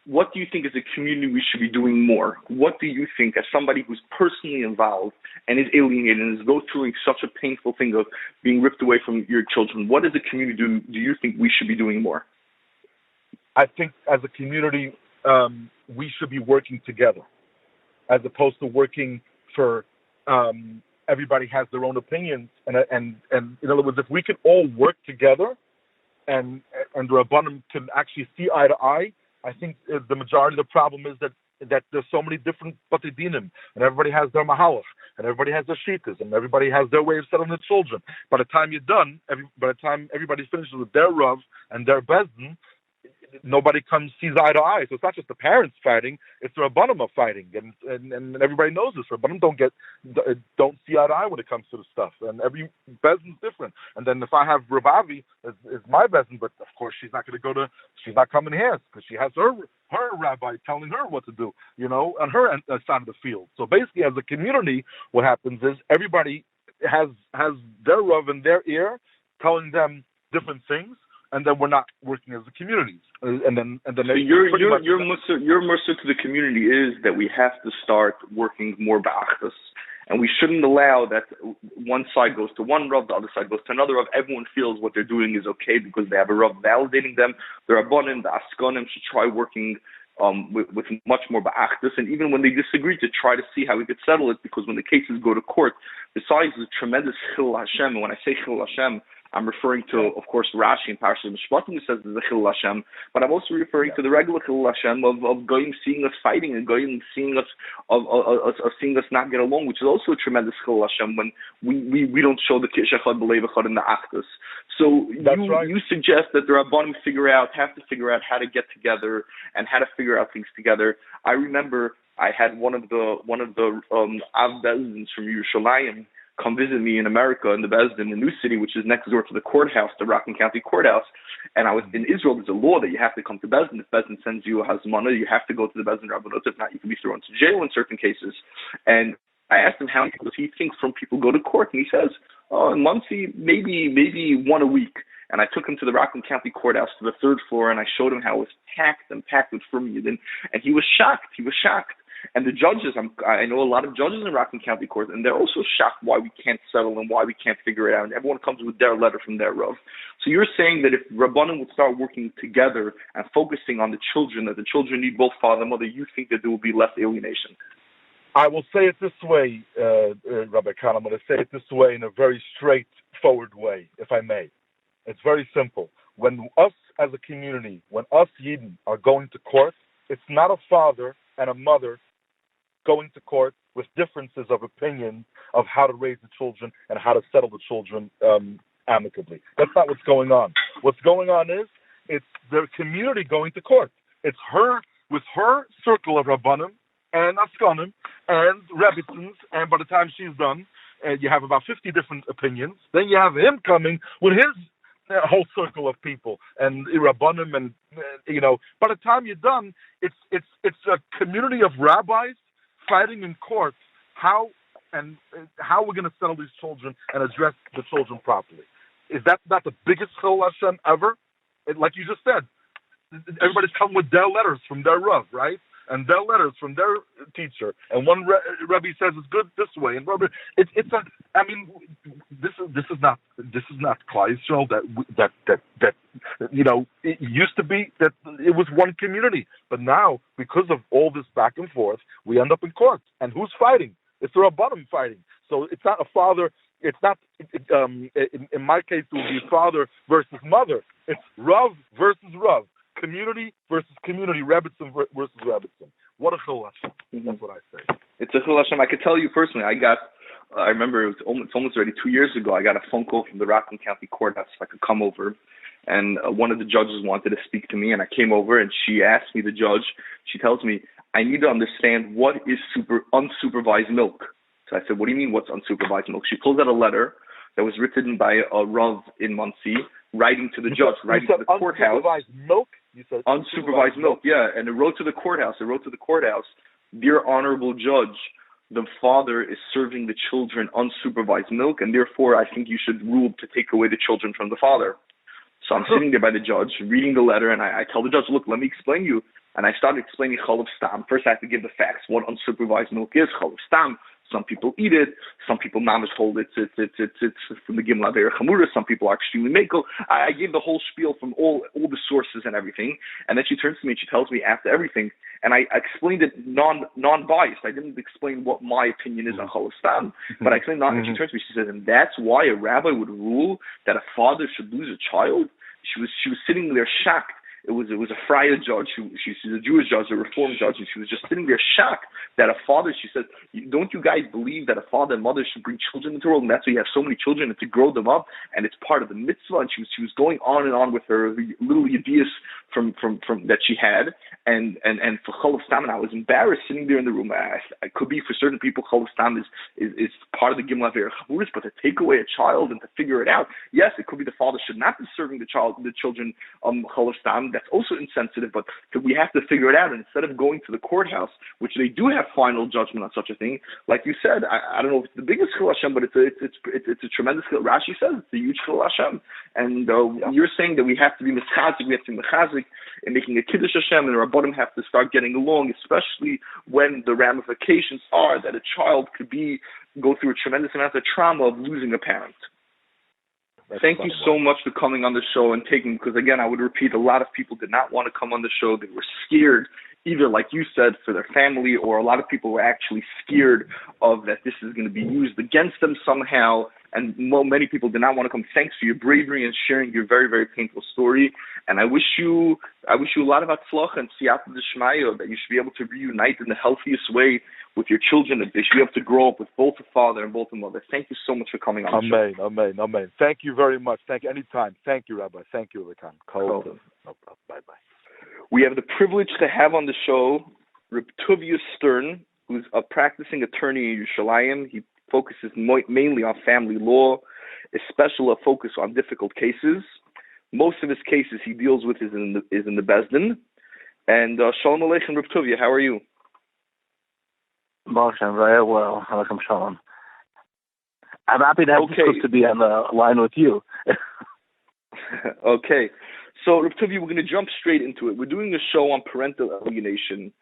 What do you think as a community we should be doing more? What do you think, as somebody who's personally involved and is alienated and is going through such a painful thing of being ripped away from your children, what as a community do you think we should be doing more? I think as a community, we should be working together, as opposed to working for everybody has their own opinions. And in other words, if we can all work together and the Rabbanim can actually see eye to eye, I think the majority of the problem is that there's so many different Bati Dinim, and everybody has their Mahalach, and everybody has their Shitas, and everybody has their way of settling the children. By the time you're done, by the time everybody finishes with their Rav and their Bais Din, nobody sees eye to eye. So it's not just the parents fighting; it's the Rabbanim are fighting, and everybody knows this. Rabbanim don't see eye to eye when it comes to the stuff, and every Bais Din's different. And then if I have Rabavi is my Bais Din, but of course she's not coming here because she has her rabbi telling her what to do, on her side of the field. So basically, as a community, what happens is everybody has their Rav in their ear telling them different things, and then we're not working as a community. And then so your mussar to the community is that we have to start working more ba'achdas, and we shouldn't allow that one side goes to one Rav, the other side goes to another Rav. Everyone feels what they're doing is okay because they have a Rav validating them. The Rabbanim, the Askanim should try working with much more ba'achdas, and even when they disagree, to try to see how we could settle it, because when the cases go to court, besides the tremendous Khil Hashem, and when I say Khil Hashem, I'm referring to, of course, Rashi and Parashat Mishpatim, who says there's a Khil Hashem, but I'm also referring to the regular Khil Hashem of Goyim seeing us fighting and Goyim seeing us seeing us not get along, which is also a tremendous Khil Hashem when we don't show the Kishachad B'Levachad in the Achdus. So you suggest that the Rabbanim have to figure out how to get together and how to figure out things together. I remember I had one of the Av Bais Dins from Yerushalayim come visit me in America in the Bais Din, the new city, which is next door to the courthouse, the Rockland County Courthouse. And I was in Israel. There's a law that you have to come to Bais Din. If Bais Din sends you a hazmana, you have to go to the Bais Din Rabbanot. If not, you can be thrown to jail in certain cases. And I asked him how he thinks from people go to court, and he says, in Muncie, maybe one a week. And I took him to the Rockland County Courthouse to the third floor, and I showed him how it was packed with frum Yidden, and he was shocked. And the judges, I know a lot of judges in Rockland County Court, and they're also shocked why we can't settle and why we can't figure it out. And everyone comes with their letter from their Rav. So you're saying that if Rabbanim would start working together and focusing on the children, that the children need both father and mother, you think that there will be less alienation? I will say it this way, Rabbi Khan. I'm going to say it this way in a very straightforward way, if I may. It's very simple. When us as a community, when us Yidden are going to court, it's not a father and a mother going to court with differences of opinion of how to raise the children and how to settle the children amicably. That's not what's going on. What's going on is it's the community going to court. It's her with her circle of Rabbanim and Askanim and Rebbitzins, and by the time she's done, you have about 50 different opinions. Then you have him coming with his whole circle of people and Rabbanim, and by the time you're done, it's a community of rabbis fighting in court how we're going to settle these children and address the children properly. Is that not the biggest Khil Hashem ever? Like you just said, everybody's coming with their letters from their Rav, right? And their letters from their teacher, and one Rabbi says it's good this way, and Rabbi, this is not Klal Yisrael that it used to be that it was one community, but now because of all this back and forth, we end up in court, and who's fighting? It's the Rabbanim fighting. So it's not a father. It's not. In my case, it would be father versus mother. It's Rav versus Rav. Community versus community, Rebbitzin versus Rebbitzin. What a Khil Hashem. That's what I say. It's a Khil Hashem. I could tell you personally, I remember it's almost already 2 years ago, I got a phone call from the Rockland County Courthouse if I could come over. And one of the judges wanted to speak to me, and I came over, and she asked me, the judge, she tells me, I need to understand what is unsupervised milk. So I said, what do you mean what's unsupervised milk? She pulls out a letter that was written by a Rav in Muncie, writing to the judge, writing to the courthouse. Unsupervised milk? You said unsupervised milk, yeah. And it wrote to the courthouse, Dear Honorable Judge, the father is serving the children unsupervised milk, and therefore I think you should rule to take away the children from the father. So I'm sitting there by the judge, reading the letter, and I tell the judge, look, let me explain you. And I started explaining Khal Stam. First I have to give the facts, what unsupervised milk is, Khal Stam. Some people eat it. Some people mamish hold it's from the Gimel Aver Chamura. Some people are extremely makel. I gave the whole spiel from all the sources and everything. And then she turns to me and she tells me after everything, and I explained it non-biased. I didn't explain what my opinion is on Khal Stam, but I explained and she turns to me. She says, and that's why a rabbi would rule that a father should lose a child. She was sitting there shocked. it was a Freya judge. She's a Jewish judge, a Reform judge, and she was just sitting there shocked that a father. She said, "Don't you guys believe that a father and mother should bring children into the world, and that's why you have so many children, and to grow them up, and it's part of the mitzvah?" And she was going on and on with her little ideas from that she had, and for Chol Stam, and I was embarrassed sitting there in the room. I could be for certain people, Chol Stam is part of the Gimel Aver Chavuris, but to take away a child and to figure it out, yes, it could be the father should not be serving the children Chol Stam. That's also insensitive, but we have to figure it out. And instead of going to the courthouse, which they do have final judgment on such a thing, like you said, I don't know if it's the biggest Chil Hashem, but it's a tremendous Chil. Rashi says it's a huge Chil Hashem, and you're saying that we have to be mechazik, we have to be mechazik in making a kiddush Hashem, and the Rabbanim have to start getting along, especially when the ramifications are that a child could go through a tremendous amount of trauma of losing a parent. Thank you so much for coming on the show and because again, I would repeat, a lot of people did not want to come on the show. They were scared, either like you said, for their family, or a lot of people were actually scared of that this is going to be used against them somehow. And many people did not want to come. Thanks for your bravery and sharing your very, very painful story. And I wish you a lot of atzlacha and siyata d'shmaya, that you should be able to reunite in the healthiest way with your children, that they should be able to grow up with both a father and both a mother. Thank you so much for coming on the show. Amen. Thank you very much. Thank you. Anytime. Thank you, Rabbi. Thank you, Khal. No problem. Bye-bye. We have the privilege to have on the show Rabbi Stern, who's a practicing attorney in Yerushalayim. He focuses mainly on family law, a special focus on difficult cases. Most of his cases he deals with is in the Bais Din. And Shalom Aleichem, Rabbi Tuvia, how are you? Very well. Aleichem Shalom. I'm happy to have this to be on the line with you. Okay. So, Rabbi Tuvia, we're going to jump straight into it. We're doing a show on parental alienation.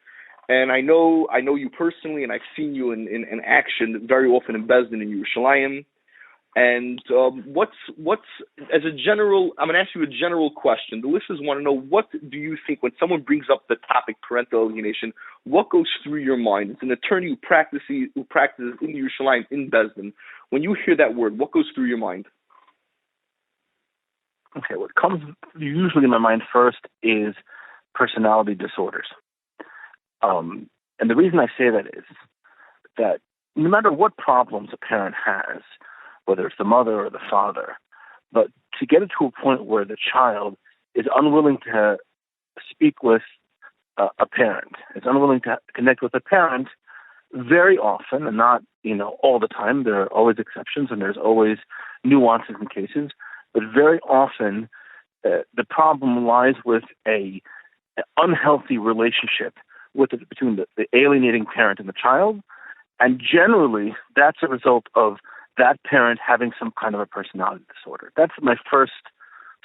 And I know you personally, and I've seen you in action very often in Bais Din in Yerushalayim. And what's as a general? I'm going to ask you a general question. The listeners want to know, what do you think when someone brings up the topic parental alienation? What goes through your mind? It's an attorney who practices in Yerushalayim in Bais Din. When you hear that word, what goes through your mind? Okay, what comes usually in my mind first is personality disorders. And the reason I say that is that no matter what problems a parent has, whether it's the mother or the father, but to get it to a point where the child is unwilling to speak with a parent, is unwilling to connect with a parent, very often, and not all the time, there are always exceptions and there's always nuances in cases, but very often the problem lies with an unhealthy relationship between the alienating parent and the child, and generally that's a result of that parent having some kind of a personality disorder. That's my first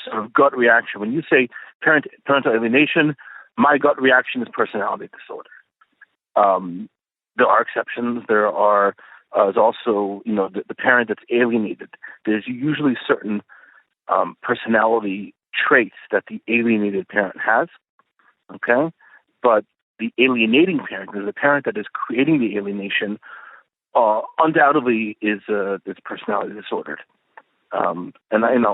sort of gut reaction. When you say parental alienation, my gut reaction is personality disorder. There are exceptions. There's also, the parent that's alienated. There's usually certain personality traits that the alienated parent has, okay? But the alienating parent, the parent that is creating the alienation, undoubtedly is personality disordered. And I'm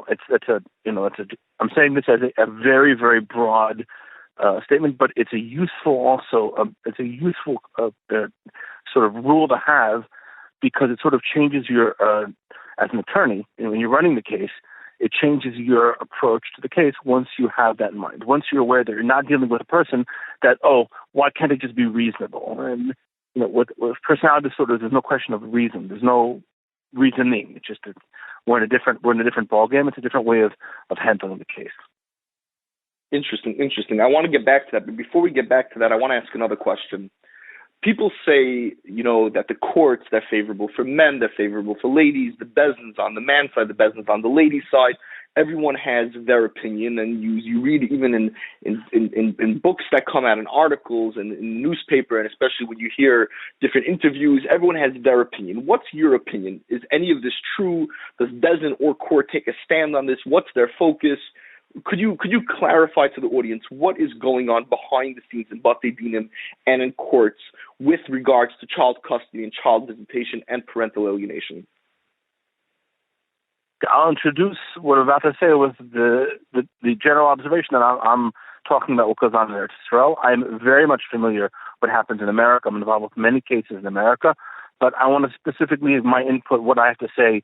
saying this as a very, very broad statement, but it's a useful sort of rule to have, because it sort of changes your as an attorney, when you're running the case, it changes your approach to the case once you have that in mind. Once you're aware that you're not dealing with a person that, why can't it just be reasonable? And with personality disorders, there's no question of reason. There's no reasoning. It's just that we're in a different ballgame. It's a different way of handling the case. Interesting. I want to get back to that, but before we get back to that, I want to ask another question. People say, that the courts, they're favorable for men, they're favorable for ladies, the Bais Din's on the man's side, the Bais Din's on the lady's side. Everyone has their opinion, and you read even in books that come out, in articles, and in the newspaper, and especially when you hear different interviews, everyone has their opinion. What's your opinion? Is any of this true? Does Bais Din or court take a stand on this? What's their focus? Could you clarify to the audience what is going on behind the scenes in Bais Din and in courts with regards to child custody and child visitation and parental alienation? I'll introduce what I'm about to say with the general observation that I'm talking about what goes on in Eretz Yisrael. I'm very much familiar with what happens in America. I'm involved with many cases in America, but I want to specifically give my input, what I have to say,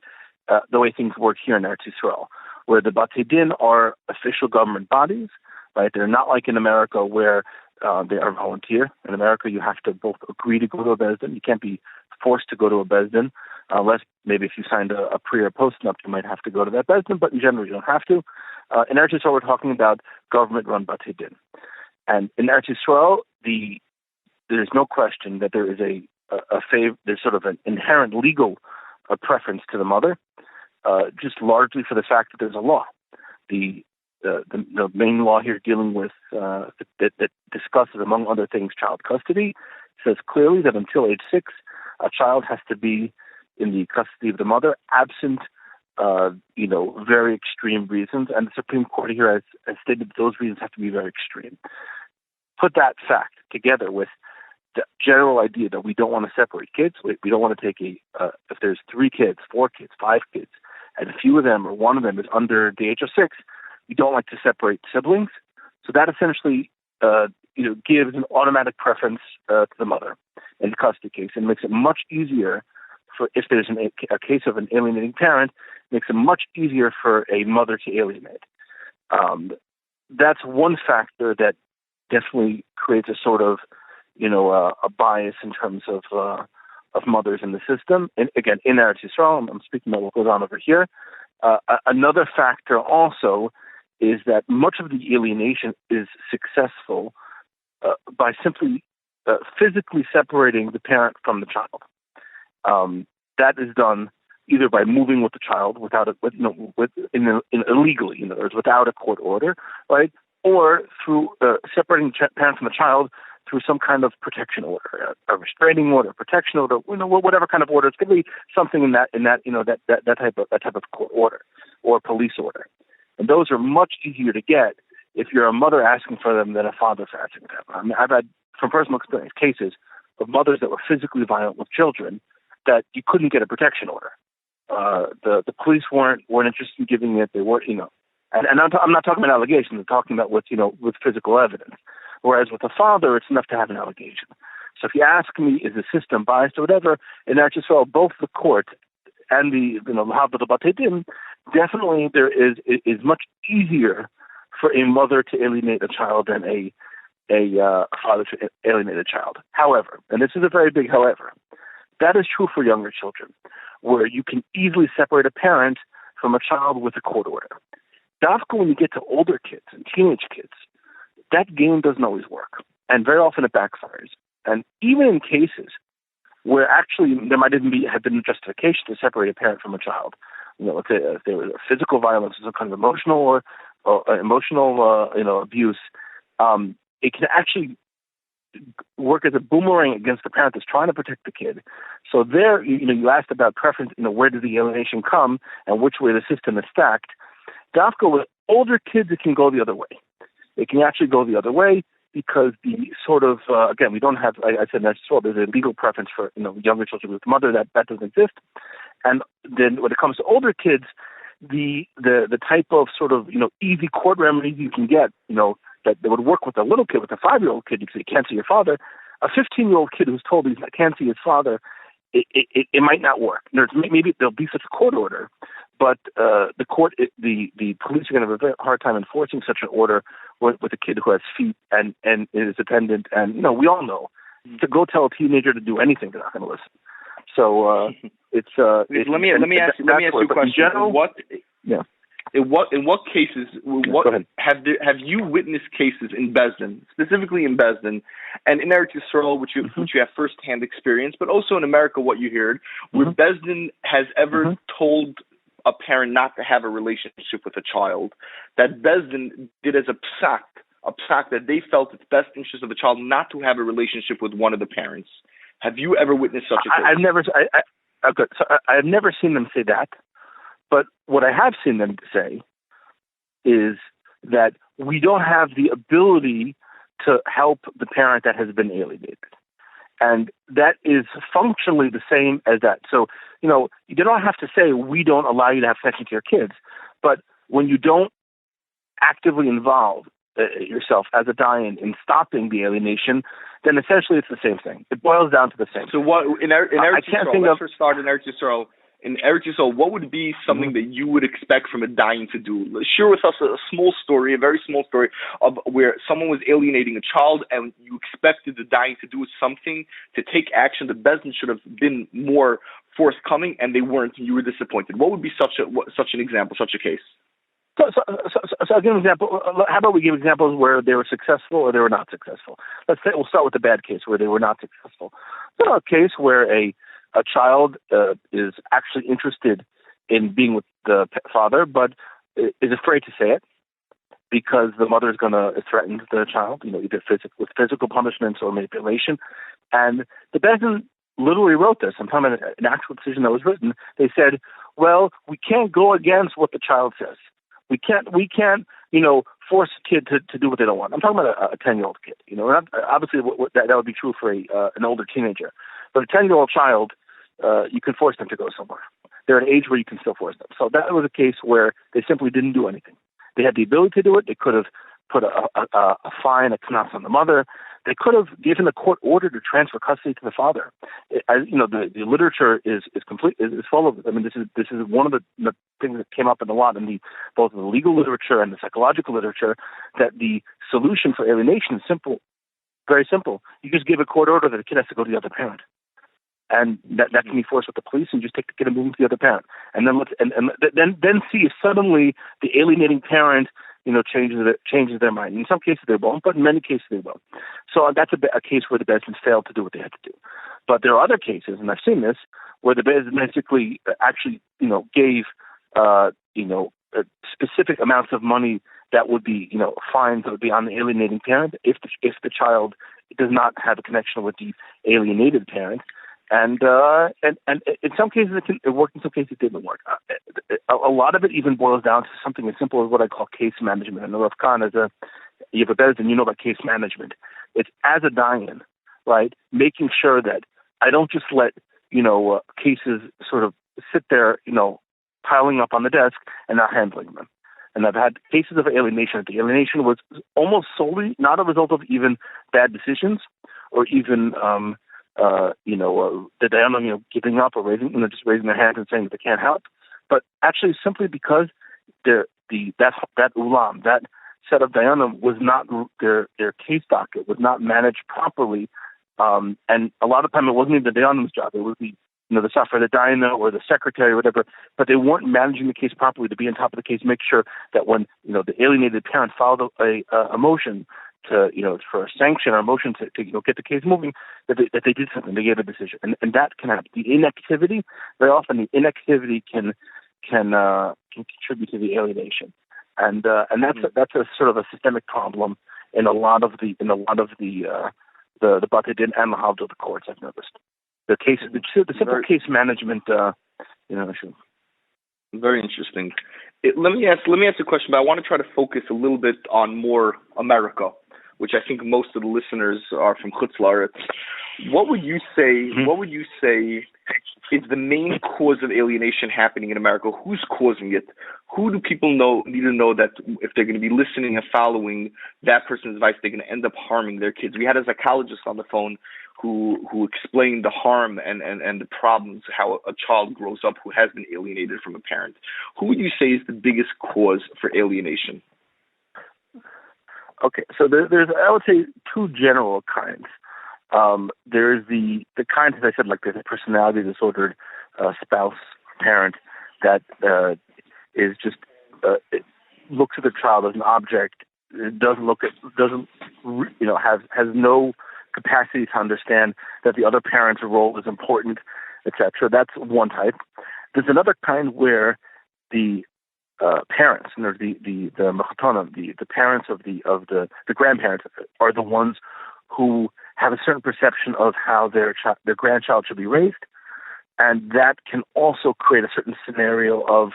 the way things work here in Eretz Yisrael, where the Bais Din are official government bodies, right? They're not like in America where they are volunteer. In America, you have to both agree to go to a Bais Din. You can't be forced to go to a Bais Din, unless maybe if you signed a pre or post-nup, you might have to go to that Bais Din, but in general, you don't have to. In Eretz Yisrael, we're talking about government-run Bais Din. And in Eretz Yisrael, there's no question that there is there's sort of an inherent legal preference to the mother, just largely for the fact that there's a law. The main law here dealing with that discusses, among other things, child custody, says clearly that until age 6, a child has to be in the custody of the mother, absent very extreme reasons, and the Supreme Court here has stated that those reasons have to be very extreme. Put that fact together with the general idea that we don't want to separate kids. We don't want to take if there's 3 kids, 4 kids, 5 kids, and a few of them or one of them is under the age of 6, we don't like to separate siblings. So that essentially gives an automatic preference to the mother in the custody case, and makes it much easier for, if there's a case of an alienating parent, makes it much easier for a mother to alienate. That's one factor that definitely creates a sort of, a bias in terms of mothers in the system. And again, in Eretz Yisrael, I'm speaking about what goes on over here. Another factor also is that much of the alienation is successful by simply physically separating the parent from the child. That is done either by moving with the child illegally, in other words, without a court order, right, or through separating the parent from the child through some kind of protection order, a restraining order, protection order, whatever kind of order. It's going to be something in that type of court order or police order, and those are much easier to get if you're a mother asking for them than a father asking for them. I mean, I've had, from personal experience, cases of mothers that were physically violent with children that you couldn't get a protection order. The police weren't interested in giving it. They weren't, and I'm not talking about allegations. I'm talking about with physical evidence. Whereas with a father, it's enough to have an allegation. So if you ask me, is the system biased or whatever, in Eretz Yisrael, both the court and the Bais Din, definitely there is much easier for a mother to alienate a child than a father to alienate a child. However, and this is a very big however, that is true for younger children, where you can easily separate a parent from a child with a court order. Dafka, when you get to older kids and teenage kids, that game doesn't always work, and very often it backfires. And even in cases where actually there might even have been a justification to separate a parent from a child, let's say if there was physical violence or some kind of emotional abuse, it can actually work as a boomerang against the parent that's trying to protect the kid. So there, you asked about preference, where does the alienation come and which way the system is stacked. Dafka, with older kids, it can go the other way. It can actually go the other way because the sort of, again, we don't have, I said, there's a legal preference for, younger children with the mother, that doesn't exist. And then when it comes to older kids, the type of sort of, easy court remedies you can get, that would work with a little kid, with a 5-year-old kid, you say, you can't see your father. A 15-year-old kid who's told he can't see his father, it might not work. Maybe there'll be such a court order, but the police are going to have a very hard time enforcing such an order with a kid who has feet and is dependent. And we all know to go tell a teenager to do anything, they're not going to listen. So let me ask you a question. In general, In what cases? Have you witnessed cases in Bais Din, specifically in Bais Din, and in Eretz Yisrael, which you have firsthand experience, but also in America, what you heard, where Bais Din has ever told a parent not to have a relationship with a child, that Bais Din did as a psak that they felt it's best interest of the child not to have a relationship with one of the parents. Have you ever witnessed such a case? I've never seen them say that. But what I have seen them say is that we don't have the ability to help the parent that has been alienated. And that is functionally the same as that. So, you don't have to say we don't allow you to have sex with your kids. But when you don't actively involve yourself as a dayan in stopping the alienation, then essentially it's the same thing. It boils down to the same. So what in Eretz Yisrael? Let's first start in Eretz Yisrael. In Eretz Yisrael, what would be something that you would expect from a dayan to do? Share with us a small story, a very small story of where someone was alienating a child, and you expected the dayan to do something to take action. The Bais Din should have been more forthcoming, and they weren't. And you were disappointed. What would be such an example, such a case? So I'll give an example. How about we give examples where they were successful or they were not successful? Let's say we'll start with the bad case where they were not successful. So a case where a child is actually interested in being with the father, but is afraid to say it because the mother is going to threaten the child, either with physical punishments or manipulation. And the Bais Din literally wrote this. I'm talking about an actual decision that was written. They said, well, we can't go against what the child says. We can't, force a kid to do what they don't want. I'm talking about a 10-year-old kid. Obviously that would be true for an older teenager. But a 10-year-old child, you can force them to go somewhere. They're at an age where you can still force them. So that was a case where they simply didn't do anything. They had the ability to do it. They could have put a fine, a knas on the mother. They could have given the court order to transfer custody to the father. The literature is full of it. I mean, this is one of the things that came up in a lot in both the legal literature and the psychological literature, that the solution for alienation is simple, very simple. You just give a court order that the kid has to go to the other parent, and that can be forced with the police, and just take the kid and move him to the other parent, and then see if suddenly the alienating parent changes their mind. In some cases they won't, but in many cases they will. So that's a case where the Bais Din failed to do what they had to do. But there are other cases, and I've seen this, where the Bais Din basically actually, gave, specific amounts of money that would be, fines that would be on the alienating parent if the child does not have a connection with the alienated parent. And in some cases it worked, in some cases it didn't work. A lot of it even boils down to something as simple as what I call case management. And Rav Khan, you have a Bais Din, you know about case management. It's as a dayan, right, making sure that I don't just let, cases sort of sit there, piling up on the desk and not handling them. And I've had cases of alienation. The alienation was almost solely not a result of even bad decisions or even the dayanim, giving up or just raising their hands and saying that they can't help, but actually simply because that ulam, that set of dayanim, was not their case docket was not managed properly, and a lot of time it wasn't even the dayanim's job. It was the safar, the dayana, or the secretary, or whatever, but they weren't managing the case properly to be on top of the case, make sure that when the alienated parent filed a motion to for a sanction or a motion to get the case moving, that they did something, they gave a decision, and that can happen. The inactivity, very often the inactivity can contribute to the alienation, and that's a sort of a systemic problem in a lot of the Vaad Din and the courts. I've noticed the simple case management issue. Very interesting. Let me ask a question, but I want to try to focus a little bit on more America, which I think most of the listeners are from Chutz La'aretz. What would you say is the main cause of alienation happening in America? Who's causing it? Who do people need to know that if they're going to be listening and following that person's advice, they're going to end up harming their kids? We had a psychologist on the phone who explained the harm and the problems, how a child grows up who has been alienated from a parent. Who would you say is the biggest cause for alienation? Okay, so there's I would say two general kinds. There's the kind, as I said, like there's a personality disordered spouse, parent that is just it looks at the child as an object. It has no capacity to understand that the other parent's role is important, etc. That's one type. There's another kind where the parents, and the parents of the grandparents are the ones who have a certain perception of how their grandchild should be raised, and that can also create a certain scenario of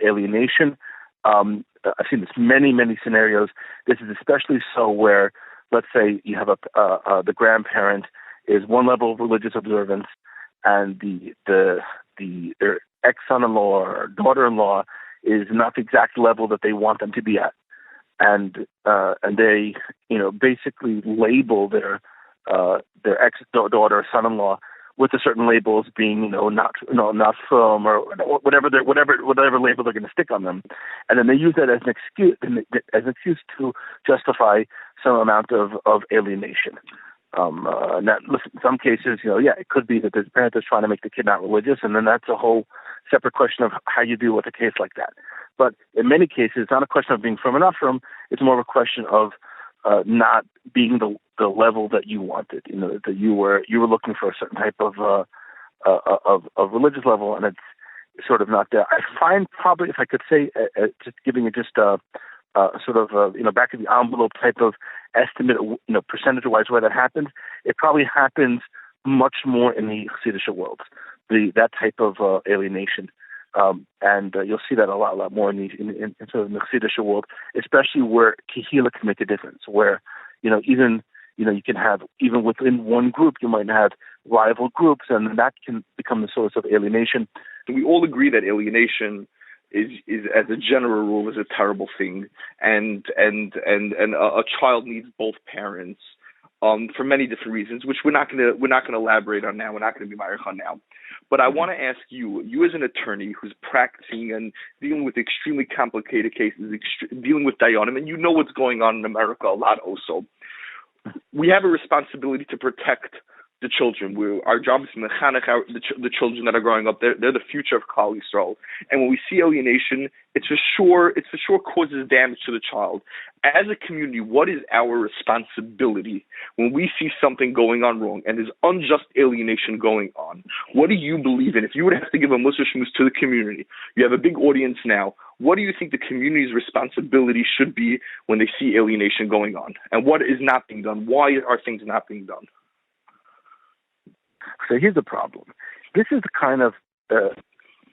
alienation. I've seen this many scenarios. This is especially so where, let's say, you have the grandparent is one level of religious observance, and their ex-son-in-law or daughter-in-law is not the exact level that they want them to be at. and they basically label their ex-daughter or son-in-law with a certain labels being not frum or whatever label they're going to stick on them, and then they use that as an excuse to justify some amount of alienation. Now, listen, in some cases, it could be that the parent is trying to make the kid not religious, and then that's a whole separate question of how you deal with a case like that. But in many cases, it's not a question of being frum or not frum. It's more of a question of not being the level that you wanted. That you were looking for a certain type of religious level, and it's sort of not there. I find probably, if I could say, just giving it just sort of back of the envelope type of estimate, percentage-wise where that happens, it probably happens much more in the Hasidic world, that type of alienation. And you'll see that a lot more in sort of the Hasidic world, especially where Kehila can make a difference, where, even, you can have, even within one group, you might have rival groups, and that can become the source of alienation. And we all agree that alienation is as a general rule is a terrible thing, and a child needs both parents for many different reasons, which we're not going to elaborate on now. We're not going to be married on now. But I want to ask you as an attorney who's practicing and dealing with extremely complicated cases, dealing with dayanim, and you know what's going on in America a lot also. We have a responsibility to protect the children. Our job is to mechanech the children that are growing up. They're the future of Khal Yisrael. And when we see alienation, it for sure causes damage to the child. As a community, what is our responsibility when we see something going on wrong and there's unjust alienation going on? What do you believe in? If you would have to give a mussar shmuz to the community, you have a big audience now. What do you think the community's responsibility should be when they see alienation going on? And what is not being done? Why are things not being done? So here's the problem. This is the kind of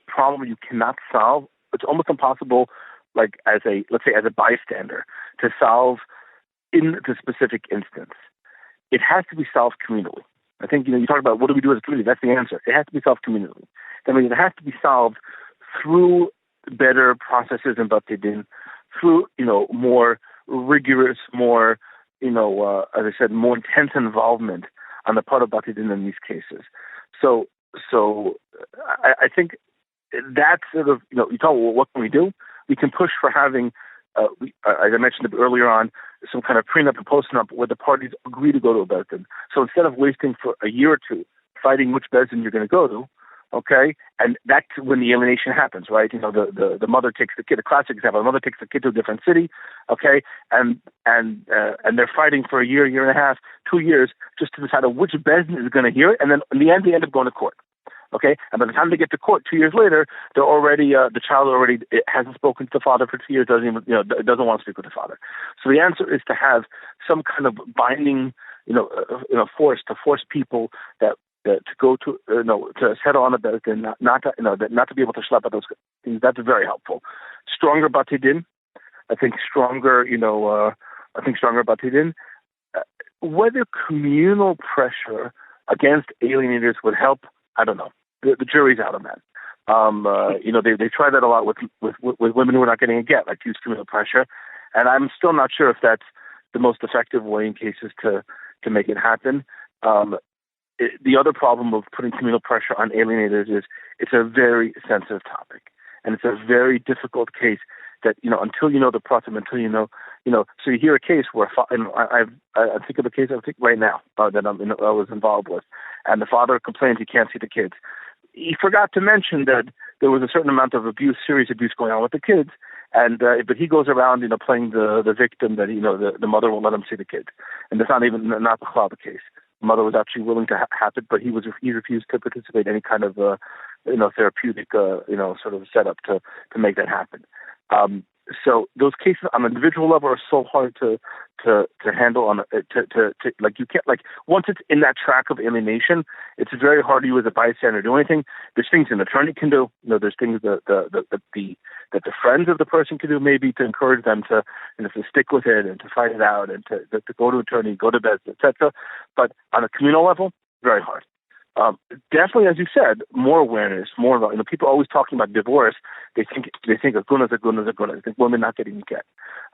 problem you cannot solve. It's almost impossible, like let's say as a bystander, to solve in the specific instance. It has to be solved communally. I think, you talk about what do we do as a community? That's the answer. It has to be solved communally. That means it has to be solved through better processes in Bais Din, through, more rigorous, more, as I said, more intense involvement on the part of Bais Din in these cases. So I think that's sort of, you talk, well, what can we do? We can push for having, as I mentioned earlier on, some kind of prenup and postnup where the parties agree to go to a Bais Din. So instead of wasting for a year or two fighting which Bais Din you're going to go to, okay, and that's when the alienation happens, right? The mother takes the kid. A classic example: the mother takes the kid to a different city, okay, and they're fighting for a year and a half, 2 years, just to decide which Bais Din is going to hear it, and then in the end they end up going to court, okay. And by the time they get to court 2 years later, they're already the child already hasn't spoken to the father for 2 years, doesn't want to speak with the father. So the answer is to have some kind of binding, force to force people that. To go to to settle on a Bais Din, not to be able to schlep at those things. That's very helpful. Stronger Bais Din, I think stronger. Stronger Bais Din. Whether communal pressure against alienators would help, I don't know. The jury's out on that. They try that a lot with women who are not getting a get, like use communal pressure, and I'm still not sure if that's the most effective way in cases to make it happen. The other problem of putting communal pressure on alienators is it's a very sensitive topic, and it's a very difficult case that, until you know the process, until so you hear a case where, I think of a case right now that I was involved with, and the father complains he can't see the kids. He forgot to mention that there was a certain amount of serious abuse going on with the kids, and but he goes around, playing the victim that, the mother won't let him see the kids, and that's not the Khal the case. Mother was actually willing to have it, but he refused to participate in any kind of therapeutic sort of setup to make that happen. So those cases on an individual level are so hard to handle. You can't, once it's in that track of alienation, it's very hard to you as a bystander to do anything. There's things an attorney can do. There's things that the friends of the person can do, maybe to encourage them to stick with it and to fight it out and to go to attorney, go to Bais Din, etc. But on a communal level, very hard. Definitely, as you said, more awareness, more about, people always talking about divorce. They think a gun is a gun is a gun. They think women not getting the get.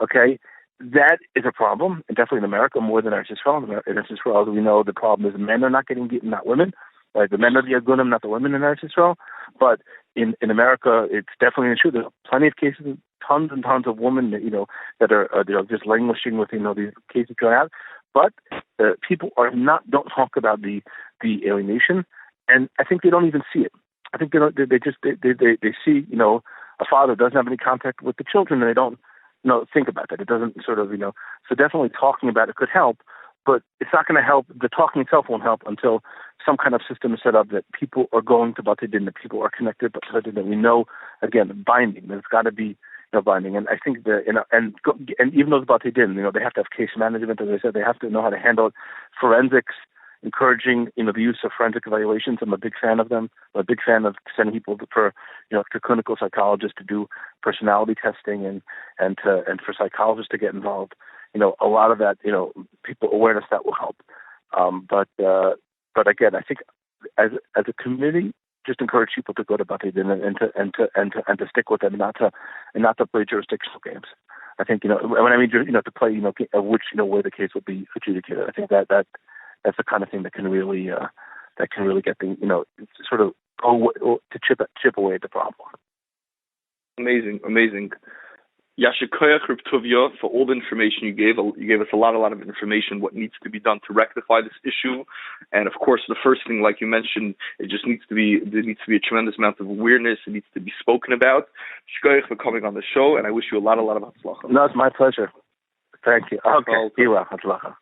Okay, that is a problem, and definitely in America more than Eretz Yisrael. In Eretz Yisrael, as we know, the problem is men are not getting beaten, not women. Like the men are the agunim, not the women in Eretz Yisrael. But in America, it's definitely true. There's plenty of cases, tons and tons of women that are just languishing with these cases going out. But people don't talk about the alienation, and I think they don't even see it. I think they see a father doesn't have any contact with the children, and they don't think about that. It doesn't so definitely talking about it could help, but it's not going to help. The talking itself won't help until some kind of system is set up that people are going to Bais Din, that people are connected, but that we know, again, binding. There's got to be binding. And I think and even those Bais Din, they have to have case management. As I said, they have to know how to handle forensics, encouraging the use of forensic evaluations. I'm a big fan of them. I'm a big fan of sending people to clinical psychologists to do personality testing and for psychologists to get involved. A lot of that, people awareness that will help. But again, I think as a committee, just encourage people to go to Bais Din and to stick with them, and not to play jurisdictional games. I think when I mean to play which where the case will be adjudicated. I think that's the kind of thing that can really get things sort of go to chip away at the problem. Amazing. Yasher Koyach Reb Tuvia for all the information you gave. You gave us a lot of information what needs to be done to rectify this issue. And of course, the first thing, like you mentioned, there needs to be a tremendous amount of awareness. It needs to be spoken about. Shkoyach for coming on the show, and I wish you a lot of hatzlacha. No, it's my pleasure. Thank you. Okay. Hatzlacha.